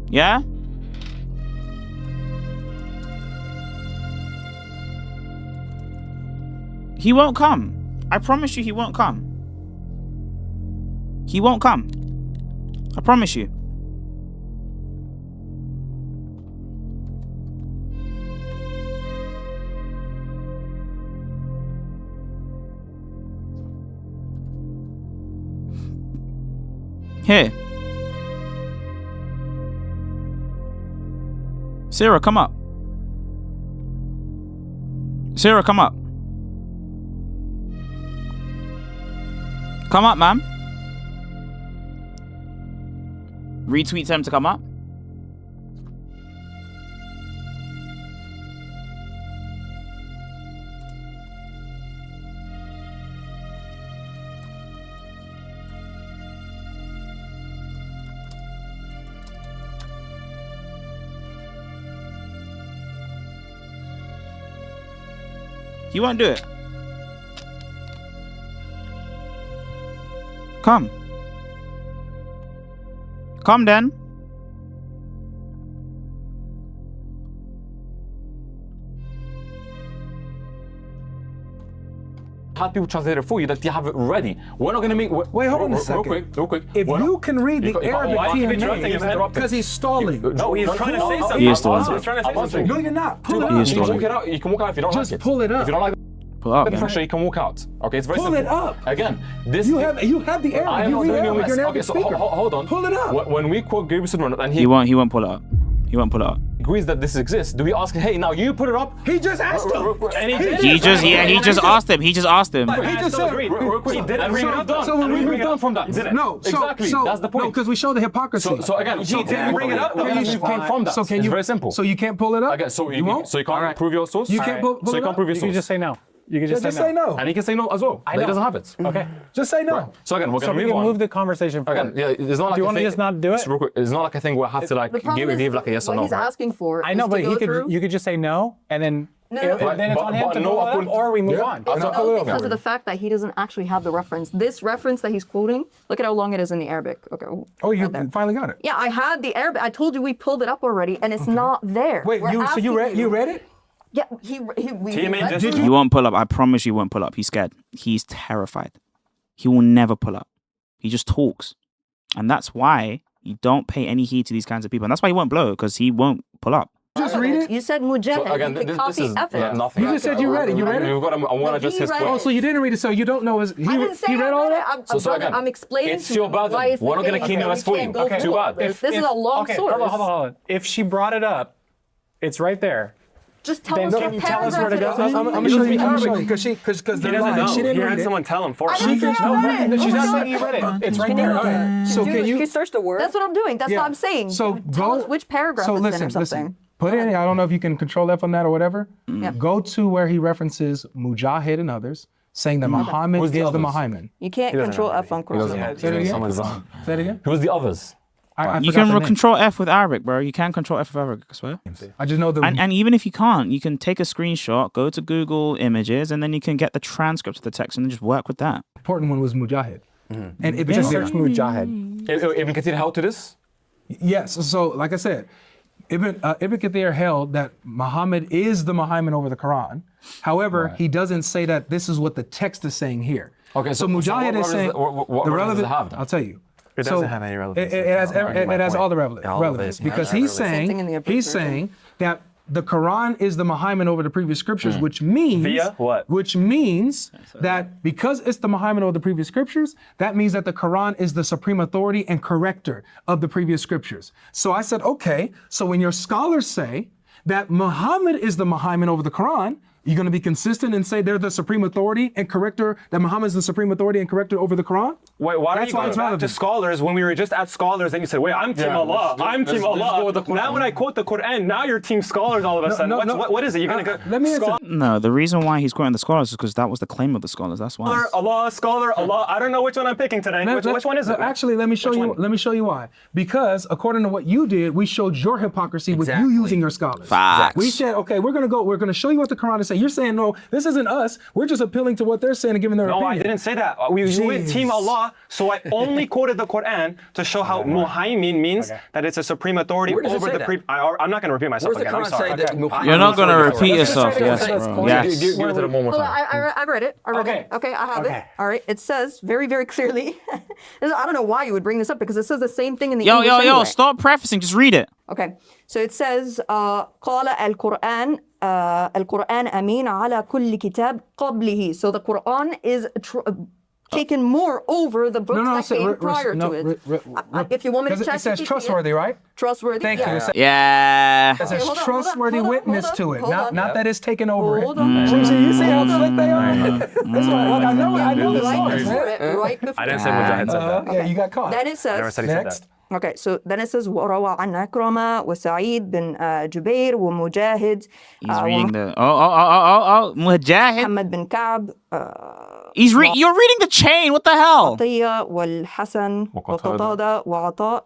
Yeah? He won't come. I promise you he won't come. I promise you. Here. Sarah, come up. Sarah, come up. Come up, ma'am. Retweet him to come up. You won't do it. Come. Come then. Had people translate it for you that you have it ready. We're not going to make. Wait, hold on a second. Real quick. If you can read the Arabic why keep interrupting him, man? because he's stalling. No, he's trying to say something. He is stalling. He's trying to say something. No, you're not. Pull it He up. is You can stalling. walk it out. You can walk out if you don't Just like it. pull it up. If you don't like Pull up, the man. picture, you can walk out. Okay, it's very Pull simple. it up. Again, this. You have the Arabic. I am You not read doing Arabic. You're an Okay, Arabic so speaker. hold on. Pull it up. When we quote Gabriel Sidron and He he won't pull it up. He won't pull it up. agrees that this exists, do we ask him, hey, now you put it up? He just asked him. And he did He it. just asked him. He just asked him. But He I just still said- agreed. Real quick. He did it. And we Bring it moved up. on. So when And we we moved moved on from that. Did it? No, Exactly. That's the point. No, because we show the hypocrisy. So again, He didn't bring it up. Again, you came from that. So can It's you? very simple. So you can't pull it up. Okay, so you won't. So you can't prove your source. You can't pull So it you can't up? prove your You source. can just say no. You can just say no. And he can say no as well. But he doesn't have it. Okay. Just say no. Right. So again, we're So gonna we move can on. move the conversation forward. Again, yeah, it's not like Do you a want to thing- just not do it? Just real quick, it's not like a thing where I have to like The problem give is like a yes or what no. he's right? asking for. I know, is but to go he could. through- You could just say no, and then No, then it's on him to no, pull I it up, couldn't- or we move Yeah. on. I'm It's not all clear. because of the fact that he doesn't actually have the reference. This reference that he's quoting, look at how long it is in the Arabic. Okay. Oh, you right there. finally got it. Yeah, I had the Arabic. I told you we pulled it up already, and it's not there. Wait, We're so you asking read it? Yeah, we Teammate read just- He won't pull up. I promise you, he won't pull up. He's scared. He's terrified. He will never pull up. He just talks, and that's why you don't pay any heed to these kinds of people. And that's why he won't blow, because he won't pull up. Just read it. You said Mujahid. So again, you could this copy is F it. nothing. You just said you read it. You read it? We've got. I want to But address he his read point. Oh, so you didn't read it, so you don't know I didn't say he read all it. that? So again, I'm explaining. it's to your you bad. why it's the We're not gonna case keep that this we for you. can't go Okay. through Too all bad. this. This is a long okay, source. Hold on. If she brought it up, it's right there. Just tell Then us what can you tell us where to paragraph go? it is. I'm gonna show you because He they're doesn't lying. know. She didn't He read had it. someone tell him for I him. didn't say I read it. No, she's Oh not my saying you read it. It's right Can there. you, So can you? you search the word? That's what I'm doing. That's Yeah. what I'm saying. So Tell go. us which paragraph So it's listen, in or something. listen. Put in. I don't know if you can control F on that or whatever. Yeah. Go to where he references Mujahid and others, saying that Muhammad Who's the is the others? Muhammad. You can't control F on Quran. Say it again. Someone's on. Say it again. Who's the others? I You forgot can the name. control F with Arabic, bro. You can control F with Arabic, I swear. I just know the. And even if you can't, you can take a screenshot, go to Google Images, and then you can get the transcript of the text and then just work with that. important one was Mujahid. And Ibn Just Kathir. search Mujahid. Ibn Kathir held to this? Yes. So, like I said, Ibn Kathir held that Muhammad is the Muhammad over the Quran. However, he doesn't say that this is what the text is saying here. Okay, So so Mujahid what is saying what the relevance does relevant. it have then? I'll tell you. It doesn't have any relevance. It has all the relevance. All of it. Because Yeah, he's Same thing in the saying abridged version. that the Quran is the Muhammad over the previous scriptures, which means Via what? Which means that because it's the Muhammad over the previous scriptures, that means that the Quran is the supreme authority and corrector of the previous scriptures. So I said, okay, so when your scholars say that Muhammad is the Muhammad over the Quran, you're going to be consistent and say they're the supreme authority and corrector, that Muhammad is the supreme authority and corrector over the Quran? Wait, why are That's you why going it's back to relevant. scholars when we were just at scholars and you said, wait, I'm Team Yeah, Allah, let's I'm Team go with Allah. the Quran. Now when I quote the Quran, now you're Team scholars all of a sudden. What is it? You're going to go Let me answer. scholar, No, the reason why he's quoting the scholars is because that was the claim of the scholars. That's why. Allah, scholar, Allah. I don't know which one I'm picking today. Which one is it? Actually, let me show Which you. one? Let me show you why. Because according to what you did, we showed your hypocrisy with you using your scholars. Facts. We said, okay, we're gonna show you what the Quran is saying. You're saying, no, this isn't us. We're just appealing to what they're saying and giving their No, opinion. I didn't say that. We went Team Allah, so I only quoted the Quran to show how Muhaymin means that it's a supreme authority Where does it over say the that? I'm not going to repeat myself Where's the again. I'm Quran sorry. say that Muhammad? You're not going to repeat Let's just yourself. try to Yes, get bro. Give Yes. it to them one more Hold on, time. I've read it. I read Okay. it. Okay, I have Okay. it. All right. It says very, very clearly. I don't know why you would bring this up because it says the same thing in the Yo, English yo, yo, anyway. stop prefacing. Just read it. Okay. So it says قال القرآن القرآن أمين على كل كتاب قبله. So the Quran is taken more over the books that came prior to it. If you want me to check, it says trustworthy, right? Trustworthy. Thank you. It says, Yeah. it says hold on, trustworthy hold on, witness to it, not that it's taken over. Hold on. You see how slick they are? That's why, look, I know the Right source. before it, right before I didn't say Mujahid said that. Yeah, you got caught. Then it I never says, said he said Next. that. okay, so then it says وروى عن أكرمة وسعيد بن جبير ومجاهد He's reading the Mujahid. محمد بن كعب You're reading the chain. What the hell? عطية والحسن وقتادة وعطاء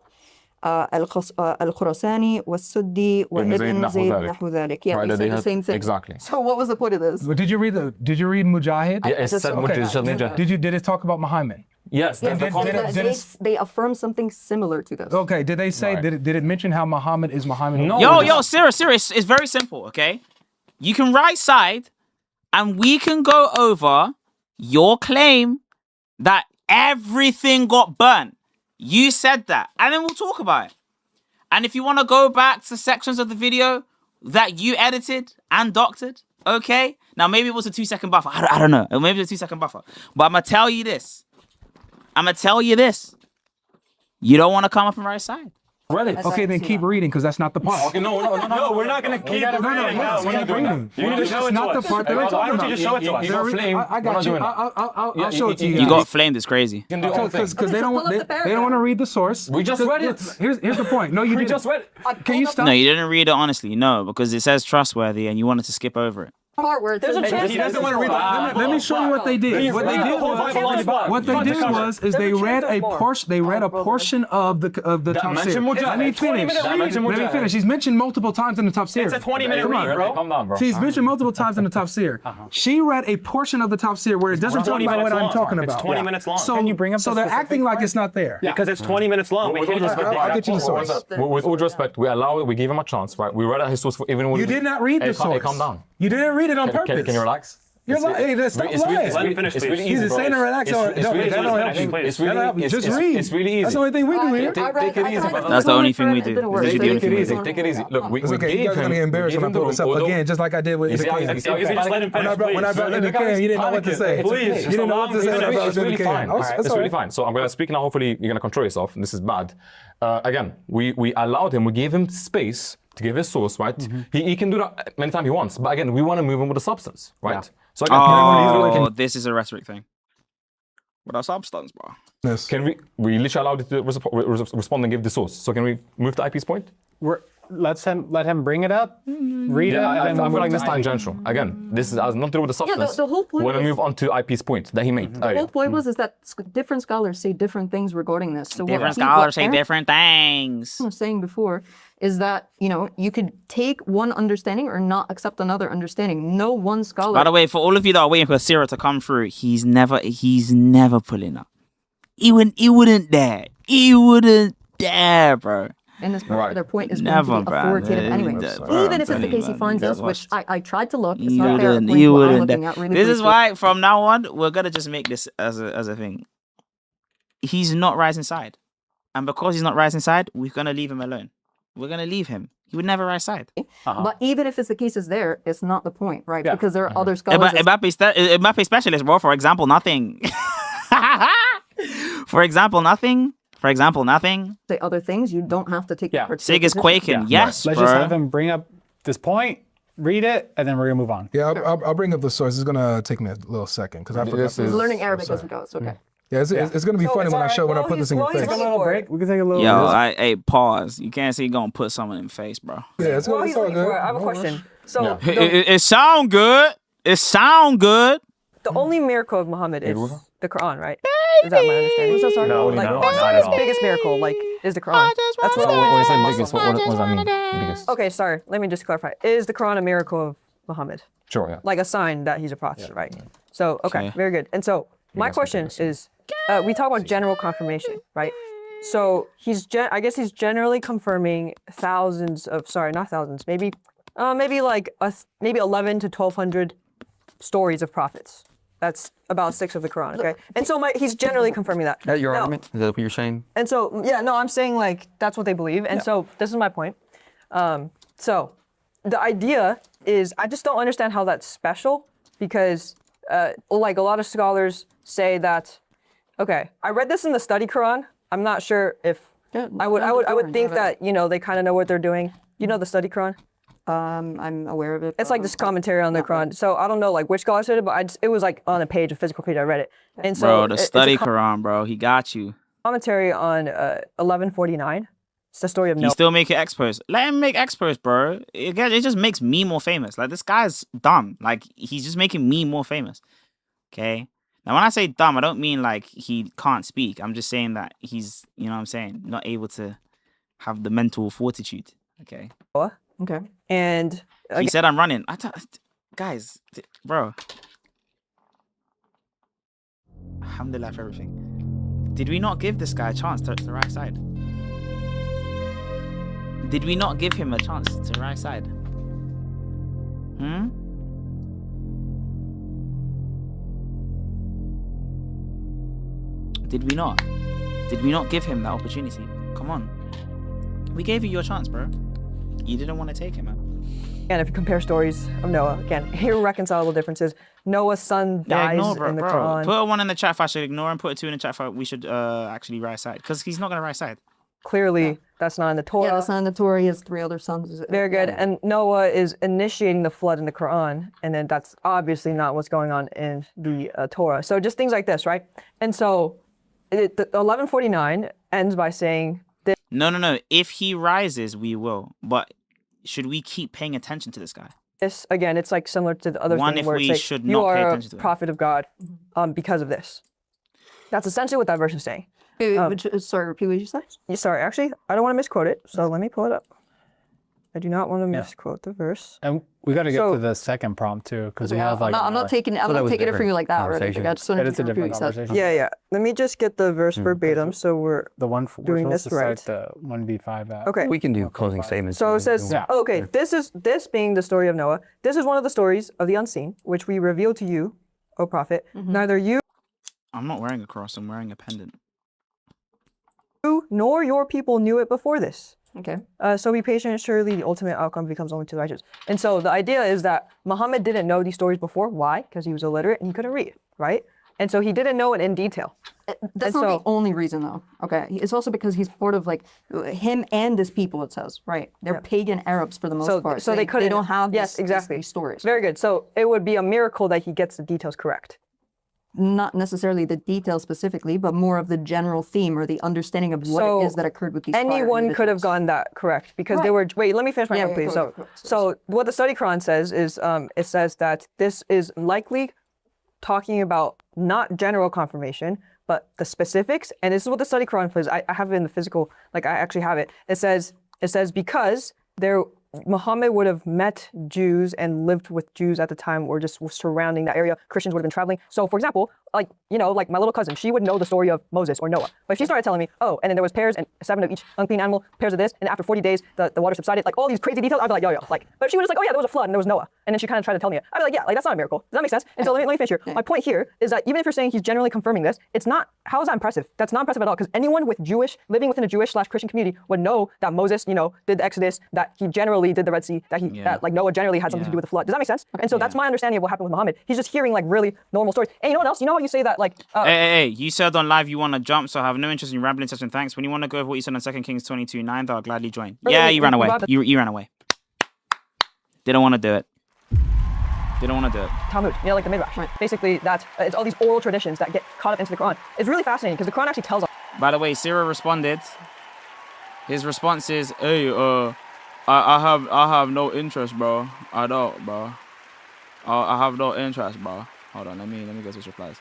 الخراساني والسدي وابن زيد نحو ذلك. Yeah, they said the same thing. Exactly. So what was the point of this? But did you read Mujahid? Yeah, it said Mujahid. Did it talk about Muhammad? Yes, that's the Yes, context. they affirm something similar to this. Okay, did they say, did it mention how Muhammad is Muhammad? No. Yo, serious. It's very simple, okay? You can right side, and we can go over your claim that everything got burnt. You said that, and then we'll talk about it. And if you want to go back to sections of the video that you edited and doctored, okay? Now, maybe it was a 2-second buffer. I don't know. Maybe it was a 2-second buffer. But I'm going to tell you this. You don't want to come up from right side. Read it. Okay, then keep reading, because that's not the part. Okay, no, we're not gonna keep reading. No, we're not doing that. You need to show it to not us. the part that we're Why talking don't you just show it to us? I got you. I'll show it to you. You got flamed. It's crazy. Because they don't want to read the source. We just read it. Here's the point. No, you We didn't. just read it. Can you stop? No, you didn't read it honestly. No, because it says trustworthy, and you wanted to skip over it. Part where it says He doesn't want to read it. Let me show you what they did. What they did was they read a portion. They read a portion of the tafsir. Let me finish. He's mentioned multiple times in the tafsir. It's a 20-minute read, bro. Calm down, bro. See, he's mentioned multiple times in the tafsir. She read a portion of the tafsir where it doesn't talk about what I'm talking about. It's 20 minutes long. So, so they're acting like it's not there. Because it's 20 minutes long. We can't just I'll get you the source. With all due respect, we gave him a chance, right? We read out his source for even when You did not read the source. Calm down. You didn't read it on purpose. Can you relax? You're lying. Hey, let's stop lying. Let him finish, please. Easy, He's saying to relax. That don't help you. It's That don't help you. Just read. It's really easy. That's the only thing we do here. Take it easy, brother. That's the only thing we do. This is the only thing we do. Take it easy. Look, we It's okay. You gave guys are him. gonna get embarrassed when I pull this up again, just like I did with the how Cam. he's Just let him finish, When I brought in the Cam, you didn't know what to say. Please. You didn't know what to say when I brought It's in really the fine. Cam. It's really fine. So I'm going to speak now. Hopefully, you're going to control yourself. And this is bad. Again, we allowed him. We gave him space to give his source, right? He can do that many times he wants. But again, we want to move him with the substance, right? So again, This is a rhetoric thing. What are substance, bro? Yes. can we literally allowed it to respond and give the source? So can we move to IP's point? Let him bring it up, read it. I and feel then like this tangential. Again, this has nothing to do with the substance. the whole point When we was- move on to IP's point that he made. The whole point was that different scholars say different things regarding this. So Different scholars say different things. I was saying before is that you could take one understanding or not accept another understanding. No one scholar. By the way, for all of you that are waiting for Sirah to come through, he's never pulling up. He wouldn't dare. He wouldn't dare, bro. And this particular point is Never, going to be bro. authoritative anyway. Bro, Even if it's the case he finds us, that's which I tried to look. It's You not there. wouldn't. according You to what I'm wouldn't. looking at, really This is briefly. why, from now on, we're gonna just make this as a thing. He's not rising side, and because he's not rising side, we're gonna leave him alone. We're gonna leave him. He would never rise side. But even if it's the case is there, it's not the point, right? Because there are other scholars. Mbappe specialist, bro. For example, nothing. For example, nothing. Say other things. You don't have to take. Yeah. particular Sig is position. quaking. Yes, Let's bro. just have him bring up this point, read it, and then we're gonna move on. Yeah, I'll bring up the source. It's gonna take me a little second because I forgot. He's learning Arabic as we go. It's okay. Yeah, it's gonna be funny when I put this in your face. Take a little break. We can take a little. Yo, hey, pause. You can't say you're gonna put someone in face, bro. Yeah, it's all good. I have a question. So It sound good. It sound good. the only miracle of Muhammad is the Quran, right? Is that my understanding? Who's that, sorry? No, Like, no, what's not at his all. biggest miracle? Like, is the Quran? That's what When you say biggest, what does that mean? Biggest. Okay, sorry. Let me just clarify. Is the Quran a miracle of Muhammad? Sure, yeah. Like a sign that he's a prophet, right? So, okay, Okay. very good. And so, my question is, we talk about general confirmation, right? So I guess he's generally confirming thousands of, sorry, not thousands, maybe like maybe 11 to 1200 stories of prophets. That's about 6 of the Quran, okay? And so he's generally confirming that. That your Now, argument? Is that what you're saying? And so, yeah, no, I'm saying like that's what they believe. And so this is my point. So the idea is I just don't understand how that's special because like a lot of scholars say that Okay, I read this in the study Quran. I'm not sure if I would think that they kind of know what they're doing. You know the study Quran? I'm aware of it. It's like this commentary on the Quran. So I don't know like which scholar said it, but it was like on a page, a physical page. I read it. And so Bro, the study Quran, bro. He got you. Commentary on 1149. It's the story of He Noah. still make it expos. Let him make expos, bro. It just makes me more famous. Like, this guy's dumb. Like, he's just making me more famous. Okay? Now, when I say dumb, I don't mean like he can't speak. I'm just saying that he's, you know what I'm saying, not able to have the mental fortitude. Okay? Okay. And He said I'm running. Guys, bro. Alhamdulillah for everything. Did we not give this guy a chance to the right side? Did we not give him a chance to the right side? Did we not? Did we not give him that opportunity? Come on. We gave you your chance, bro. You didn't want to take him, man. And if you compare stories of Noah, again, irreconcilable differences. Noah's son dies in the Quran. Put a 1 in the chat if I should ignore him. Put a 2 in the chat if we should actually right side. Because he's not going to right side. Clearly, that's not in the Torah. Yeah, that's not in the Torah. He has 3 other sons. Very good. And Noah is initiating the flood in the Quran. And then that's obviously not what's going on in the Torah. So just things like this, right? And so the 1149 ends by saying this. No. If he rises, we will. But should we keep paying attention to this guy? This, again, it's like similar to the other thing where it's like, should you not pay are a attention to prophet of God because of this. That's essentially what that verse is saying. Sorry, repeat what you said? Sorry, actually, I don't want to misquote it, so let me pull it up. I do not want to misquote the verse. And we got to get to the second prompt too, because we have like. I'm not taking it from you like that already. I just wanted It's a different conversation. Yeah. Let me just get the verse verbatim, so we're doing this right. The 1v5. Okay. We can do closing statements. So it says, okay, this being the story of Noah. This is one of the stories of the unseen, which we reveal to you, O prophet. Neither you. I'm not wearing a cross. I'm wearing a pendant. Nor your people knew it before this. Okay. So be patient, surely the ultimate outcome becomes only to the righteous. And so the idea is that Muhammad didn't know these stories before. Why? Because he was illiterate and he couldn't read, right? And so he didn't know it in detail. That's not the only reason though. Okay. It's also because he's part of like him and his people, it says, right? They're pagan Arabs for the most part. So they don't have these stories. Very good. So it would be a miracle that he gets the details correct. Not necessarily the details specifically, but more of the general theme or the understanding of what it is that occurred with these. Anyone could have gotten that correct because they were. Wait, let me finish my point, please. So what the study Quran says is, it says that this is likely talking about not general confirmation, but the specifics. And this is what the study Quran says. I have it in the physical. Like I actually have it. It says because Muhammad would have met Jews and lived with Jews at the time or just surrounding that area. Christians would have been traveling. So for example, like my little cousin, she would know the story of Moses or Noah. But if she started telling me, and then there was pairs and 7 of each unclean animal, pairs of this, and after 40 days, the water subsided, like all these crazy details, I'd be like, yo. But if she was just like, there was a flood and there was Noah. And then she kind of tried to tell me it. I'd be like, that's not a miracle. Does that make sense? And so let me finish here. My point here is that even if you're saying he's generally confirming this, it's not, how is that impressive? That's not impressive at all because anyone living within a Jewish/Christian community would know that Moses, did the Exodus, that he generally did the Red Sea, that that Noah generally had something to do with the flood. Does that make sense? And so that's my understanding of what happened with Muhammad. He's just hearing like really normal stories. And you know what else? You know how you say that like Hey, you said on live you want to jump, so I have no interest in rambling session. Thanks. When you want to go over what you said on 2 Kings 22:9, I'll gladly join. Yeah, you ran away. You ran away. Didn't want to do it. Talmud, like the Midrash. Basically, it's all these oral traditions that get caught up into the Quran. It's really fascinating because the Quran actually tells us. By the way, Sarah responded. His response is, hey, I have no interest, bro. I don't, bro. I have no interest, bro. Hold on, let me get his replies.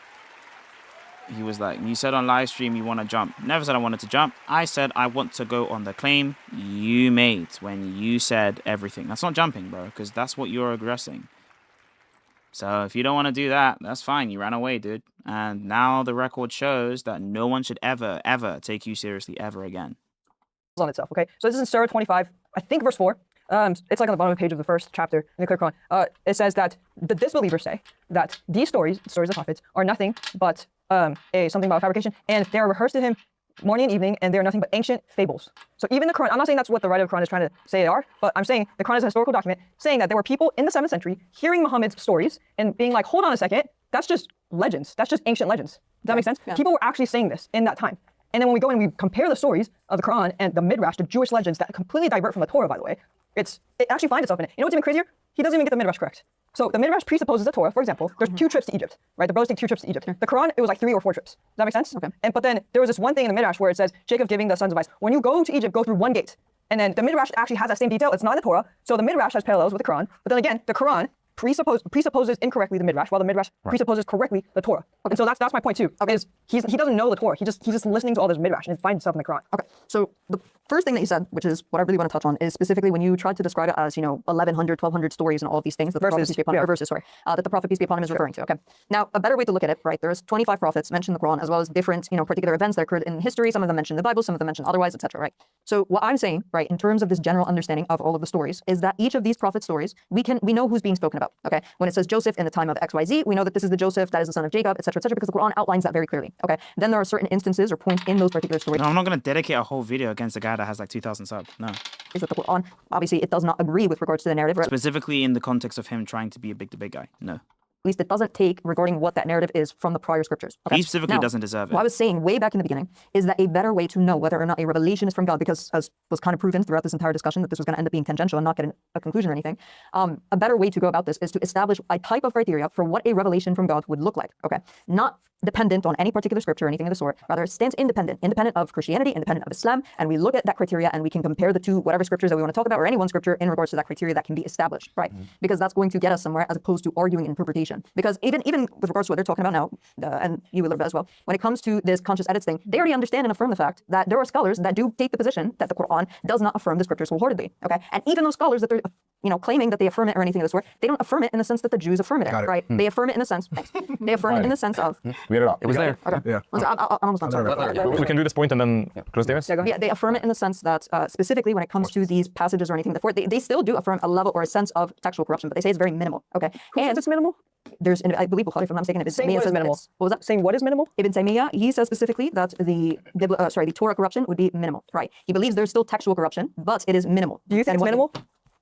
He was like, you said on live stream you want to jump. Never said I wanted to jump. I said I want to go on the claim you made when you said everything. That's not jumping, bro, because that's what you're aggressing. So if you don't want to do that, that's fine. You ran away, dude. And now the record shows that no one should ever, ever take you seriously ever again. On itself, okay? So this is in Surah 25, I think verse 4. It's like on the bottom of the page of the first chapter in the Clear Quran. It says that the disbelievers say that these stories of the prophets, are nothing but something about fabrication, and they are rehearsed to him morning and evening, and they are nothing but ancient fables. So even the Quran, I'm not saying that's what the writer of the Quran is trying to say they are, but I'm saying the Quran is a historical document saying that there were people in the 7th century hearing Muhammad's stories and being like, hold on a second, that's just legends. That's just ancient legends. that make sense? People were actually saying this in that time. And then when we go and we compare the stories of the Quran and the Midrash, the Jewish legends that completely divert from the Torah, by the way, it actually finds itself in it. You know what's even crazier? He doesn't even get the Midrash correct. So the Midrash presupposes the Torah. For example, there's 2 trips to Egypt, right? The brothers take 2 trips to Egypt. The Quran, it was like 3 or 4 trips. Does that make sense? Okay. But then there was this one thing in the Midrash where it says, Jacob giving the sons of Is, when you go to Egypt, go through 1 gate. And then the Midrash actually has that same detail. It's not in the Torah. So the Midrash has parallels with the Quran. But then again, the Quran presupposes incorrectly the Midrash, while the Midrash presupposes correctly the Torah. And so that's my point too. Is he doesn't know the Torah. He's just listening to all this Midrash and finds himself in the Quran. Okay. So the first thing that you said, which is what I really want to touch on, is specifically when you tried to describe it as 1100, 1200 stories and all of these things that the Prophet peace be upon him, that the Prophet peace be upon him is referring to. Okay. Now a better way to look at it, right? There's 25 prophets mentioned in the Quran, as well as different particular events that occurred in history. Some of them mentioned in the Bible, some of them mentioned otherwise, etc. Right. So what I'm saying, right, in terms of this general understanding of all of the stories, is that each of these prophet stories we know who's being spoken about. Okay. When it says Joseph in the time of XYZ, we know that this is the Joseph that is the son of Jacob, etc., because the Quran outlines that very clearly. Okay. Then there are certain instances or points in those particular stories. No, I'm not going to dedicate a whole video against a guy that has like 2,000 subs. No. Is that the Quran, obviously, it does not agree with regards to the narrative. Right? Specifically in the context of him trying to be a big debate guy. No. At least it doesn't take regarding what that narrative is from the prior scriptures. Okay? He specifically doesn't deserve it. What I was saying way back in the beginning is that a better way to know whether or not a revelation is from God, because as was kind of proven throughout this entire discussion that this was going to end up being tangential and not get a conclusion or anything, a better way to go about this is to establish a type of criteria for what a revelation from God would look like. Okay, not dependent on any particular scripture or anything of the sort. Rather, it stands independent of Christianity, independent of Islam, and we look at that criteria and we can compare the two, whatever scriptures that we want to talk about, or any one scripture in regards to that criteria that can be established, right? Because that's going to get us somewhere as opposed to arguing interpretation. Because even with regards to what they're talking about now, and you will as well, when it comes to this conscious edits thing, they already understand and affirm the fact that there are scholars that do take the position that the Quran does not affirm the scriptures wholeheartedly, okay? And even those scholars that they're claiming that they affirm it or anything of the sort, they don't affirm it in the sense that the Jews affirm it, right? They affirm it in the sense, they affirm it in the sense of... We had it up. It was there. Okay. Yeah. I'm almost done. Sorry. We can do this point and then close theirs? Yeah, they affirm it in the sense that specifically when it comes to these passages or anything before, they still do affirm a level or a sense of textual corruption, but they say it's very minimal. Okay. Who says it's minimal? There's, I believe Bukhari, if I'm not mistaken, Ibn Saying what is minimal? What was that? Saying what is minimal? Ibn Taymiyyah, he says specifically that the Torah corruption would be minimal. Right. He believes there's still textual corruption, but it is minimal. Do you think it's minimal?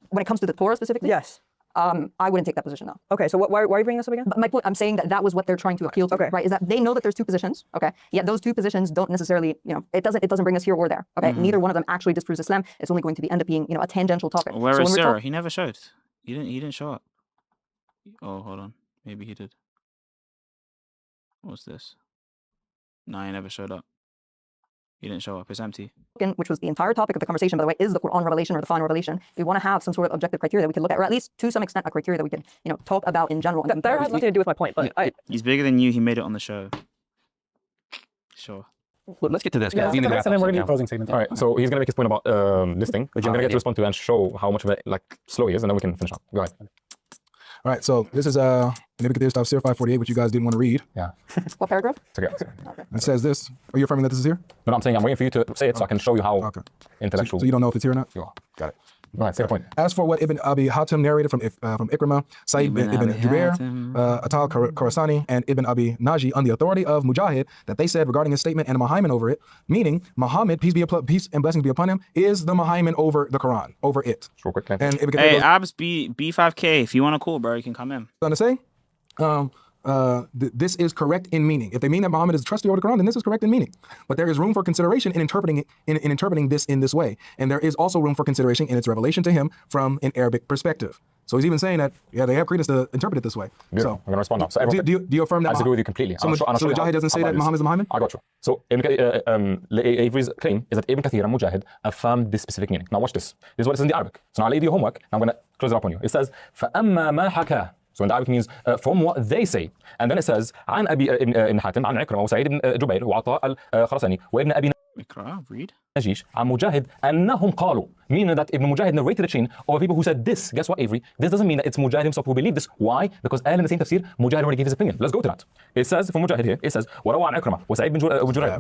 When it comes to the Torah specifically? Yes. I wouldn't take that position, though. Okay, so why are you bringing this up again? But my point, I'm saying that was what they're trying to appeal to, right? Is that they know that there's two positions, okay? Yet those two positions don't necessarily, it doesn't bring us here or there, okay? Neither one of them actually disproves Islam. It's only going to end up being, a tangential topic. Where is Sarah? He never showed. He didn't show up. Oh, hold on. Maybe he did. What's this? No, he never showed up. He didn't show up. It's empty. Which was the entire topic of the conversation, by the way, is the Quran revelation or the final revelation. We want to have some sort of objective criteria that we can look at, or at least to some extent a criteria that we can, talk about in general. That has nothing to do with my point, but He's bigger than you. He made it on the show. Sure. Well, let's get to this, guys. And then we're going to be closing statements. All right, so he's going to make his point about this thing, which I'm going to get to respond to and show how much of it slow he is, and then we can finish up. Go ahead. All right, so this is Ibn Kathir's Tafsir 548, which you guys didn't want to read. Yeah. What paragraph? Okay. It says this. Are you affirming that this is here? No, I'm saying I'm waiting for you to say it so I can show you how intellectual. So you don't know if it's here or not? Got it. All right, say the point. As for what Ibn Abi Hatim narrated from Ikrimah, Sa'id ibn Jubair, Atal Khorasani, and Ibn Abi Naji on the authority of Mujahid, that they said regarding his statement and a Muhammad over it, meaning Muhammad, peace and blessings be upon him, is the Muhammad over the Quran, over it. Sure, quick. And Ibn Hey, Abs B5K, if you want to call, bro, you can come in. Going to say, this is correct in meaning. If they mean that Muhammad is trustworthy over the Quran, then this is correct in meaning. But there is room for consideration in interpreting it, in interpreting this in this way. And there is also room for consideration in its revelation to him from an Arabic perspective. So he's even saying that, they have credence to interpret it this way. So I'm going to respond now. So do you affirm that? I agree with you completely. So Mujahid doesn't say that Muhammad is the Muhammad? I got you. So Avery's claim is that Ibn Kathir and Mujahid affirmed this specific meaning. Now watch this. This is what it says in the Arabic. So now I'll leave you homework. I'm going to close it up on you. It says, فَأَمَّا مَا حَكَى. So in the Arabic means from what they say. And then it says عن أبي ابن حاتم عن عكرمة وسعيد بن جبير وعطاء الخرساني وابن أبي نجيش عن مجاهد أنهم قالوا, meaning that Ibn Mujahid narrated a chain of people who said this. Guess what, Avery? This doesn't mean that it's Mujahid himself who believed this. Why? Because in the same tafsir, Mujahid already gave his opinion. Let's go to that. It says from Mujahid here, it says وروى عن عكرمة وسعيد بن جبير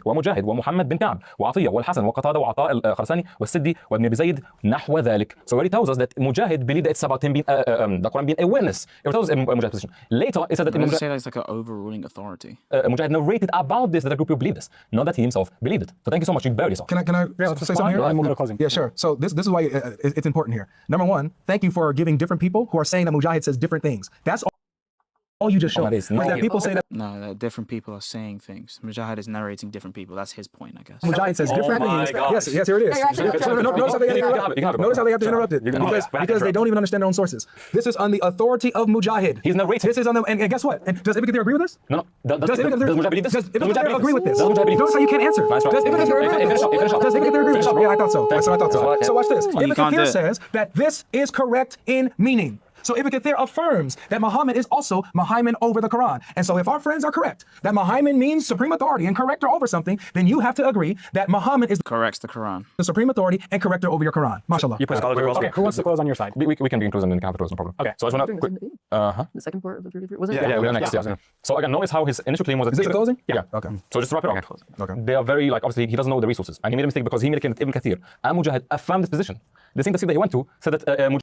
ومجاهد ومحمد بن كعب وعطية والحسن وقتادة وعطاء الخرساني والسدي وابن أبي زيد نحو ذلك. So it already tells us that Mujahid believed that it's about him being the Quran being a witness. It tells us Mujahid's position. Later it said that Mujahid say that's like an overruling authority. Mujahid narrated about this that a group of people believed this, not that he himself believed it. So thank you so much. You buried yourself. Can I say something here? And we'll go to closing. Yeah, sure. So this is why it's important here. Number one, thank you for giving different people who are saying that Mujahid says different things. That's all you just showed. that is Was that people say that No, that different people are saying things. Mujahid is narrating different people. That's his point, I guess. Mujahid says different my things. gosh. Yes, here it is. Notice how they have to interrupt. Notice how they have to interrupt it. Because they don't even understand their own sources. This is on the authority of Mujahid. He's narrating. This is on the, and guess what? And does Ibn Kathir agree with this? No, no. Does Ibn Kathir agree with this? Does Mujahid believe Notice how you can't answer. That's right. Does Ibn Kathir agree with this? Does Ibn Kathir agree with this? Yeah, I thought so. I thought so. So watch this. Ibn can't do Kathir it. says that this is correct in meaning. So Ibn Kathir affirms that Muhammad is also Muhammad over the Quran. And so if our friends are correct, that Muhammad means supreme authority and corrector over something, then you have to agree that Muhammad is Corrects the Quran. the supreme authority and corrector over your Quran. MashaAllah. You put scholars as well. Okay. Who wants to close on your side? We can be included in the capitals, no problem. Okay. So I just want to quick. The second part of the 33 was it? Yeah, we're next. Yeah. So again, notice how his initial claim was that Is this the closing? Yeah. Okay. So just to wrap it up. Okay. They are very like obviously he doesn't know the resources, and he made a mistake because he made Ibn Kathir and Mujahid affirmed this position. The same tafsir that he went to said that Mujahid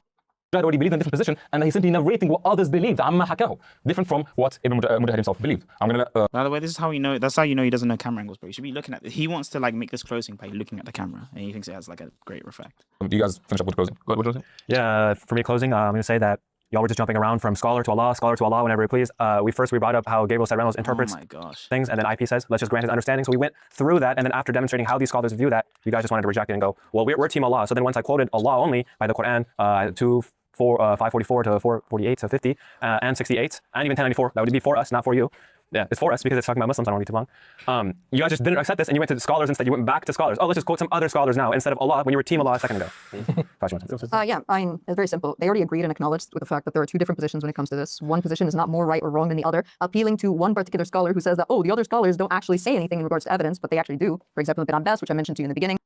already believed in a different position, and he's simply narrating what others believed, amma hakahu, different from what Ibn Mujahid himself believed. I'm gonna. By the way, this is how you know. That's how you know he doesn't know camera angles, bro. You should be looking at. He wants to like make this closing by looking at the camera, and he thinks it has like a great effect. You guys finish up with closing. What was it? Yeah, for me closing, I'm going to say that y'all were just jumping around from scholar to Allah, whenever you please. We brought up how Gabriel said Reynolds interprets Oh my gosh. things, and then IP says, let's just grant his understanding. So we went through that, and then after demonstrating how these scholars view that, you guys just wanted to reject it and go, well, we're Team Allah. So then once I quoted Allah only by the Quran, 544 to 448 to 50, and 68, and even 1094, that would be for us, not for you. Yeah, it's for us because it's talking about Muslims. I don't want to be too long. You guys just didn't accept this, and you went to scholars instead. You went back to scholars. Oh, let's just quote some other scholars now instead of Allah when you were Team Allah a second ago. Yeah, I mean, it's very simple. They already agreed and acknowledged with the fact that there are two different positions when it comes to this. One position is not more right or wrong than the other, appealing to one particular scholar who says that, oh, the other scholars don't actually say anything in regards to evidence, but they actually do. For example, Ibn Abbas, which I mentioned to you in the beginning.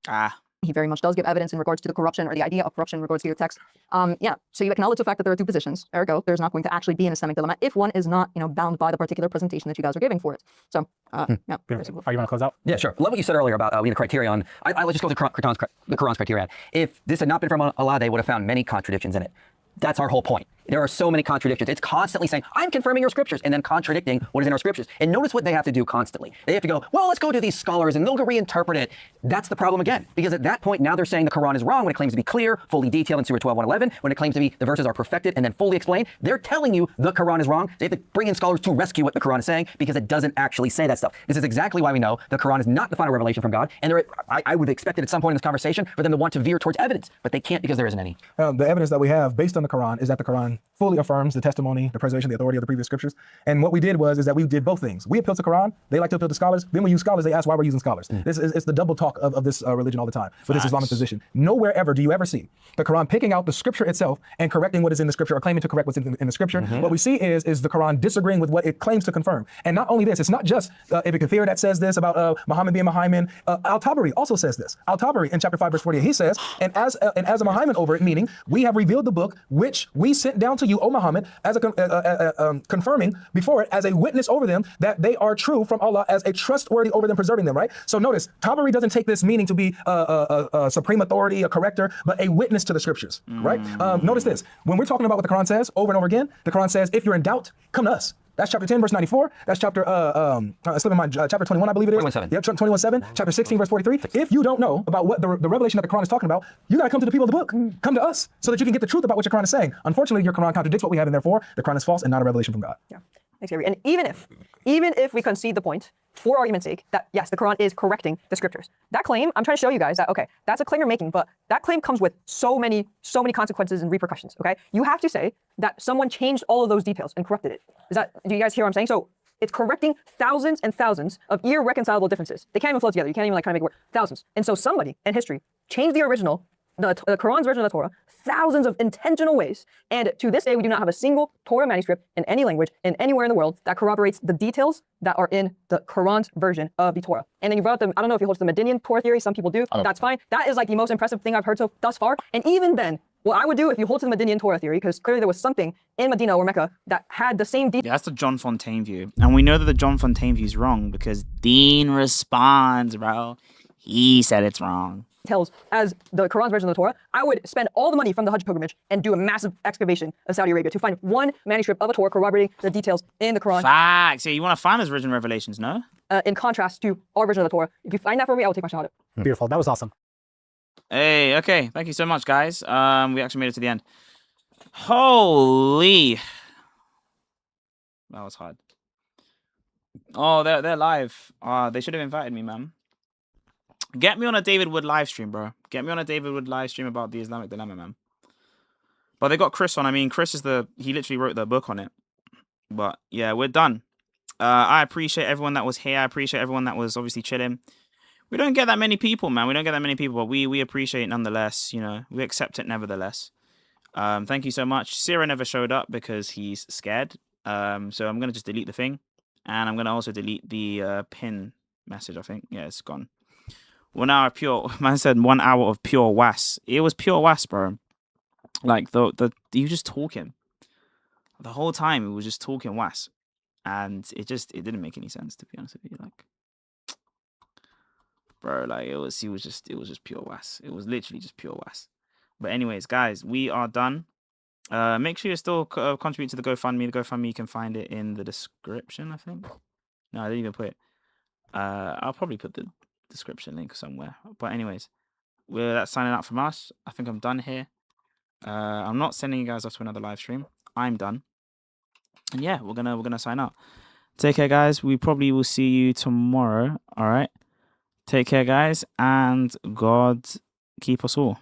He very much does give evidence in regards to the corruption or the idea of corruption in regards to your text. Yeah, so you acknowledge the fact that there are two positions. Ergo, there's not going to actually be an Islamic dilemma if one is not, bound by the particular presentation that you guys are giving for it. So, yeah. Are you want to close out? Yeah, sure. Love what you said earlier about the criterion. I let's just go with the Quran's criterion. If this had not been from Allah, they would have found many contradictions in it. That's our whole point. There are so many contradictions. It's constantly saying, I'm confirming your scriptures, and then contradicting what is in our scriptures. And notice what they have to do constantly. They have to go, well, let's go to these scholars, and they'll reinterpret it. That's the problem again. Because at that point, now they're saying the Quran is wrong when it claims to be clear, fully detailed in Surah 12, 111, when it claims to be the verses are perfected and then fully explained. They're telling you the Quran is wrong. They have to bring in scholars to rescue what the Quran is saying because it doesn't actually say that stuff. This is exactly why we know the Quran is not the final revelation from God. And I would expect it at some point in this conversation for them to want to veer towards evidence, but they can't because there isn't any. The evidence that we have based on the Quran is that the Quran fully affirms the testimony, the preservation, the authority of the previous scriptures. And what we did is that we did both things. We appealed to Quran. They like to appeal to scholars. Then we use scholars. They ask why we're using scholars. This is it's the double talk of this religion all the time with this Islamic position. Nowhere ever do you ever see the Quran picking out the scripture itself and correcting what is in the scripture or claiming to correct what's in the scripture. What we see is the Quran disagreeing with what it claims to confirm. And not only this, it's not just Ibn Kathir that says this about Muhammad being Muhammad. Al-Tabari also says this. Al-Tabari in chapter 5 verse 48, he says, and as a Muhammad over it, meaning we have revealed the book which we sent down to you, O Muhammad, as a confirming before it as a witness over them that they are true from Allah, as a trustworthy over them, preserving them, right? So notice, Tabari doesn't take this meaning to be a supreme authority, a corrector, but a witness to the scriptures, right? Notice this, when we're talking about what the Quran says over and over again, the Quran says, if you're in doubt, come to us. That's chapter 10, verse 94. That's chapter, chapter 21, I believe it is. 21:7. Yep, 21:7. Chapter 16, verse 43. If you don't know about what the revelation that the Quran is talking about, you got to come to the people of the book. Come to us so that you can get the truth about what your Quran is saying. Unfortunately, your Quran contradicts what we have, and therefore, the Quran is false and not a revelation from God. Yeah. Thanks, Gary. And even if we concede the point, for argument's sake, that yes, the Quran is correcting the scriptures. That claim, I'm trying to show you guys that, okay, that's a claim you're making, but that claim comes with so many consequences and repercussions, okay? You have to say that someone changed all of those details and corrupted it. Do you guys hear what I'm saying? So it's correcting thousands and thousands of irreconcilable differences. They can't even flow together. You can't even kind of make it work. Thousands. And so somebody in history changed the original, the Quran's version of the Torah, thousands of intentional ways. And to this day, we do not have a single Torah manuscript in any language, in anywhere in the world, that corroborates the details that are in the Quran's version of the Torah. And then you brought up I don't know if you hold to the Medinian Torah theory, some people do, that's fine. That is like the most impressive thing I've heard thus far. And even then, what I would do if you hold to the Medinian Torah theory, because clearly there was something in Medina or Mecca that had the same details. Yeah, that's the John Fontaine view. And we know that the John Fontaine view is wrong because Dean responds, bro. He said it's wrong. As the Quran's version of the Torah, I would spend all the money from the Hajj pilgrimage and do a massive excavation of Saudi Arabia to find one manuscript of a Torah corroborating the details in the Quran. Facts. Yeah, you want to find those original revelations, no? In contrast to our version of the Torah. If you find that for me, I will take my shot at it. Beautiful. That was awesome. Hey, okay. Thank you so much, guys. We actually made it to the end. Holy. That was hard. Oh, they're live. They should have invited me, man. Get me on a David Wood live stream, bro. Get me on a David Wood live stream about the Islamic dilemma, man. But they got Chris on. I mean, Chris is he literally wrote the book on it. But yeah, we're done. I appreciate everyone that was here. I appreciate everyone that was obviously chilling. We don't get that many people, man. We don't get that many people, but we appreciate it nonetheless. You know, we accept it nevertheless. Thank you so much. Sierra never showed up because he's scared. So I'm gonna just delete the thing, and I'm gonna also delete the pin message. I think it's gone. 1 hour pure. Man said 1 hour of pure was. It was pure was, bro. Like he was just talking the whole time. He was just talking was, and it didn't make any sense, to be honest with you. Like, bro, like it was just pure was. It was literally just pure was. But anyways, guys, we are done. Make sure you still contribute to the GoFundMe. The GoFundMe, you can find it in the description, I think. No, I didn't even put it. I'll probably put the description link somewhere. But anyways, that's signing out from us. I think I'm done here. I'm not sending you guys off to another live stream. I'm done. And yeah, we're gonna sign out. Take care, guys. We probably will see you tomorrow. All right. Take care, guys, and God keep us all.